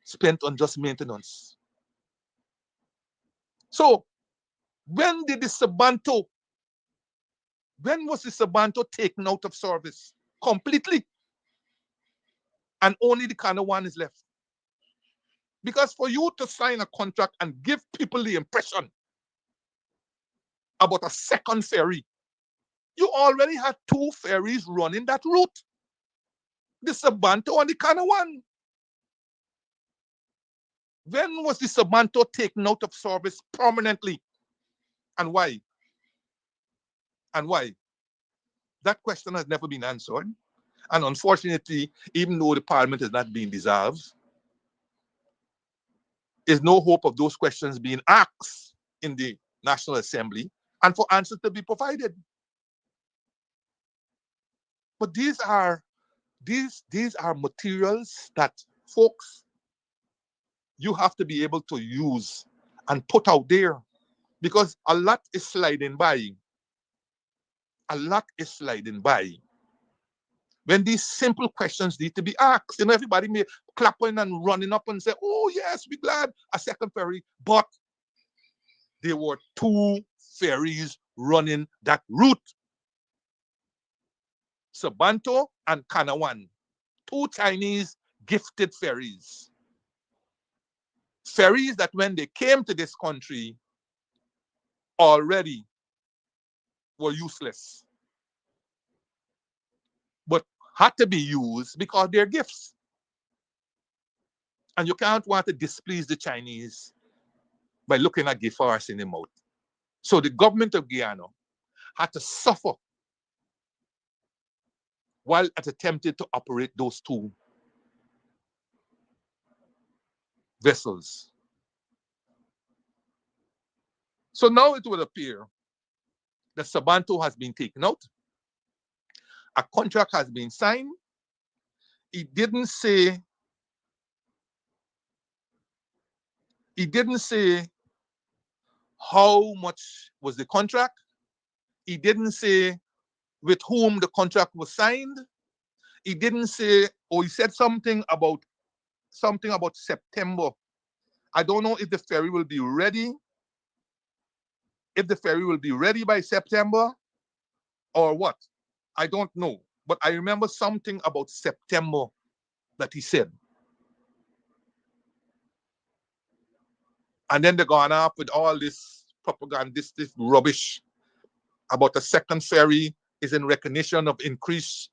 spent on just maintenance. So when was the Sabanto taken out of service? Completely. And only the Kana one is left. Because for you to sign a contract and give people the impression about a second ferry, you already had two ferries running that route. The Sabanto and the Kana one. When was the Sabanto taken out of service permanently? And why? And why? That question has never been answered. And unfortunately, even though the parliament is not being dissolved, there's no hope of those questions being asked in the National Assembly and for answers to be provided. But these are materials that, folks, you have to be able to use and put out there, because a lot is sliding by. A lot is sliding by. When these simple questions need to be asked, everybody may clapping and running up and say, oh yes, we're glad a second ferry, but there were two ferries running that route. Sabanto and Kanawan, two Chinese gifted ferries. Ferries that when they came to this country already were useless, but had to be used because they're gifts. And you can't want to displease the Chinese by looking at gift horse in the mouth. So the government of Guyana had to suffer while it attempted to operate those two vessels. So now it will appear that Sabanto has been taken out. A contract has been signed. It didn't say how much was the contract. He didn't say with whom the contract was signed. He didn't say, or he said something about September. I don't know if the ferry will be ready. If the ferry will be ready by September or what. I don't know. But I remember something about September that he said. And then they gone off with all this propagandistic rubbish about a second ferry is in recognition of increased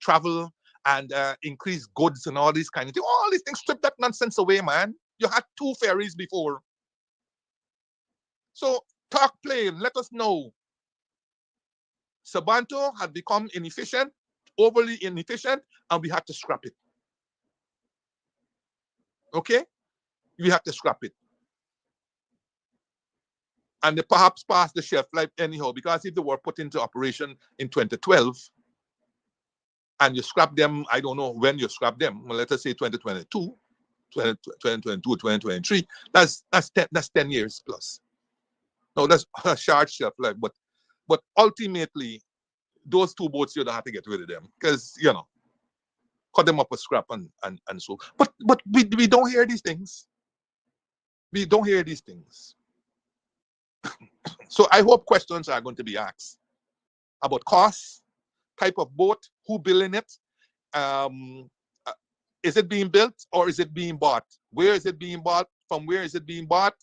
travel and increased goods and all these kind of things. All these things, strip that nonsense away, man. You had two ferries before. So talk plain, let us know. Sabanto had become inefficient, overly inefficient, and we had to scrap it. Okay? We had to scrap it. And they perhaps passed the shelf life anyhow, because if they were put into operation in 2012 and you scrap them, I don't know when you scrap them, well, let us say 2022, 2023, that's 10 years plus. No, that's a short shelf life, but ultimately, those two boats, you'd have to get rid of them because, cut them up a scrap and so. But we don't hear these things. We don't hear these things. So I hope questions are going to be asked about costs, type of boat, who building it, is it being built or is it being bought? Where is it being bought? From where is it being bought?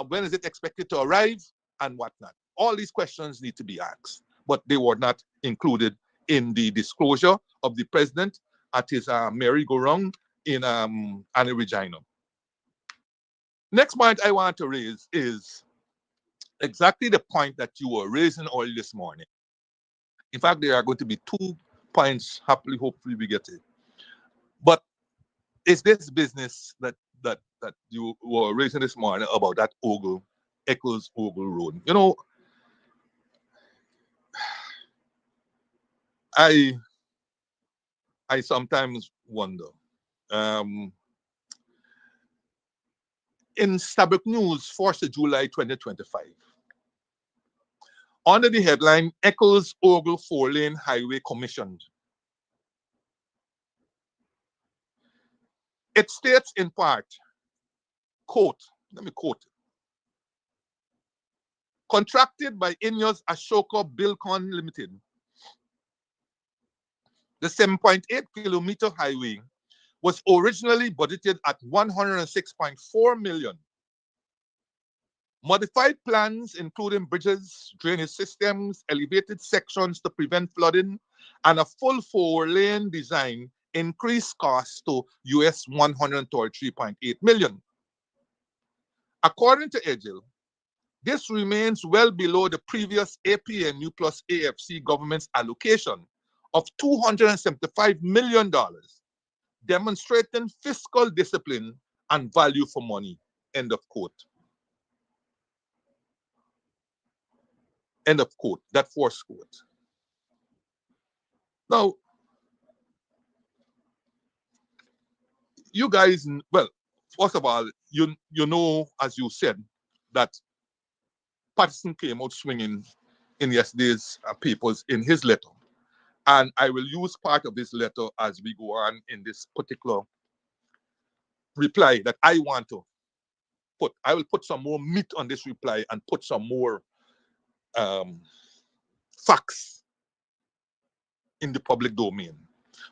When is it expected to arrive and whatnot? All these questions need to be asked, but they were not included in the disclosure of the president at his merry-go-round in Annie Regina. Next point I want to raise is exactly the point that you were raising early this morning. In fact, there are going to be 2 points, hopefully we get it. But it's this business that you were raising this morning about that Ogle, Eccles Ogle Road. You know, I sometimes wonder. In Stabrook News, 4th of July 2025, under the headline, Eccles Ogle 4-lane highway commissioned. It states in part, quote, let me quote, contracted by Ineos Ashoka Bilcon Limited, the 7.8 kilometer highway was originally budgeted at 106.4 million. Modified plans, including bridges, drainage systems, elevated sections to prevent flooding, and a full 4-lane design increased costs to US 133.8 million. According to Ogle, this remains well below the previous APNU plus AFC government's allocation of $275 million, demonstrating fiscal discipline and value for money. End of quote. End of quote. That fourth quote. Now, you guys, well, first of all, you know, as you said, that Patterson came out swinging in yesterday's papers in his letter. And I will use part of this letter as we go on in this particular reply that I want to put. I will put some more meat on this reply and put some more facts in the public domain.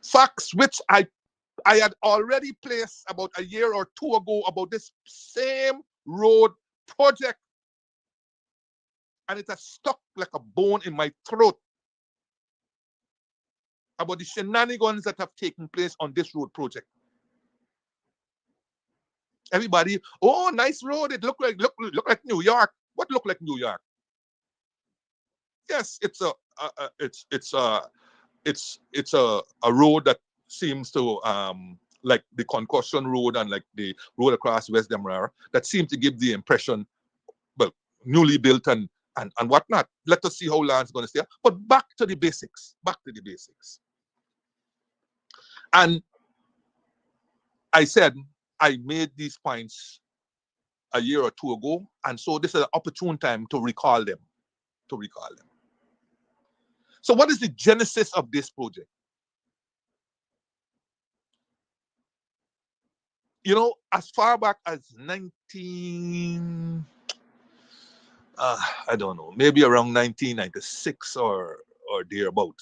Facts which I had already placed about a year or 2 ago about this same road project. And it has stuck like a bone in my throat about the shenanigans that have taken place on this road project. Everybody, oh, nice road. It look like New York. What look like New York? Yes, it's a road that seems to like the Concussion Road and like the road across West Demerara that seems to give the impression, well, newly built and whatnot. Let us see how long it's going to stay. But back to the basics. Back to the basics. And I said I made these points a year or 2 ago, and so this is an opportune time to recall them. So what is the genesis of this project? You know, as far back as I don't know, maybe around 1996 or thereabout,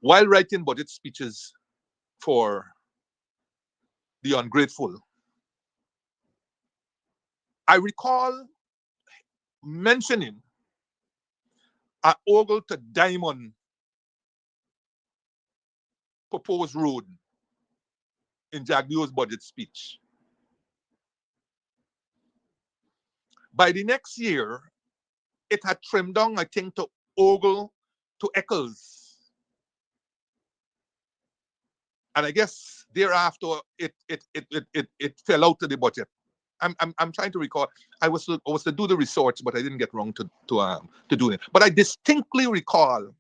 while writing budget speeches for the ungrateful, I recall mentioning an Ogle to Diamond proposed road in Jagnew's budget speech. By the next year, it had trimmed down, I think, to Ogle to Eccles. And I guess thereafter it fell out of the budget. I'm trying to recall. I was to do the research, but I didn't get around to doing it. But I distinctly recall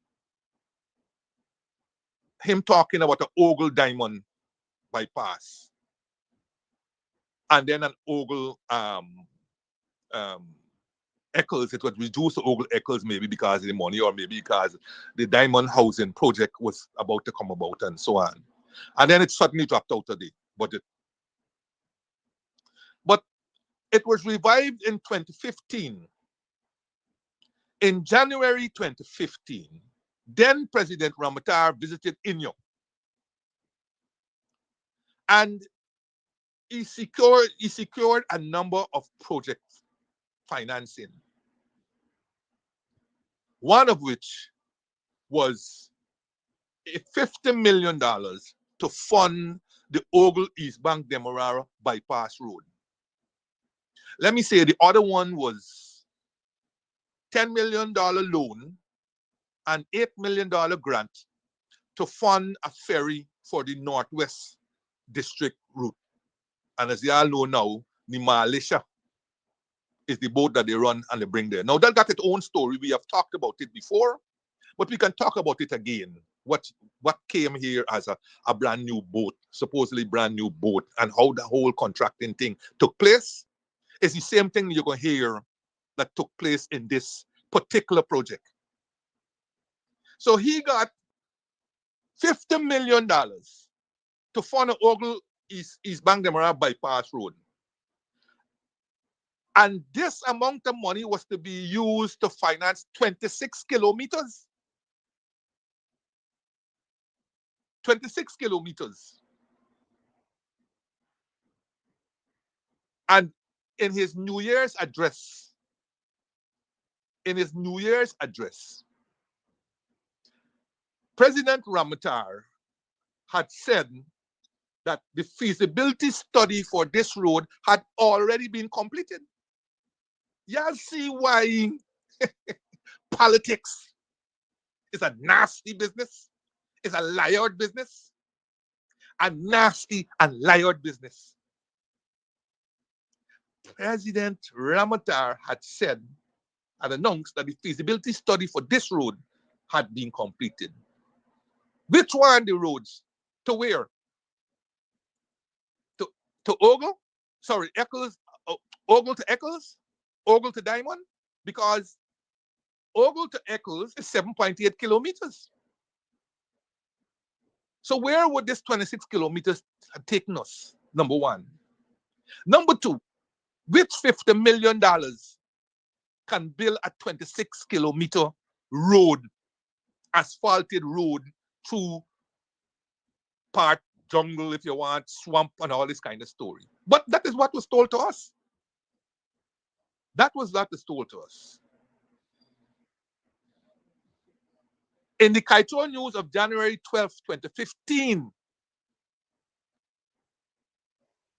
him talking about the Ogle Diamond bypass, and then an Ogle Eccles. It was reduced to Ogle Eccles, maybe because of the money, or maybe because the Diamond housing project was about to come about, and so on. And then it suddenly dropped out of the budget. It was revived in 2015. In January 2015, then President Ramatar visited Inyo, and he secured a number of project financing, one of which was a $50 million to fund the Ogle East Bank Demerara bypass road. Let me say the other one was $10 million loan and $8 million grant to fund a ferry for the Northwest District route. And as you all know now, the Malaysia is the boat that they run and they bring there. Now that got its own story. We have talked about it before, but we can talk about it again. What came here as a brand new boat, supposedly brand new boat, and how the whole contracting thing took place is the same thing you're going to hear that took place in this particular project. So he got $50 million to fund an Ogle East Bank Demerara bypass road. And this amount of money was to be used to finance 26 kilometers. 26 kilometers. And in his New Year's address, President Ramatar had said that the feasibility study for this road had already been completed. Y'all see why politics is a nasty business? It's a liar business. A nasty and liar business. President Ramatar had said and announced that the feasibility study for this road had been completed. Which one the roads? To where? To Ogle? Sorry, Eccles, Ogle to Eccles? Ogle to Diamond? Because Ogle to Eccles is 7.8 kilometers. So where would this 26 kilometers have taken us? Number one. Number two, which $50 million can build a 26 kilometer road, asphalted road through part jungle, if you want, swamp and all this kind of story? But that is what was told to us. That was what was told to us. In the Kaito News of January 12, 2015,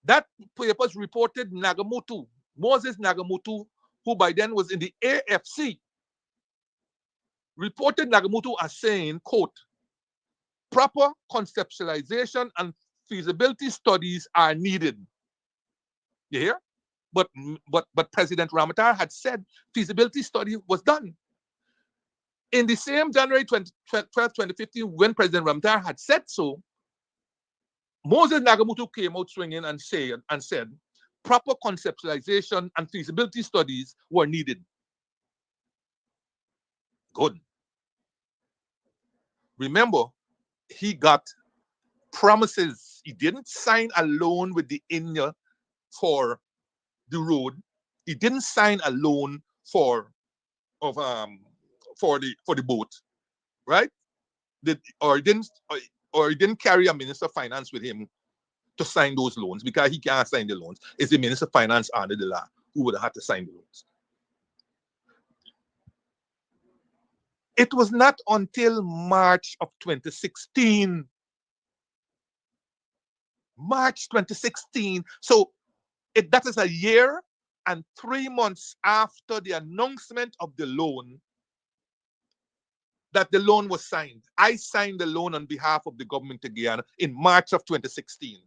that papers reported Nagamutu, Moses Nagamutu, who by then was in the AFC, reported Nagamutu as saying, quote, proper conceptualization and feasibility studies are needed. You hear? But President Ramatar had said feasibility study was done. In the same January 12, 2015, when President Ramatar had said so, Moses Nagamutu came out swinging and said proper conceptualization and feasibility studies were needed. Good. Remember, he got promises. He didn't sign a loan with the India for the road. He didn't sign a loan for the boat, right? Or he didn't carry a minister of finance with him to sign those loans because he can't sign the loans. It's the minister of finance under the law who would have had to sign the loans. It was not until March of 2016. March 2016. So that is a year and 3 months after the announcement of the loan that the loan was signed. I signed the loan on behalf of the government of Guyana in March of 2016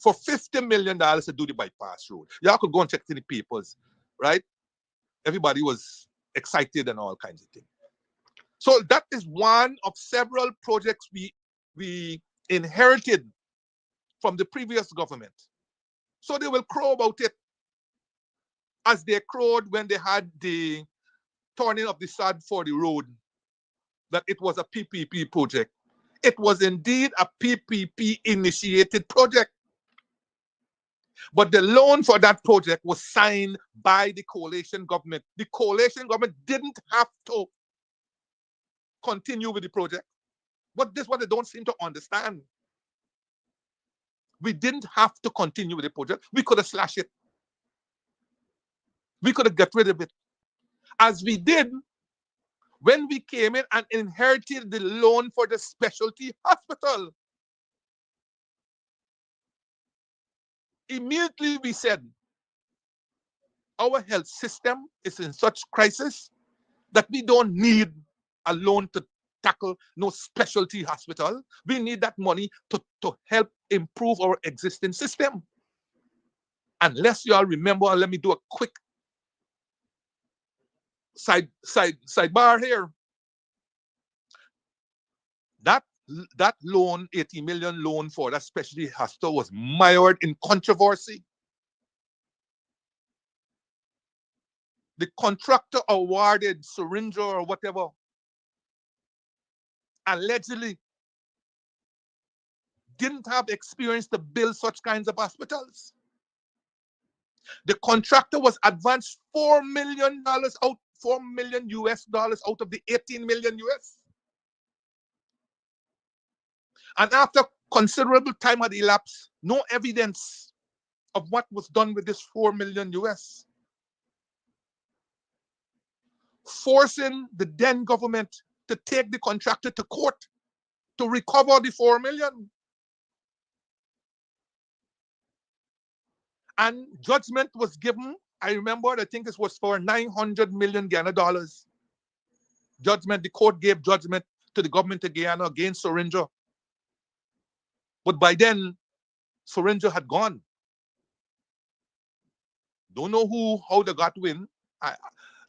for $50 million to do the bypass road. Y'all could go and check in the papers, right? Everybody was excited and all kinds of things. So that is one of several projects we inherited from the previous government. So they will crow about it as they crowed when they had the turning of the sod for the road, that it was a PPP project. It was indeed a PPP initiated project. But the loan for that project was signed by the coalition government. The coalition government didn't have to continue with the project. But this is what they don't seem to understand. We didn't have to continue with the project. We could have slashed it. We could have got rid of it. As we did when we came in and inherited the loan for the specialty hospital. Immediately we said, our health system is in such crisis that we don't need a loan to tackle no specialty hospital. We need that money to help improve our existing system. Unless you all remember, let me do a quick sidebar here. That loan, 80 million loan for that specialty hospital, was mired in controversy. The contractor awarded Syringa or whatever allegedly didn't have experience to build such kinds of hospitals. The contractor was advanced $4 million out, $4 million US dollars out of the 18 million US. And after considerable time had elapsed, no evidence of what was done with this 4 million US. Forcing the then government to take the contractor to court to recover the 4 million. And judgment was given, I remember, I think this was for 900 million Ghana dollars. Judgment, the court gave judgment to the government of Guyana against Syringa. But by then, Syringa had gone. Don't know how they got win.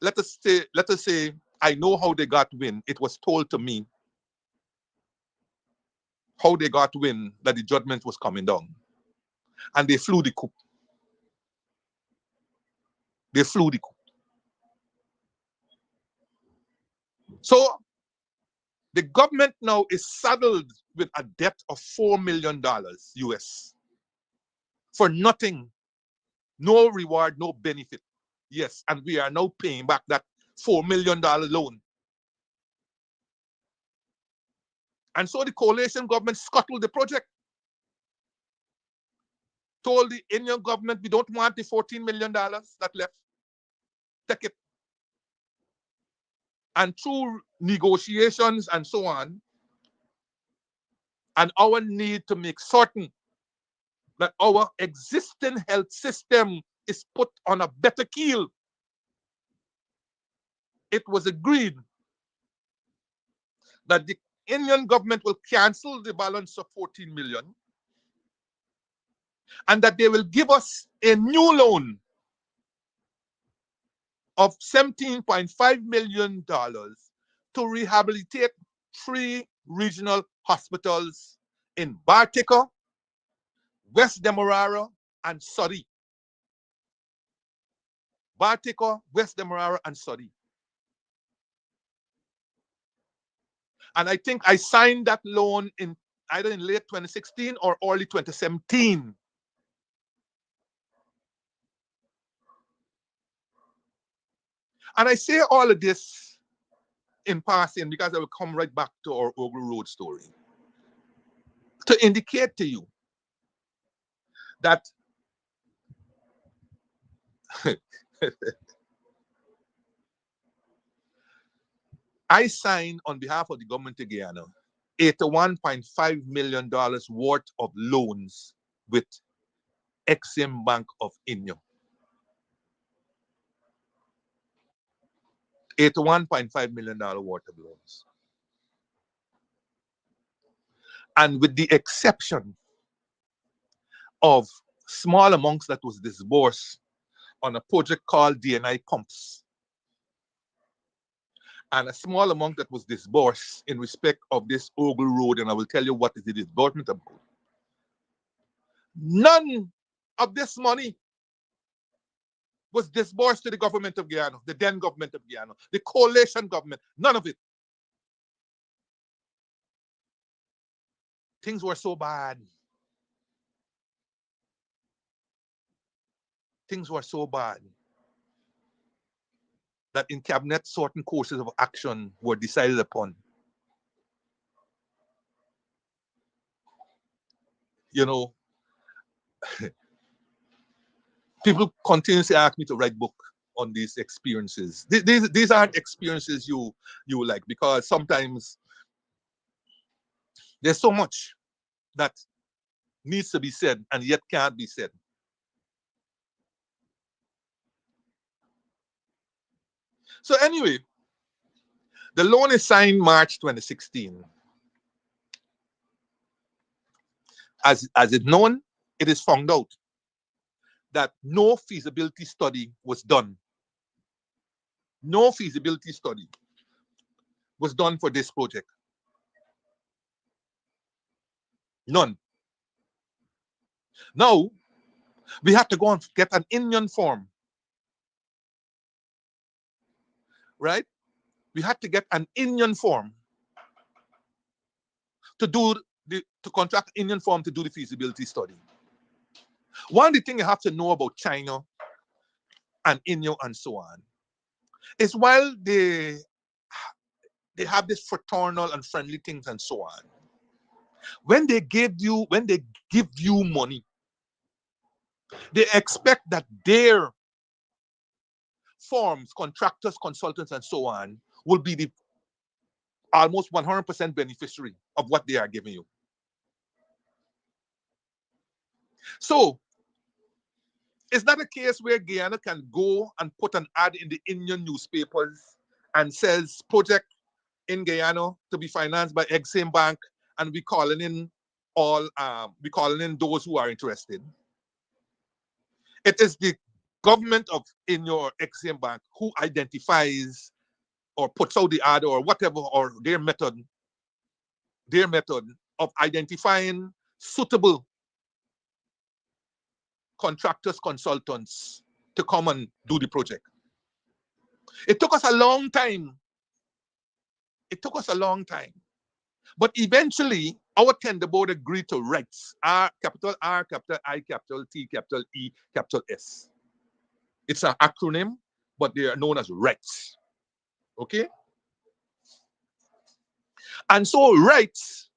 Let us say, I know how they got win. It was told to me how they got win, that the judgment was coming down. And they flew the coop. They flew the coop. So the government now is saddled with a debt of $4 million US for nothing, no reward, no benefit. Yes, and we are now paying back that $4 million loan. And so the coalition government scuttled the project. Told the Indian government, we don't want the $14 million that left. Take it. And through negotiations and so on, and our need to make certain that our existing health system is put on a better keel, it was agreed that the Indian government will cancel the balance of 14 million and that they will give us a new loan of $17.5 million to rehabilitate 3 regional hospitals in Bartica, West Demerara, and Surrey. Bartica, West Demerara, and Surrey. And I think I signed that loan in either in late 2016 or early 2017. And I say all of this in passing because I will come right back to our Ogle Road story to indicate to you that I signed on behalf of the government of Guyana $81.5 million worth of loans with Exim Bank of India. $81.5 million worth of loans. And with the exception of small amounts that was disbursed on a project called DNI Pumps, and a small amount that was disbursed in respect of this Ogle Road, and I will tell you what is the disbursement about. None of this money was disbursed to the government of Guyana, the then government of Guyana, the coalition government, none of it. Things were so bad. things were so bad that in cabinet certain courses of action were decided upon. You know, people continuously ask me to write book on these experiences. These aren't experiences you like, because sometimes there's so much that needs to be said and yet can't be said. So anyway, the loan is signed March 2016. As it's known, it is found out that no feasibility study was done. No feasibility study was done for this project. None. Now, we have to go and get an Indian form. Right? We had to get an Indian form to contract Indian firm to do the feasibility study. One of the things you have to know about China and India and so on is while they have this fraternal and friendly things and so on, when they give you money, they expect that their firms, contractors, consultants, and so on will be the almost 100% beneficiary of what they are giving you. So it's not a case where Guyana can go and put an ad in the Indian newspapers and says project in Guyana to be financed by Exim Bank, and we calling in those who are interested. It is the government of in your Exim Bank who identifies or puts out the ad or whatever, or their method of identifying suitable contractors, consultants to come and do the project. It took us a long time. But eventually, our tender board agreed to RIGHTS. R, capital I, capital T, capital E, capital S. It's an acronym, but they are known as RIGHTS. Okay? And so RIGHTS,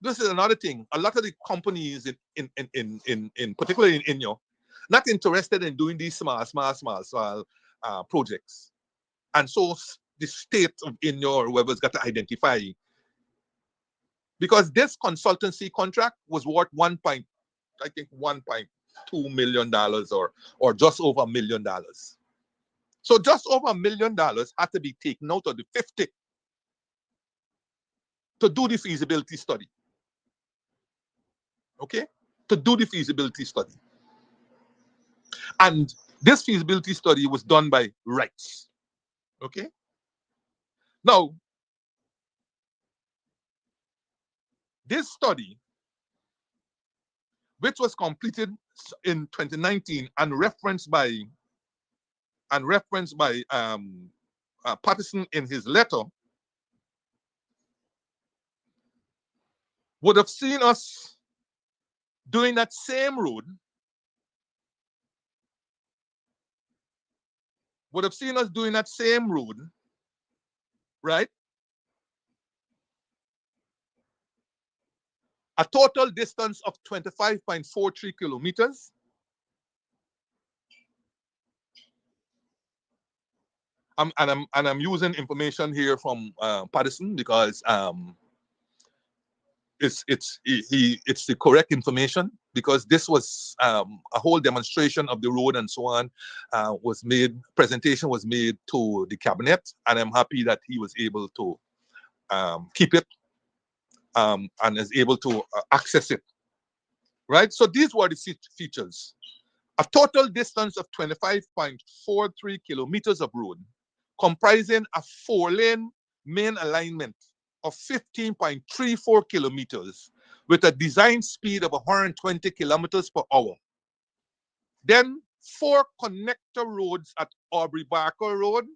this is another thing. A lot of the companies in particularly in India, not interested in doing these small projects. And so the state of India or whoever's got to identify, because this consultancy contract was worth $1.2 million or just over $1 million. So just over $1 million had to be taken out of the 50 to do the feasibility study. Okay? To do the feasibility study. And this feasibility study was done by RIGHTS. Okay? Now, this study, which was completed in 2019 and referenced by Patterson in his letter, would have seen us doing that same road, right? A total distance of 25.43 kilometers. I'm using information here from Patterson because it's the correct information, because this was a whole demonstration of the road and so on presentation was made to the cabinet, and I'm happy that he was able to keep it and is able to access it, right? So these were the features. A total distance of 25.43 kilometers of road, comprising a 4-lane main alignment of 15.34 kilometers with a design speed of 120 kilometers per hour. Then 4 connector roads at Aubrey Barker Road,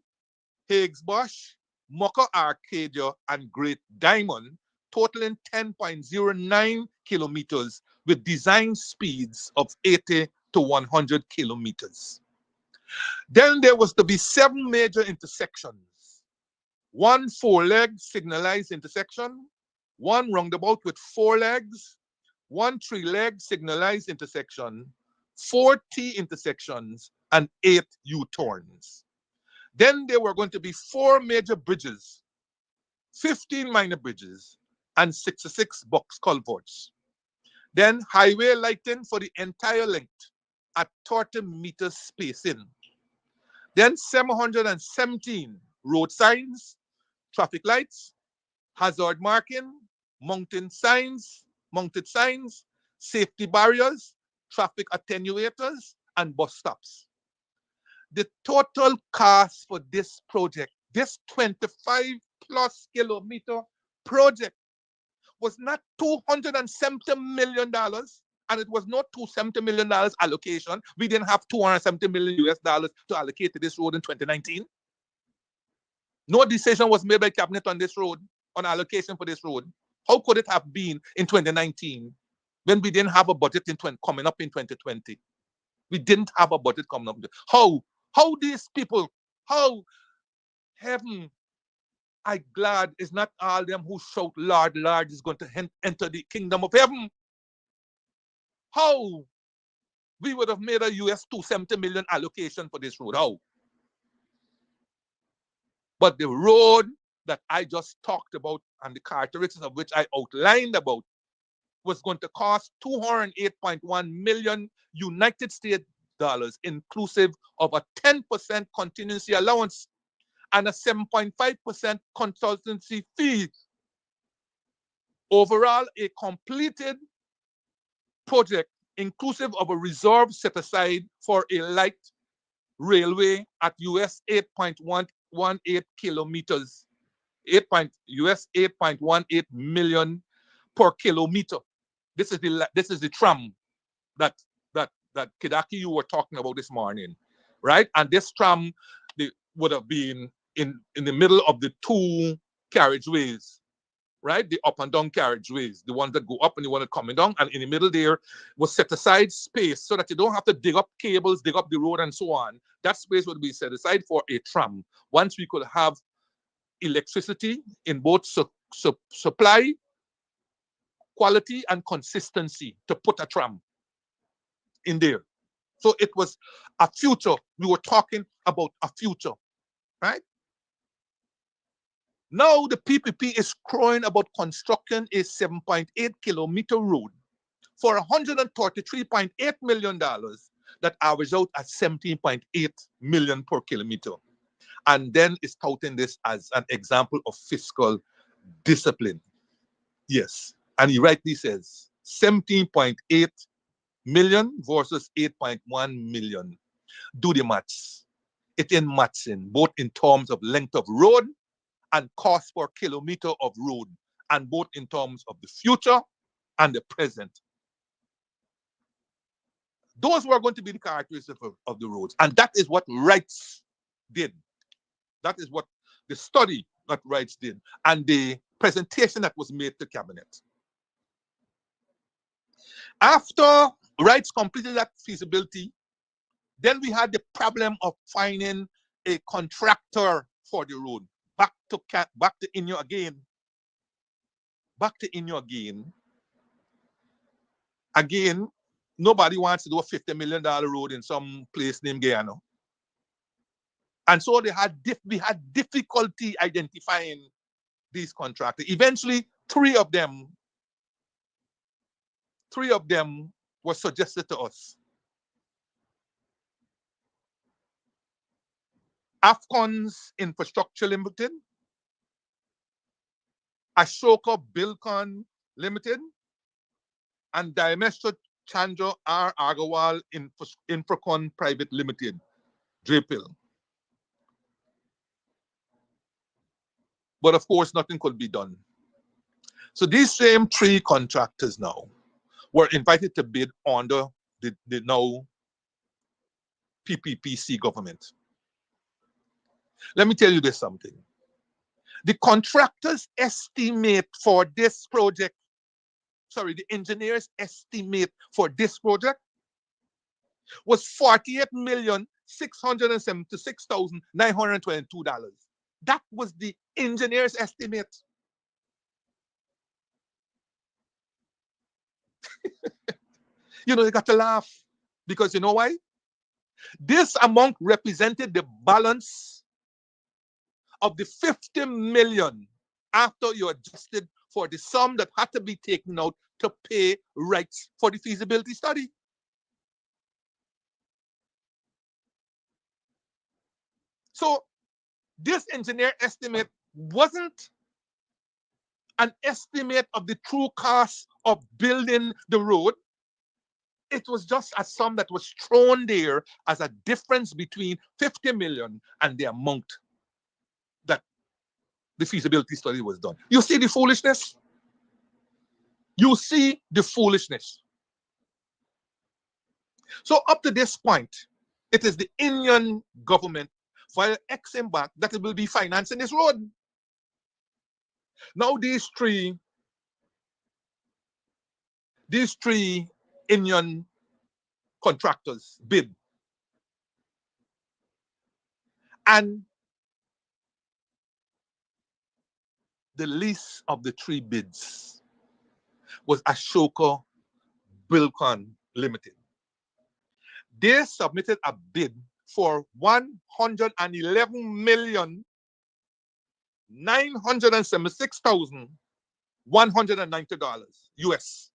Higgs Bush, Mucker Arcadia, and Great Diamond, totaling 10.09 kilometers with design speeds of 80 to 100 kilometers. Then there was to be 7 major intersections. 1 4-leg signalized intersection, 1 roundabout with 4 legs, 1 3-leg signalized intersection, 4 T intersections, and 8 U-turns. Then there were going to be 4 major bridges, 15 minor bridges, and 66 box culverts. Then highway lighting for the entire length at 30 meters spacing. Then 717 road signs, traffic lights, hazard marking, mounted signs, safety barriers, traffic attenuators, and bus stops. The total cost for this project, this 25 plus kilometer project, was not $270 million, and it was not $270 million allocation. We didn't have $270 million US to allocate to this road in 2019. No decision was made by cabinet on this road, on allocation for this road. How could it have been in 2019 when we didn't have a budget coming up in 2020? We didn't have a budget coming up. How these people, how heaven, I'm glad it's not all them who shout, Lord, Lord, is going to enter the kingdom of heaven. How we would have made a US $270 million allocation for this road. How? But the road that I just talked about and the characteristics of which I outlined about was going to cost $208.1 million United States dollars, inclusive of a 10% contingency allowance and a 7.5% consultancy fee. Overall, a completed project inclusive of a reserve set aside for a light railway at US 8.118 kilometers, US 8.18 million per kilometer. This is the tram that Kidaki you were talking about this morning, right? And this tram would have been in the middle of the 2 carriageways, right? The up and down carriageways, the ones that go up and the one that coming down, and in the middle there was set aside space so that you don't have to dig up cables, dig up the road, and so on. That space would be set aside for a tram. Once we could have electricity in both supply, quality, and consistency to put a tram in there. So it was a future. We were talking about a future, right? Now the PPP is crowing about constructing a 7.8 kilometer road for $133.8 million that averaged out at 17.8 million per kilometer. And then is touting this as an example of fiscal discipline. Yes. And he rightly says 17.8 million versus 8.1 million. Do the maths. It in maths in both in terms of length of road and cost per kilometer of road, and both in terms of the future and the present. Those were going to be the characteristics of the roads. And that is what Wrights did. That is what the study that Wrights did and the presentation that was made to cabinet. After Wrights completed that feasibility, then we had the problem of finding a contractor for the road. Back to Inyo again. Back to Inyo again. Again, nobody wants to do a $50 million road in some place named Guyana. And so we had difficulty identifying these contractors. Eventually, three of them were suggested to us. Afcons Infrastructure Limited, Ashoka Bilcon Limited, and Dimestra Chandra R. Agarwal Infracon Private Limited, DRAPIL. But of course, nothing could be done. So these same 3 contractors now were invited to bid under the now PPPC government. Let me tell you this something. The contractors estimate for this project, the engineers estimate for this project was $48,676,922. That was the engineer's estimate. You know, you got to laugh because you know why? This amount represented the balance of the 50 million after you adjusted for the sum that had to be taken out to pay rights for the feasibility study. So this engineer estimate wasn't an estimate of the true cost of building the road. It was just a sum that was thrown there as a difference between 50 million and the amount that the feasibility study was done. You see the foolishness? You see the foolishness. So up to this point, it is the Indian government via Exim Bank that will be financing this road. Now these three Indian contractors bid. And the least of the three bids was Ashoka Bilcon Limited. They submitted a bid for $111,976,190 US.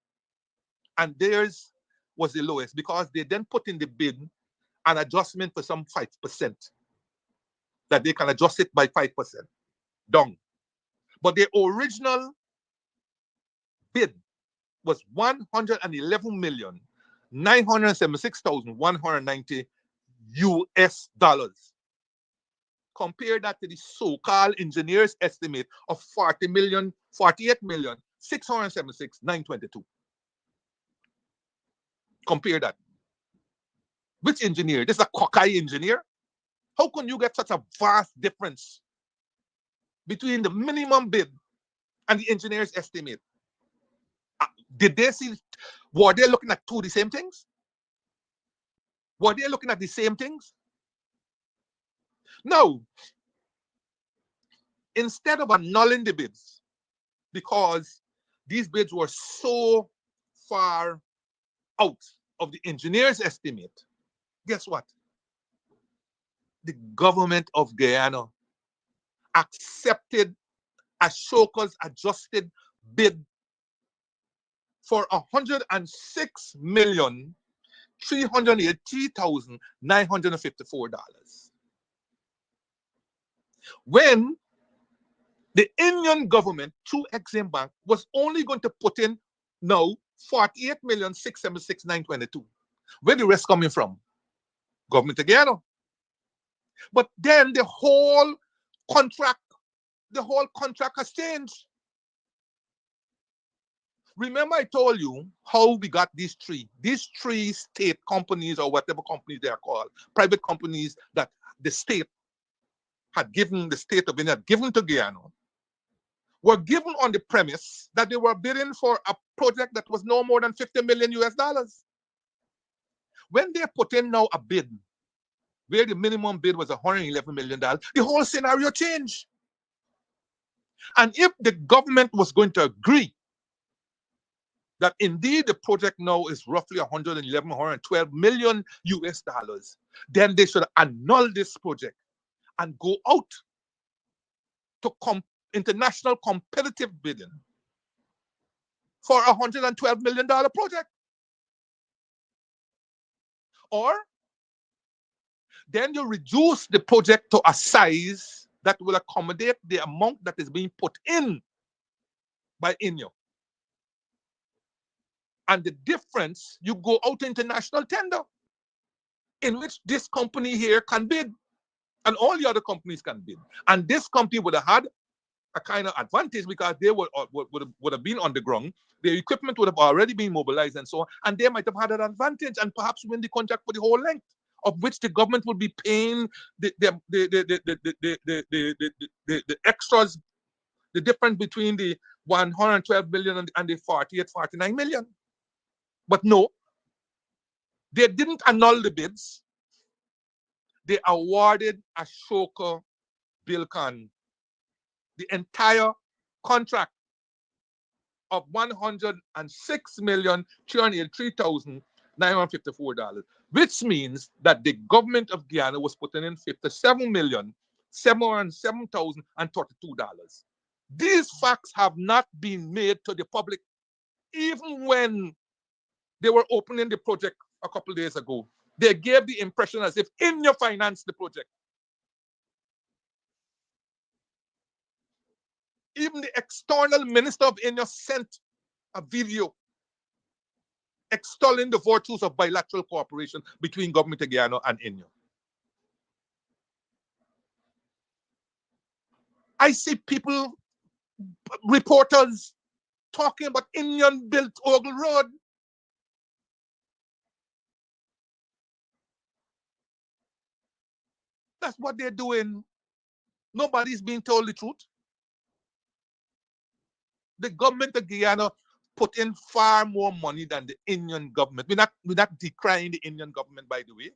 And theirs was the lowest because they then put in the bid an adjustment for some 5%, that they can adjust it by 5% down. But the original bid was $111,976,190 US dollars. Compare that to the so-called engineer's estimate of 48,676,922. Compare that. Which engineer? This is a cockeye engineer? How can you get such a vast difference between the minimum bid and the engineer's estimate? Did they see, were they looking at the same things? Were they looking at the same things? No. Instead of annulling the bids, because these bids were so far out of the engineer's estimate, guess what? The government of Guyana accepted Ashoka's adjusted bid for $106,380,954. When the Indian government, through Exim Bank, was only going to put in now $48,676,922. Where the rest coming from? Government of Guyana. But then the whole contract has changed. Remember I told you how we got these three state companies, or whatever companies they are called, private companies that the state had given, the state of India had given to Guyana, were given on the premise that they were bidding for a project that was no more than 50 million US dollars. When they put in now a bid where the minimum bid was $111 million, the whole scenario changed. And if the government was going to agree that indeed the project now is roughly 112 million US dollars, then they should annul this project and go out to international competitive bidding for a $112 million project. Or then you reduce the project to a size that will accommodate the amount that is being put in by Inyo. And the difference, you go out to international tender, in which this company here can bid, and all the other companies can bid. And this company would have had a kind of advantage because they would have been on the ground, their equipment would have already been mobilized and so on, and they might have had an advantage and perhaps win the contract for the whole length, of which the government would be paying the extras, the difference between the 112 million and the 49 million. But no, They didn't annul the bids. They awarded Ashoka Bilkan the entire contract of $106,383,954, which means that the government of Guyana was putting in $57,707,032. These facts have not been made to the public, even when they were opening the project a couple days ago. They gave the impression as if INYA financed the project. Even the external minister of INYA sent a video extolling the virtues of bilateral cooperation between government of Guyana and INYA. I see people, reporters, talking about Indian-built Ogle Road. That's what they're doing. Nobody's being told the truth. The government of Guyana put in far more money than the Indian government. We're not decrying the Indian government, by the way.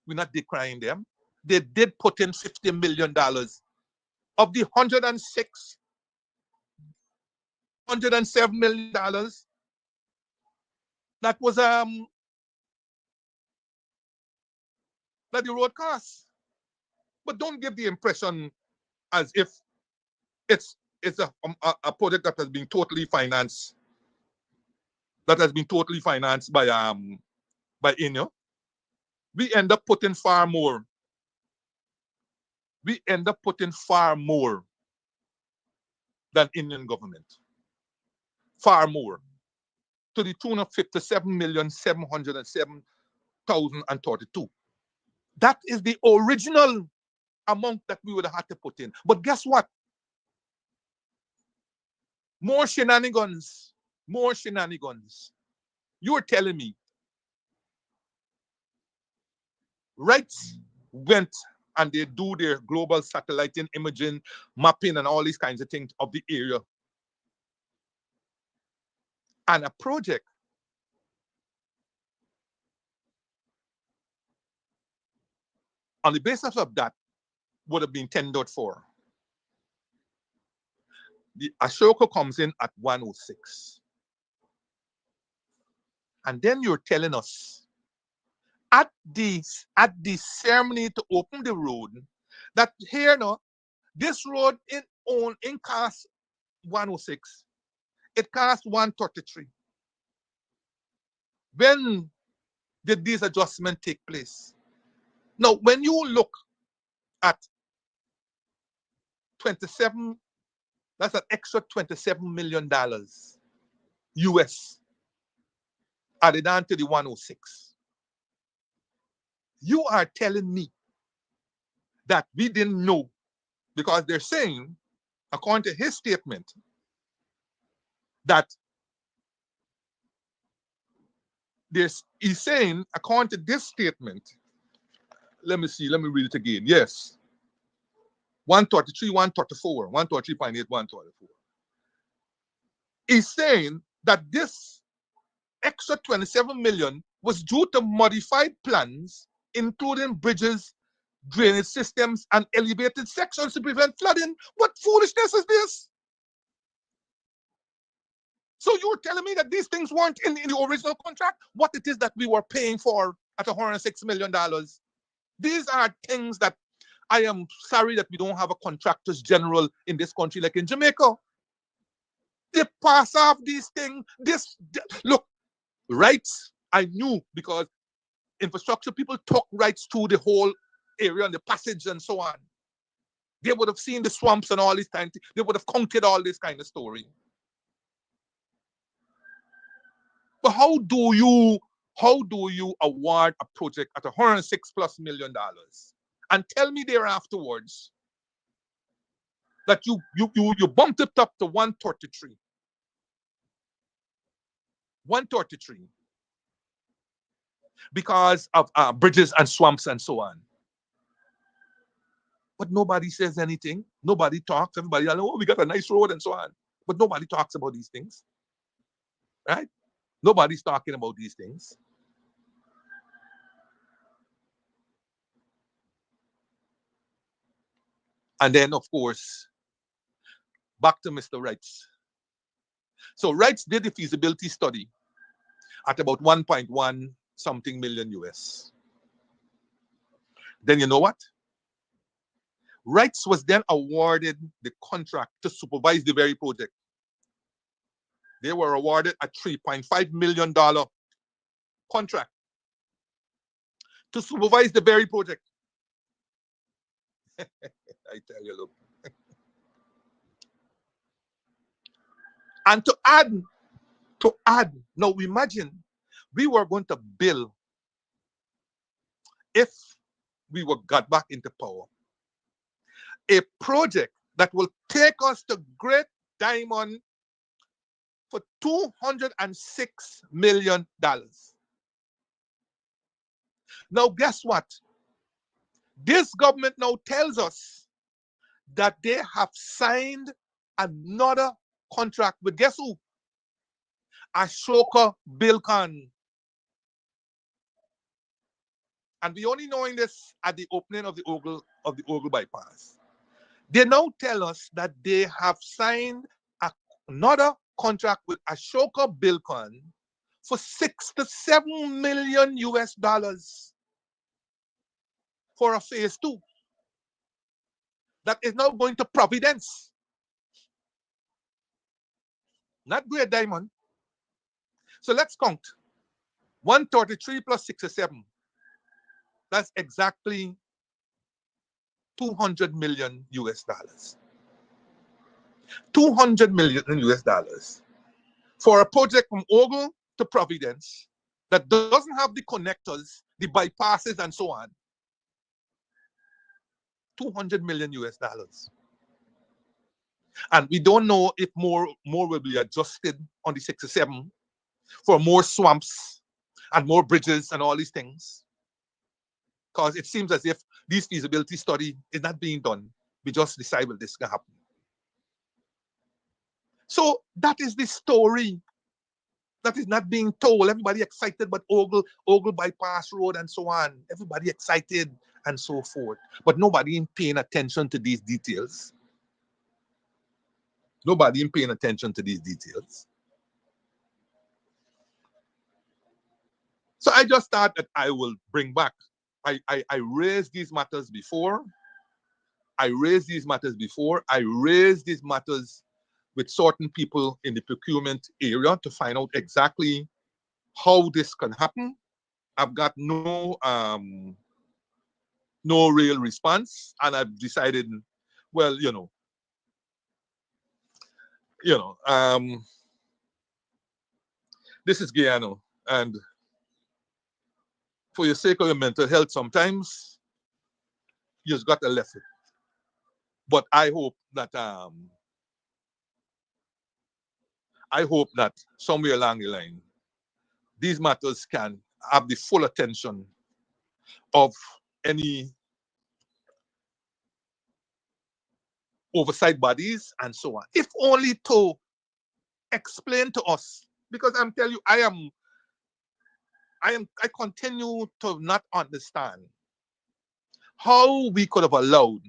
We're not decrying them. They did put in $50 million. Of the $107 million, that was that the road cost. But don't give the impression as if it's a project that has been totally financed. That has been totally financed by INYA. We end up putting far more. We end up putting far more than Indian government. Far more. To the tune of $57,707,032. That is the original amount that we would have had to put in. But guess what? More shenanigans. More shenanigans. You're telling me rights went and they do their global satellite imaging, mapping, and all these kinds of things of the area. And a project on the basis of that would have been tendered for. The Ashoka comes in at 106. And then you're telling us at the ceremony to open the road that here no, this road in cost 106. It cost 133. When did this adjustment take place? Now, when you look at 27, that's an extra $27 million US added on to the 106. You are telling me that we didn't know, because they're saying, according to his statement, that he's saying, according to this statement, let me read it again. Yes. 133, 134, 133.8, 134. He's saying that this extra 27 million was due to modified plans, including bridges, drainage systems, and elevated sections to prevent flooding. What foolishness is this? So you're telling me that these things weren't in the original contract? What it is that we were paying for at $106 million? These are things that I am sorry that we don't have a contractors general in this country like in Jamaica. They pass off these things. Look, rights, I knew, because infrastructure people took rights to the whole area and the passage and so on. They would have seen the swamps and all these kind of things. They would have counted all this kind of story. But how do you award a project at $106+ million and tell me there afterwards that you bumped it up to 133? 133 because of bridges and swamps and so on. But nobody says anything. Nobody talks. Everybody, oh, we got a nice road and so on. But nobody talks about these things. Right? Nobody's talking about these things. And then, of course, back to Mr. Wrights. So Wrights did the feasibility study at about 1.1 something million US. Then you know what? Wrights was then awarded the contract to supervise the very project. They were awarded a $3.5 million contract to supervise the very project. I tell you, look. And to add, now imagine we were going to build, if we were got back into power, a project that will take us to Great Diamond for $206 million. Now, guess what? This government now tells us that they have signed another contract with, guess who? Ashoka Bilkan. And we only knowing this at the opening of the Ogle bypass. They now tell us that they have signed another contract with Ashoka Bilkan for $67 million US for a phase 2. That is now going to Providence, not Great Diamond. So let's count. 133 plus 67. That's exactly 200 million US dollars. 200 million US dollars for a project from Ogle to Providence that doesn't have the connectors, the bypasses, and so on. 200 million US dollars. And we don't know if more will be adjusted on the 67 for more swamps and more bridges and all these things. Because it seems as if this feasibility study is not being done. We just decide, well, this can happen. So that is the story that is not being told. Everybody excited about Ogle bypass road and so on. Everybody excited and so forth. But nobody in paying attention to these details. Nobody in paying attention to these details. So I just thought that I will bring back. I raised these matters before. I raised these matters with certain people in the procurement area to find out exactly how this can happen. I've got no real response, and I've decided, well, this is Guyana, and for your sake of your mental health, sometimes you just got to left it. But I hope that somewhere along the line, these matters can have the full attention of any oversight bodies and so on, if only to explain to us. Because I'm telling you, I continue to not understand how we could have allowed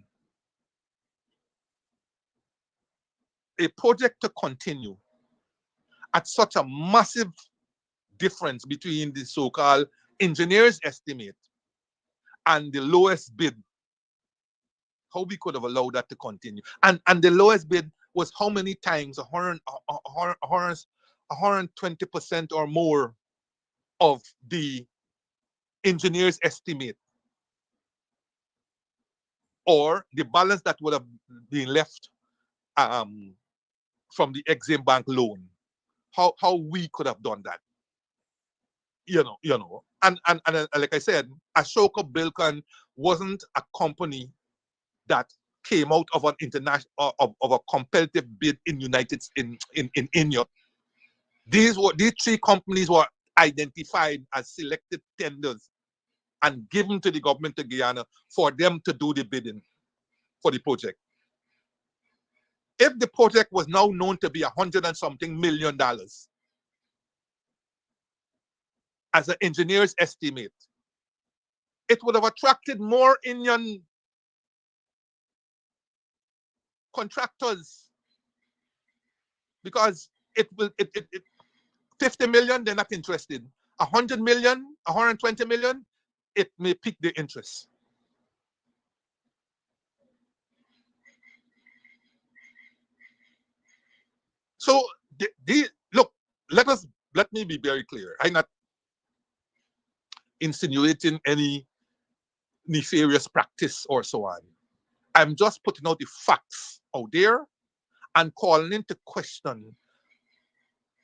a project to continue at such a massive difference between the so-called engineer's estimate and the lowest bid. How we could have allowed that to continue. And the lowest bid was how many times? 120% or more of the engineer's estimate, or the balance that would have been left from the Exim Bank loan. How we could have done that, and like I said, Ashoka Bilkan wasn't a company that came out of an international of a competitive bid in India. These three companies were identified as selected tenders and given to the government of Guyana for them to do the bidding for the project. If the project was now known to be $100 and something million as an engineer's estimate, it would have attracted more Indian contractors, because it 50 million, they're not interested. 100 million, 120 million, it may pique their interest. So look, let me be very clear. I'm not insinuating any nefarious practice or so on. I'm just putting out the facts out there and calling into question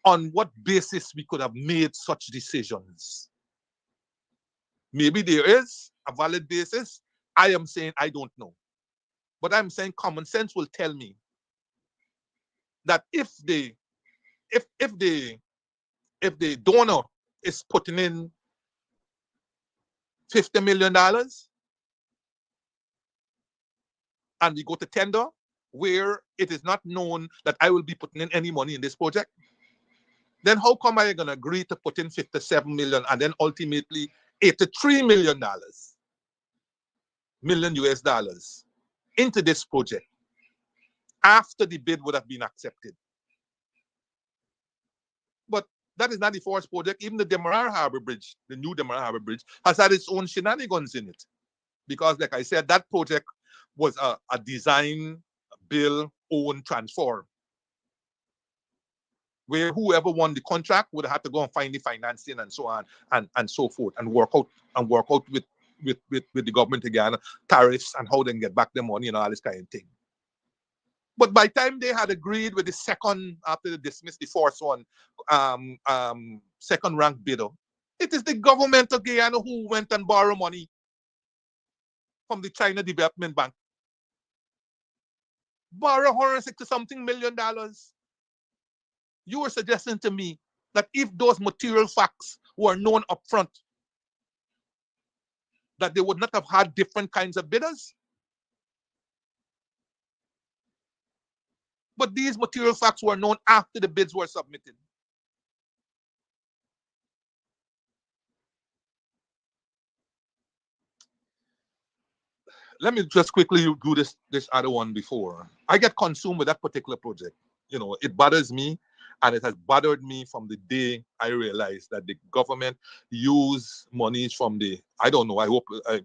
on what basis we could have made such decisions. Maybe there is a valid basis. I am saying I don't know. But I'm saying common sense will tell me that if the donor is putting in $50 million and we go to tender where it is not known that I will be putting in any money in this project, then how come I going to agree to put in 57 million and then ultimately $83 million US dollars into this project after the bid would have been accepted? But that is not the first project. Even the Demerara Harbor Bridge, the new Demerara Harbor Bridge, has had its own shenanigans in it. Because, like I said, that project was a design, build, own, transfer, where whoever won the contract would have to go and find the financing and so on and so forth, and work out with the government again, tariffs and how they can get back their money and all this kind of thing. But by the time they had agreed with the second, after they dismissed the first one, second rank bidder, it is the government of Guyana who went and borrowed money from the China Development Bank. Borrow $160-something million. You were suggesting to me that if those material facts were known up front, that they would not have had different kinds of bidders. But these material facts were known after the bids were submitted. Let me just quickly do this other one before. I get consumed with that particular project. You know, it bothers me, and it has bothered me from the day I realized that the government used monies from the, I don't know, I hope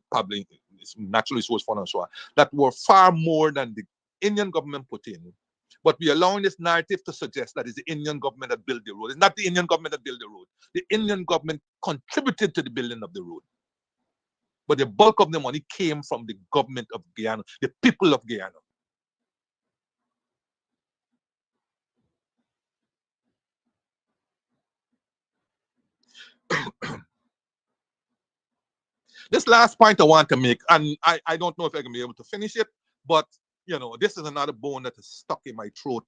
probably it's natural resource fund and so on, that were far more than the Indian government put in. But we are allowing this narrative to suggest that it's the Indian government that built the road. It's not the Indian government that built the road. The Indian government contributed to the building of the road. But the bulk of the money came from the government of Guyana, the people of Guyana. This last point I want to make, and I don't know if I can be able to finish it, but you know, this is another bone that is stuck in my throat.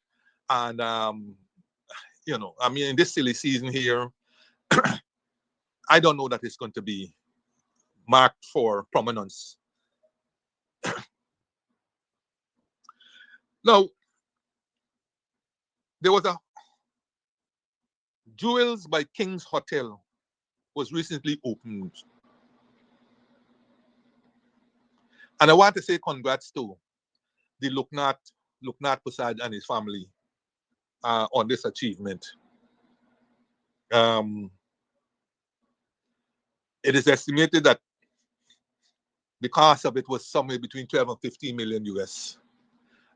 And you know, I mean, in this silly season here, I don't know that it's going to be marked for prominence. Now, there was a Jewels by King's Hotel was recently opened. And I want to say congrats to the Luknat Prasad and his family on this achievement. It is estimated that the cost of it was somewhere between 12 and 15 million US.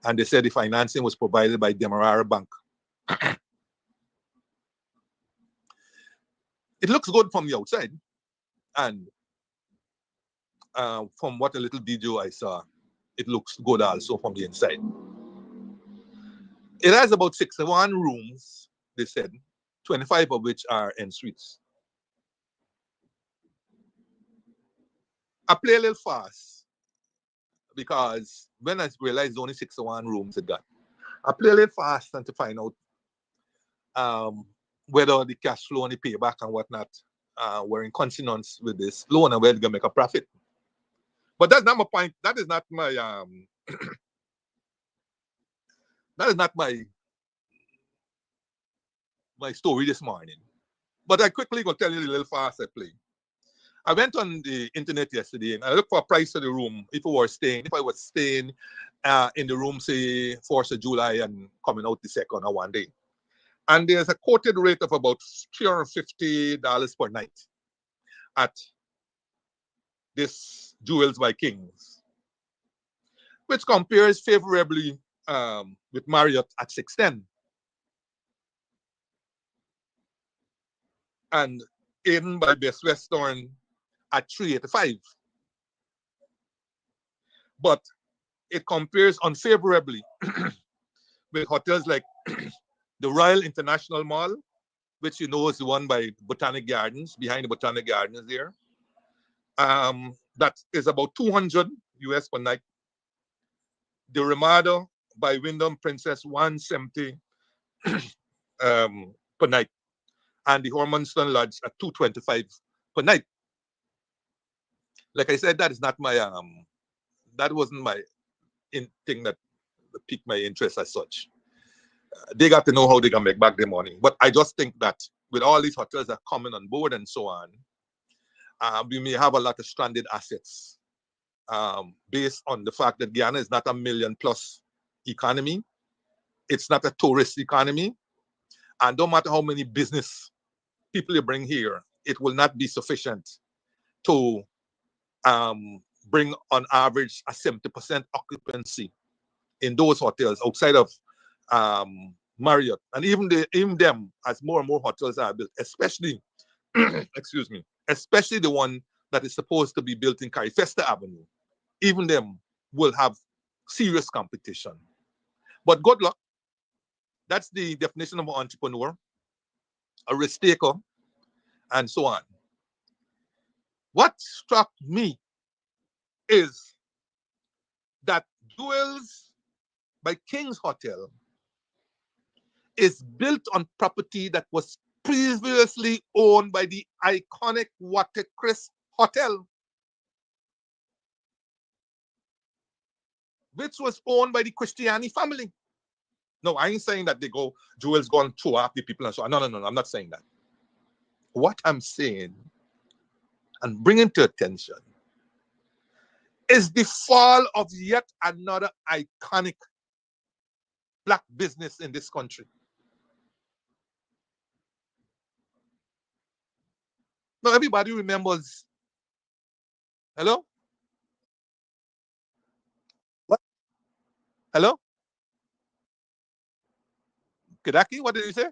And they said the financing was provided by Demerara Bank. It looks good from the outside. And from what a little video I saw, it looks good also from the inside. It has about 61 rooms, they said, 25 of which are en suites. I play a little fast because when I realized only 61 rooms it got, I play a little fast and to find out whether the cash flow and the payback and whatnot were in consonance with this loan and whether they're going to make a profit. But that's not my point. That is not my that is not my story this morning. But I quickly going to tell you a little fast I play. I went on the internet yesterday and I looked for a price for the room if I was staying in the room, say, 4th of July and coming out the 2nd or one day. And there's a quoted rate of about $350 per night at this Jewels by Kings, which compares favorably with Marriott at $610 and Inn by Best Western at $385. But it compares unfavorably with hotels like the Royal International Mall, which you know is the one by Botanic Gardens, behind the Botanic Gardens there. That is about $200 US per night. The Ramada by Wyndham Princess, $170 per night. And the Hormanston Lodge at $225 per night. Like I said, that is not my that wasn't my thing that piqued my interest as such. They got to know how they can make back their money. But I just think that with all these hotels that are coming on board and so on, we may have a lot of stranded assets based on the fact that Guyana is not a million-plus economy. It's not a tourist economy. And no matter how many business people you bring here, it will not be sufficient to bring on average a 70% occupancy in those hotels outside of Marriott. And even them, as more and more hotels are built, especially, excuse me, especially the one that is supposed to be built in Carifesta Avenue, even them will have serious competition. But good luck. That's the definition of an entrepreneur, a risk taker, and so on. What struck me is that Jewels by King's Hotel is built on property that was previously owned by the iconic Watercress Hotel, which was owned by the Christiani family. No, I ain't saying that Jewels gone throw up the people and so on. No, I'm not saying that. What I'm saying and bringing to attention is the fall of yet another iconic Black business in this country. Now, everybody remembers. Hello? What? Hello? Kedaki, what did you say?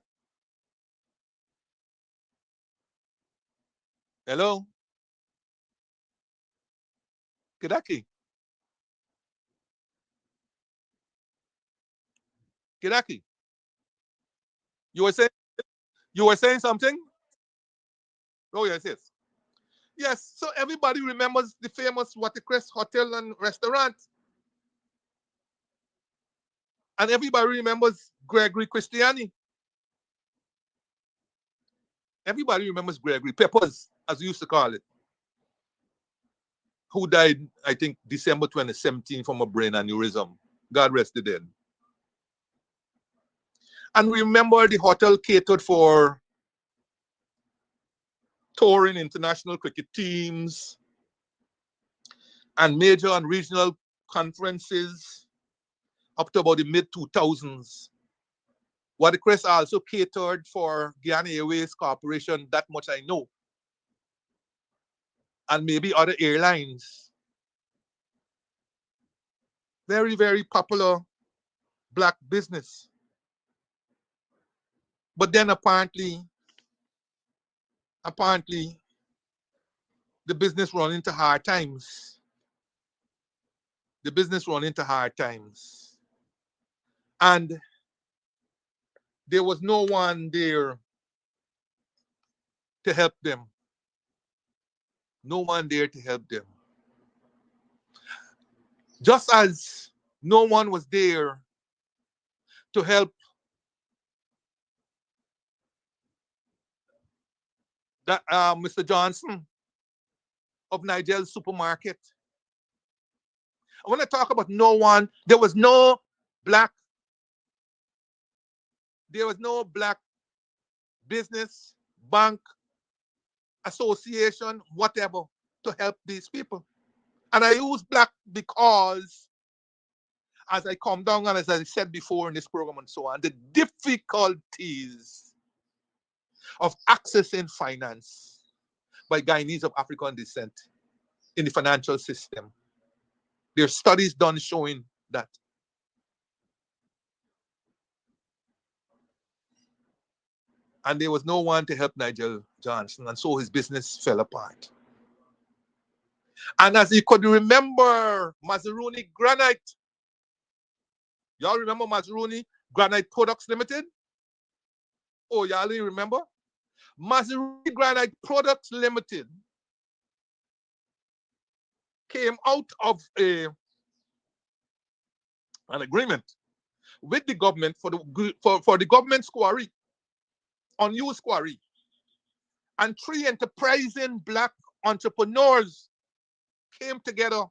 Hello? Kedaki? Kedaki? You were saying something? Oh, yes. Yes, so everybody remembers the famous Watercress Hotel and Restaurant. And everybody remembers Gregory Christiani. Everybody remembers Gregory Peppers, as we used to call it, who died, I think, December 2017 from a brain aneurysm. God rest the dead. And remember the hotel catered for touring international cricket teams and major and regional conferences up to about the mid-2000s. Watercress also catered for Guyana Airways Corporation, that much I know, and maybe other airlines. Very, very popular Black business. But then apparently, the business run into hard times. And there was no one there to help them. Just as no one was there to help that Mr. Johnson of Nigel's Supermarket. I want to talk about no one. There was no black business, bank, association, whatever, to help these people. And I use black because as I come down and as I said before in this program and so on, the difficulties of accessing finance by Guyanese of African descent in the financial system. There are studies done showing that. And there was no one to help Nigel Johnson, and so his business fell apart. And as you could remember, Mazaruni Granite. Y'all remember Mazaruni Granite Products Limited? Oh, y'all remember? Mazaruni Granite Products Limited came out of an agreement with the government for the government's quarry, unused quarry. And 3 enterprising black entrepreneurs came together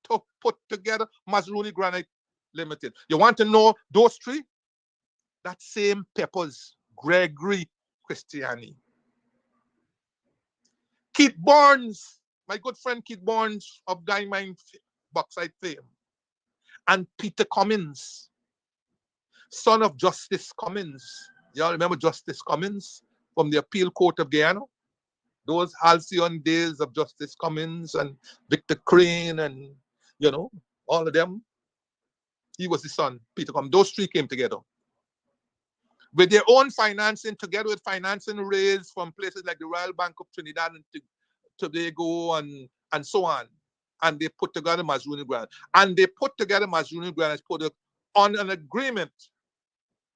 to put together Mazaruni Granite Limited. You want to know those 3? That same Peppers, Gregory Christiani. Keith Barnes, my good friend Keith Barnes of Guy Mine Bauxite fame. And Peter Cummins, son of Justice Cummins. Y'all remember Justice Cummins from the Appeal Court of Guyana? Those halcyon days of Justice Cummins and Victor Crane and, you know, all of them. He was the son, Peter Cummins. Those 3 came together. With their own financing, together with financing raised from places like the Royal Bank of Trinidad and Tobago and so on. And they put together Mazaruni Granite. And they put together Mazaruni Granite on an agreement,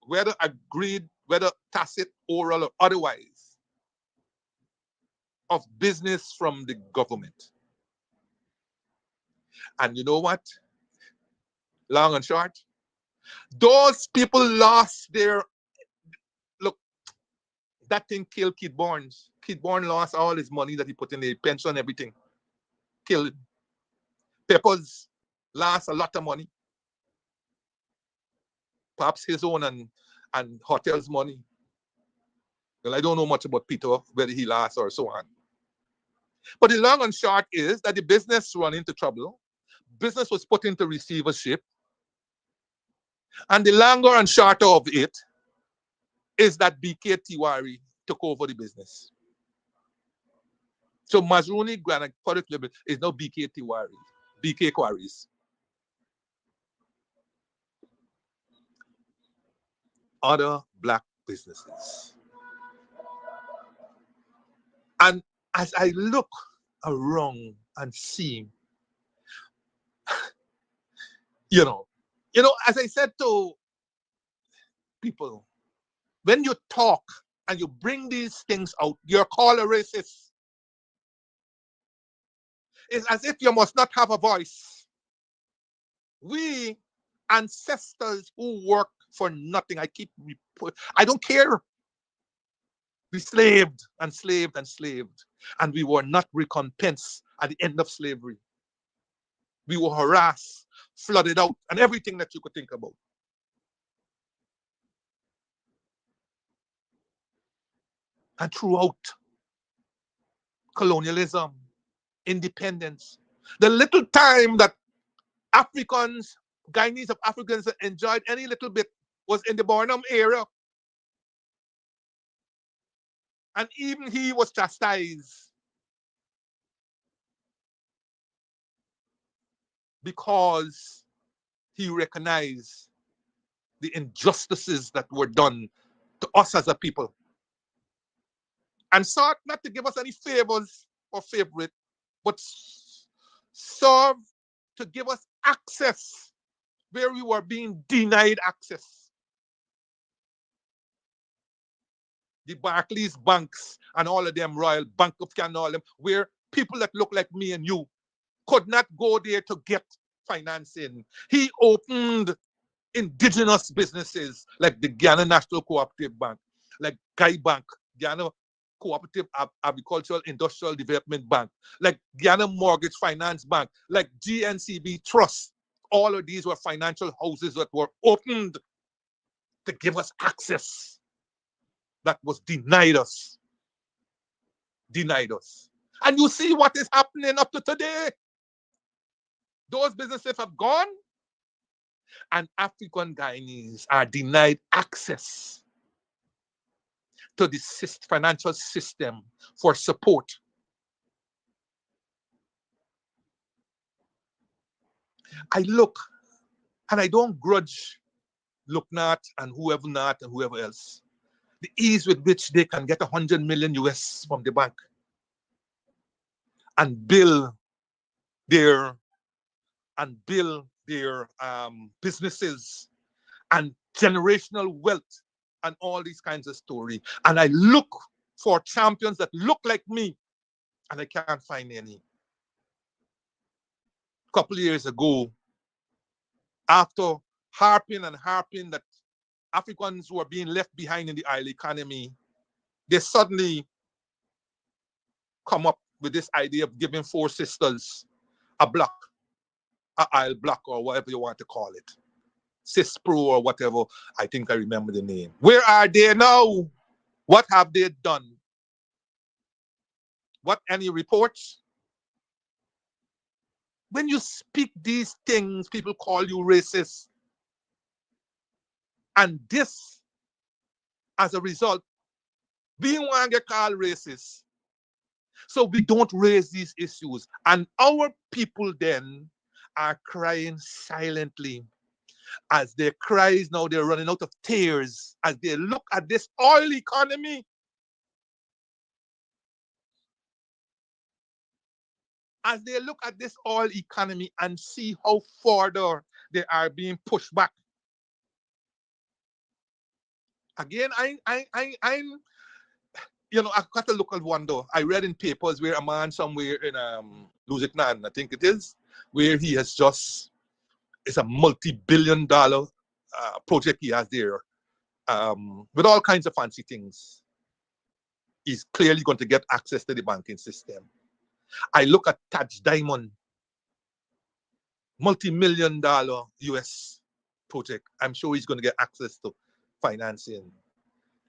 whether agreed, whether tacit, oral, or otherwise, of business from the government. And you know what? Long and short, those people lost their, look, that thing killed Keith Barnes. Keith Barnes lost all his money that he put in the pension, everything. Killed him. Peppers lost a lot of money. Perhaps his own and hotels money. Well, I don't know much about Peter, whether he lost or so on. But the long and short is that the business ran into trouble. Business was put into receivership. And the longer and shorter of it is that BK Tiwari took over the business. So Mazaruni Granite Product Limited is now BK Tiwari, BK Quarries. Other black businesses. And as I look around and see, you know, as I said to people, when you talk and you bring these things out, you're called a racist. It's as if you must not have a voice. We ancestors who work for nothing, I don't care. We slaved and slaved and slaved, and we were not recompensed at the end of slavery. We were harassed, flooded out, and everything that you could think about. And throughout colonialism, independence, the little time that Africans, Guyanese of Africans enjoyed any little bit was in the Barnum era. And even he was chastised because he recognized the injustices that were done to us as a people. And sought not to give us any favors or favorite, but serve to give us access where we were being denied access. The Barclays banks and all of them, Royal Bank of Canada, all of them, where people that look like me and you could not go there to get financing. He opened indigenous businesses like the Guyana National Cooperative Bank, like Guy Bank, Guyana Cooperative Agricultural Industrial Development Bank, like Guyana Mortgage Finance Bank, like GNCB Trust. All of these were financial houses that were opened to give us access that was denied us. Denied us. And you see what is happening up to today. Those businesses have gone. And African Guyanese are denied access to the financial system for support. I look, and I don't grudge Look Not and whoever else, the ease with which they can get 100 million US from the bank and build their businesses and generational wealth and all these kinds of story. And I look for champions that look like me, and I can't find any. A couple of years ago, after harping that Africans were being left behind in the oil economy, they suddenly come up with this idea of giving 4 sisters a block, a oil block, or whatever you want to call it. CISPRO or whatever, I think I remember the name. Where are they now? What have they done? What, any reports? When you speak these things, people call you racist. And this, as a result, we want to get called racist. So we don't raise these issues. And our people then are crying silently. As their cries now, they're running out of tears as they look at this oil economy. As they look at this oil economy and see how further they are being pushed back. Again, I'm I've got a local wonder. I read in papers where a man somewhere in Luzitnan, I think it is, where he has just, it's a multi-billion-dollar project he has there, with all kinds of fancy things. He's clearly going to get access to the banking system. I look at Taj Diamond, multi-million-dollar US project. I'm sure he's going to get access to financing.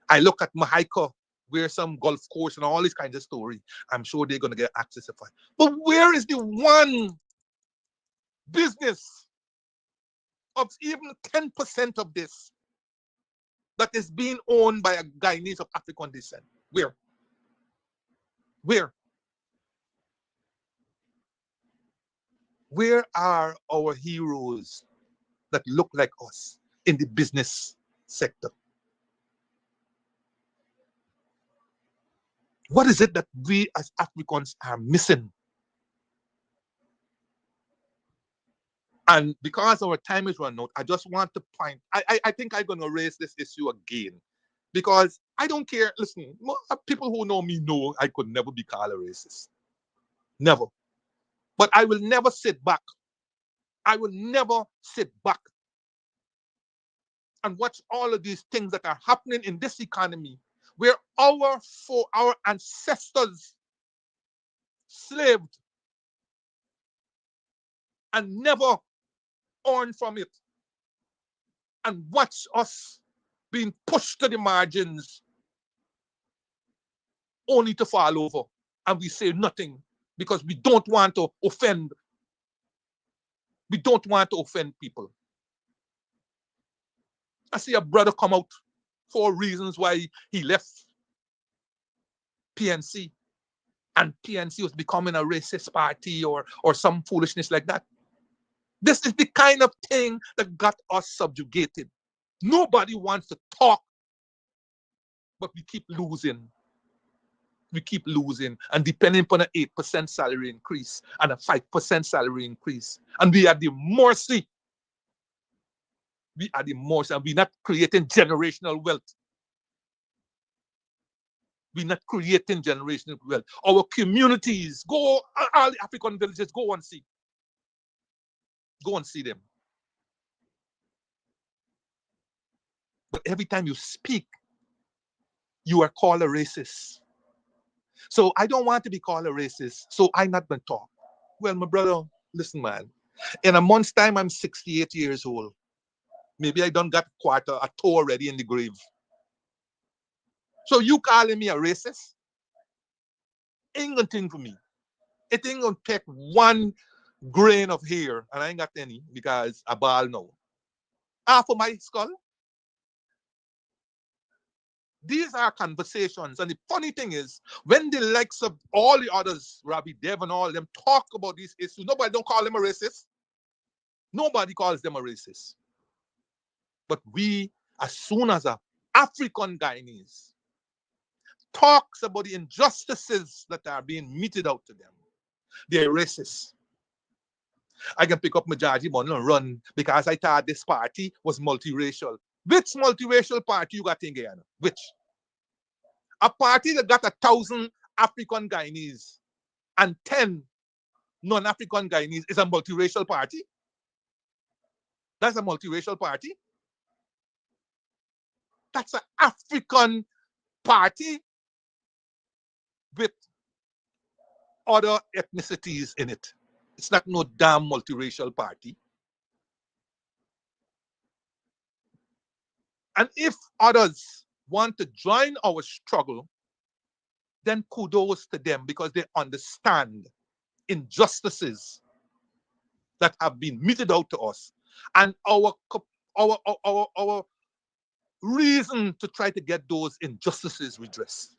I look at Mahaika, where some golf course and all these kinds of story. I'm sure they're going to get access to finance. But where is the one business of even 10% of this that is being owned by a Guyanese of African descent? Where? Where? Where are our heroes that look like us in the business sector? What is it that we as Africans are missing? And because our time is running out, I just want to point, I think I'm going to raise this issue again. Because I don't care, listen, people who know me know I could never be called a racist. Never. But I will never sit back. I will never sit back and watch all of these things that are happening in this economy where our ancestors slaved and never earned from it, and watch us being pushed to the margins only to fall over, and we say nothing because we don't want to offend. We don't want to offend people. I see a brother come out for reasons why he left PNC, and PNC was becoming a racist party or some foolishness like that. This is the kind of thing that got us subjugated. Nobody wants to talk, but we keep losing. We keep losing, and depending upon an 8% salary increase and a 5% salary increase, and we are at the mercy. We are the mercy, and we're not creating generational wealth. We're not creating generational wealth. Our communities, go, all the African villages, go and see. Go and see them. But every time you speak, you are called a racist. So I don't want to be called a racist, so I'm not going to talk. Well, my brother, listen, man. In a month's time, I'm 68 years old. Maybe I done got a toe already in the grave. So you calling me a racist? Ain't gonna thing for me. It ain't gonna take one grain of hair, and I ain't got any because I ball now. half of my skull? These are conversations. And the funny thing is, when the likes of all the others, Rabbi Dev and all of them, talk about these issues, nobody don't call them a racist. Nobody calls them a racist. But we, as soon as a African Guyanese talks about the injustices that are being meted out to them, they're racist. I can pick up my Jaji money and run because I thought this party was multiracial. Which multiracial party you got in Guyana? Which? A party that got 1,000 African Guyanese and 10 non-African Guyanese is a multiracial party? That's a multiracial party? That's an African party with other ethnicities in it. It's not no damn multiracial party. And if others want to join our struggle, then kudos to them because they understand injustices that have been meted out to us. And our reason to try to get those injustices redressed.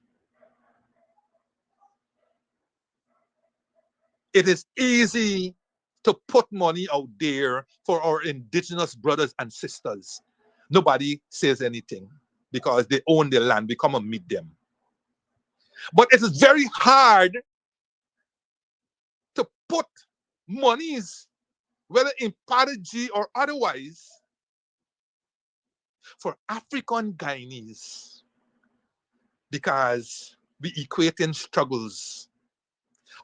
It is easy to put money out there for our indigenous brothers and sisters. Nobody says anything because they own their land. We come and meet them. But it is very hard to put monies, whether in Paraji or otherwise, for African Guyanese because we equate in struggles,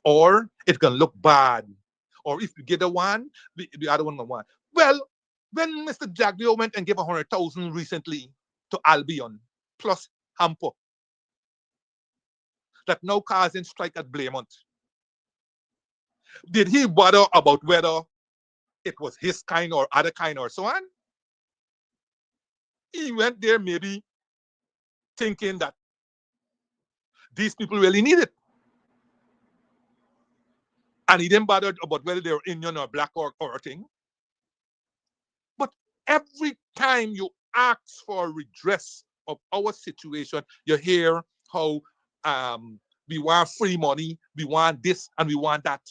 or it can look bad, or if you get the one, the other one can want. Well, when Mr. Jagdeo went and gave 100,000 recently to Albion plus Hampo, that now causing strike at Blaymont, did he bother about whether it was his kind or other kind or so on? He went there maybe thinking that these people really need it. And he didn't bother about whether they were Indian or black or a thing. But every time you ask for redress of our situation, you hear how we want free money, we want this, and we want that.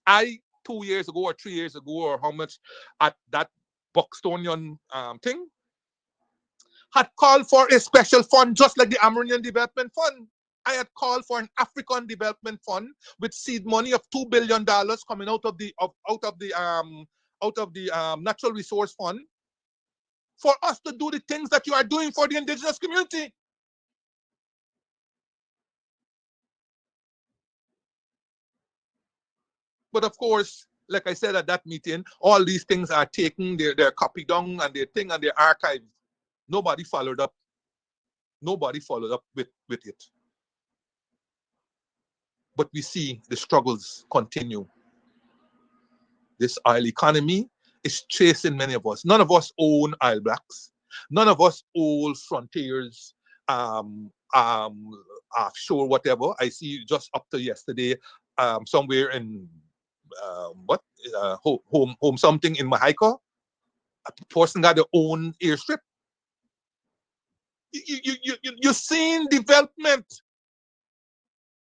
2 years ago or 3 years ago, or how much at that Buxtonian thing, had called for a special fund just like the Amerindian Development Fund. I had called for an African Development Fund with seed money of $2 billion coming out of the Natural Resource Fund for us to do the things that you are doing for the indigenous community. But of course, like I said at that meeting, all these things are taken, they're copied down and they're thing and they're archived. Nobody followed up. Nobody followed up with it. But we see the struggles continue. This oil economy is chasing many of us. None of us own oil blocks. None of us own frontiers, offshore, whatever. I see just up to yesterday, somewhere in home something in Mahaica, a person got their own airstrip. You're seeing development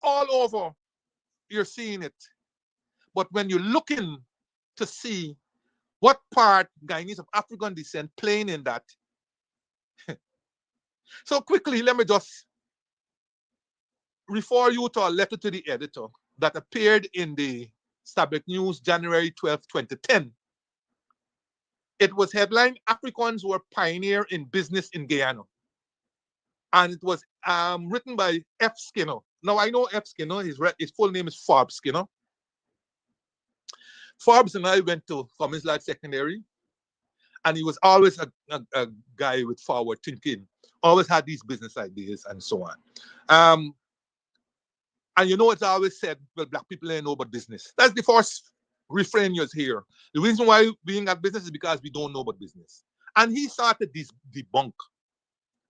all over. You're seeing it. But when you're looking to see what part Guyanese of African descent playing in that, so quickly, let me just refer you to a letter to the editor that appeared in the Stabek News, January 12, 2010. It was headlined, Africans were pioneer in business in Guyana. And it was written by F. Skinner. Now, I know F. Skinner, his full name is Forbes Skinner. Forbes and I went to Cummins Lad Secondary, and he was always a guy with forward thinking, always had these business ideas and so on. And you know, it's always said, well, black people ain't know about business. That's the first refrain you hear. The reason why we ain't got business is because we don't know about business. And he started this debunk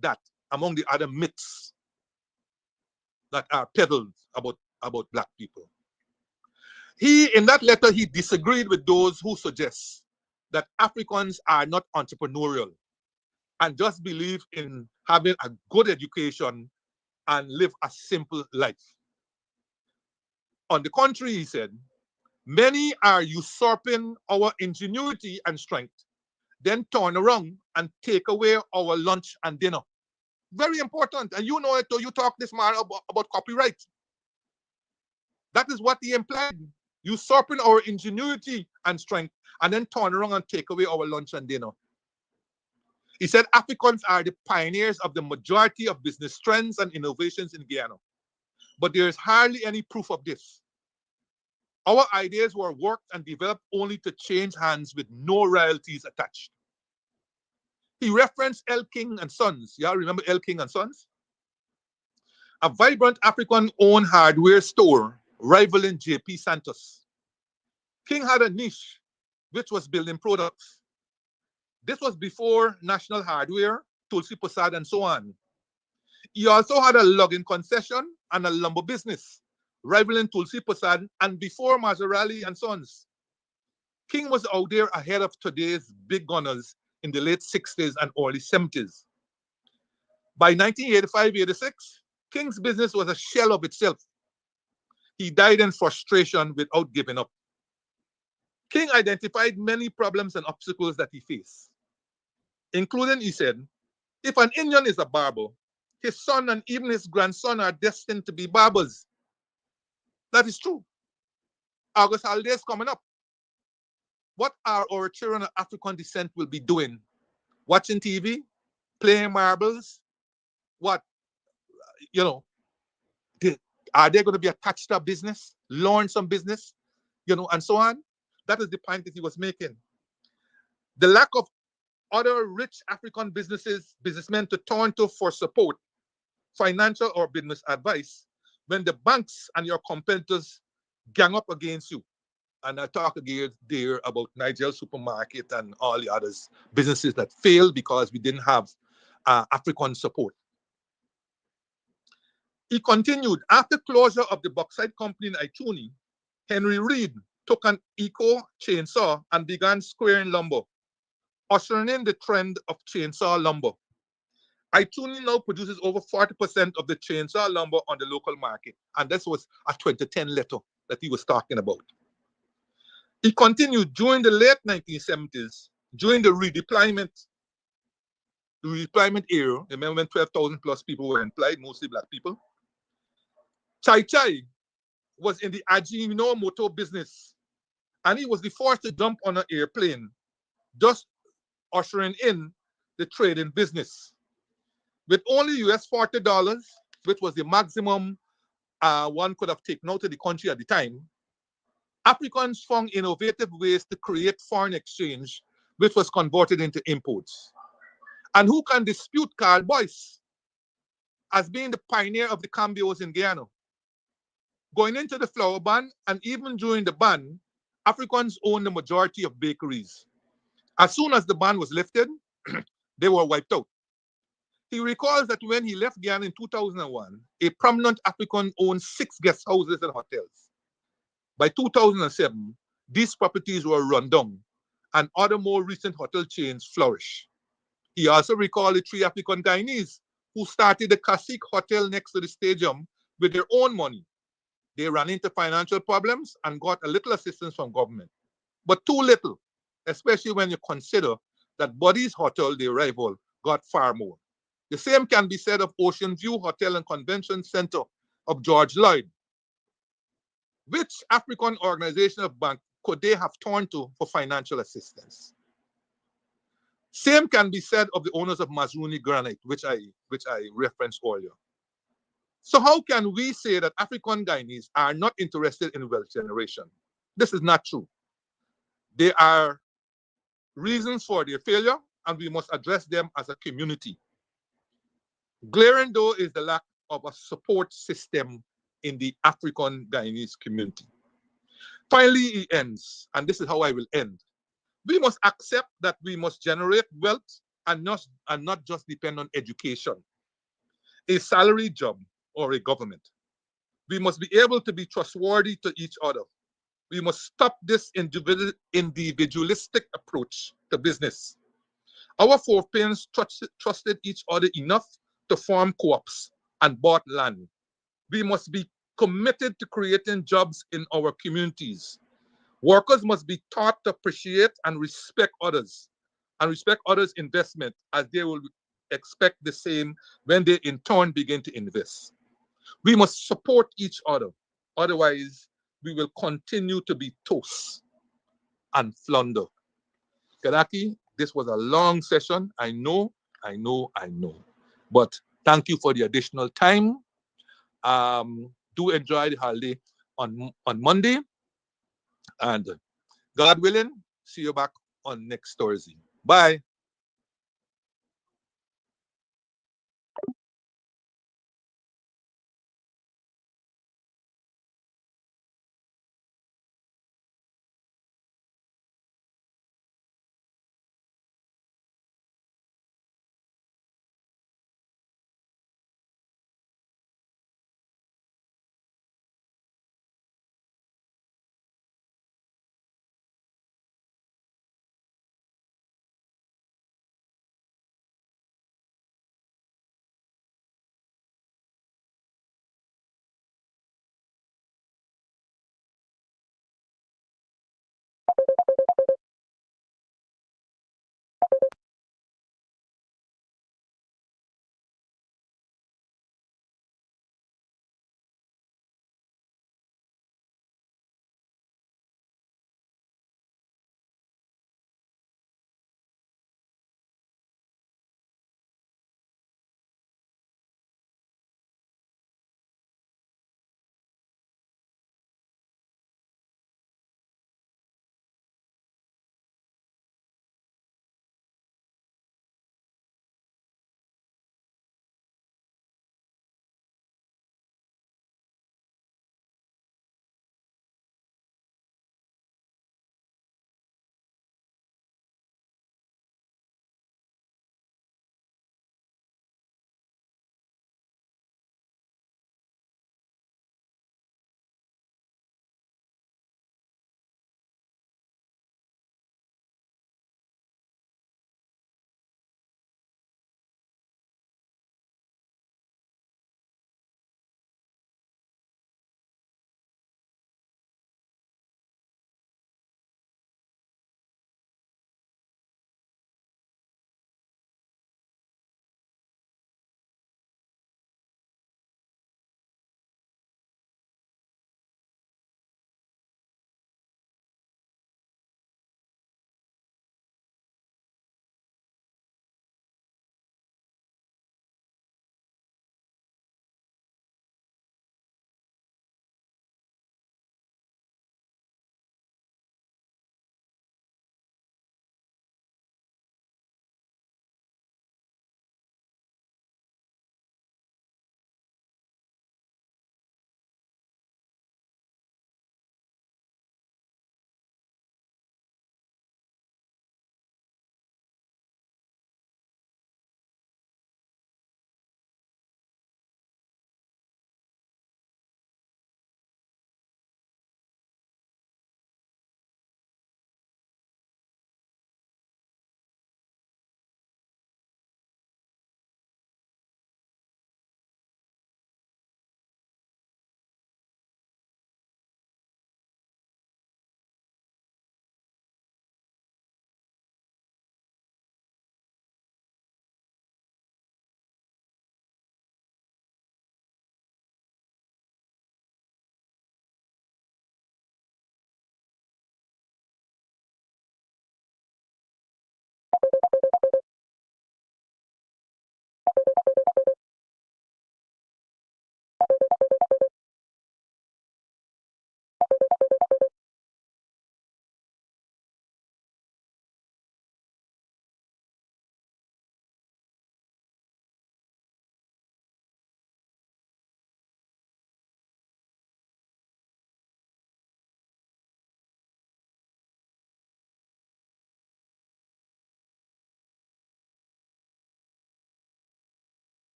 that among the other myths that are peddled about black people. In that letter, he disagreed with those who suggest that Africans are not entrepreneurial and just believe in having a good education and live a simple life. On the contrary, he said, many are usurping our ingenuity and strength, then turn around and take away our lunch and dinner. Very important. And you know it, you talk this man about copyright. That is what he implied. Usurping our ingenuity and strength, and then turn around and take away our lunch and dinner. He said Africans are the pioneers of the majority of business trends and innovations in Guyana. But there is hardly any proof of this. Our ideas were worked and developed only to change hands with no royalties attached. He referenced L. King and Sons. Y'all remember L. King and Sons? A vibrant African-owned hardware store rivaling J.P. Santos. King had a niche, which was building products. This was before National Hardware, Tulsi Prasad, and so on. He also had a logging concession and a lumber business, rivaling Tulsi Prasad and before Maserati and Sons. King was out there ahead of today's big gunners in the late 60s and early 70s. By 1985-86, King's business was a shell of itself. He died in frustration without giving up. King identified many problems and obstacles that he faced, including, he said, if an Indian is a barber, his son and even his grandson are destined to be barbers. That is true. August holidays coming up. What are our children of African descent will be doing? Watching TV, playing marbles? What, you know, are they going to be attached to a business, learn some business, you know, and so on? That is the point that he was making. The lack of other rich African businessmen to turn to for support, financial or business advice, when the banks and your competitors gang up against you. And I talk again there about Nigel Supermarket and all the others, businesses that failed because we didn't have African support. He continued, after closure of the bauxite company in Ituni, Henry Reed took an eco chainsaw and began squaring lumber, ushering in the trend of chainsaw lumber. Ituni now produces over 40% of the chainsaw lumber on the local market, and this was a 2010 letter that he was talking about. He continued, during the late 1970s, during the redeployment era, remember when 12,000 plus people were employed, mostly black people, Chai Chai was in the Ajinomoto business, and he was the first to jump on an airplane, just ushering in the trading business. With only US $40, which was the maximum one could have taken out of the country at the time, Africans found innovative ways to create foreign exchange, which was converted into imports. And who can dispute Carl Boyce as being the pioneer of the cambios in Guyana? Going into the flour ban, and even during the ban, Africans owned the majority of bakeries. As soon as the ban was lifted, they were wiped out. He recalls that when he left Guyana in 2001, a prominent African owned 6 guest houses and hotels. By 2007, these properties were run down, and other more recent hotel chains flourished. He also recalled the 3 African Guyanese who started the Kasik Hotel next to the stadium with their own money. They ran into financial problems and got a little assistance from government, but too little, especially when you consider that Buddy's Hotel, their rival, got far more. The same can be said of Ocean View Hotel and Convention Center of George Lloyd. Which African organization of bank could they have turned to for financial assistance? Same can be said of the owners of Mazruni Granite, which I referenced earlier. So how can we say that African Guyanese are not interested in wealth generation? This is not true. There are reasons for their failure, and we must address them as a community. Glaring, though, is the lack of a support system in the African Guyanese community. Finally, he ends, and this is how I will end. We must accept that we must generate wealth and not just depend on education, a salary job, or a government. We must be able to be trustworthy to each other. We must stop this individualistic approach to business. Our foreparents trusted each other enough to form co-ops and bought land. We must be committed to creating jobs in our communities. Workers must be taught to appreciate and respect others' investment as they will expect the same when they in turn begin to invest. We must support each other. Otherwise, we will continue to be toast and flounder. Kadaki, this was a long session. I know. But thank you for the additional time. Do enjoy the holiday on Monday. And God willing, see you back on next Thursday. Bye.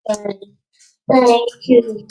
Thank you.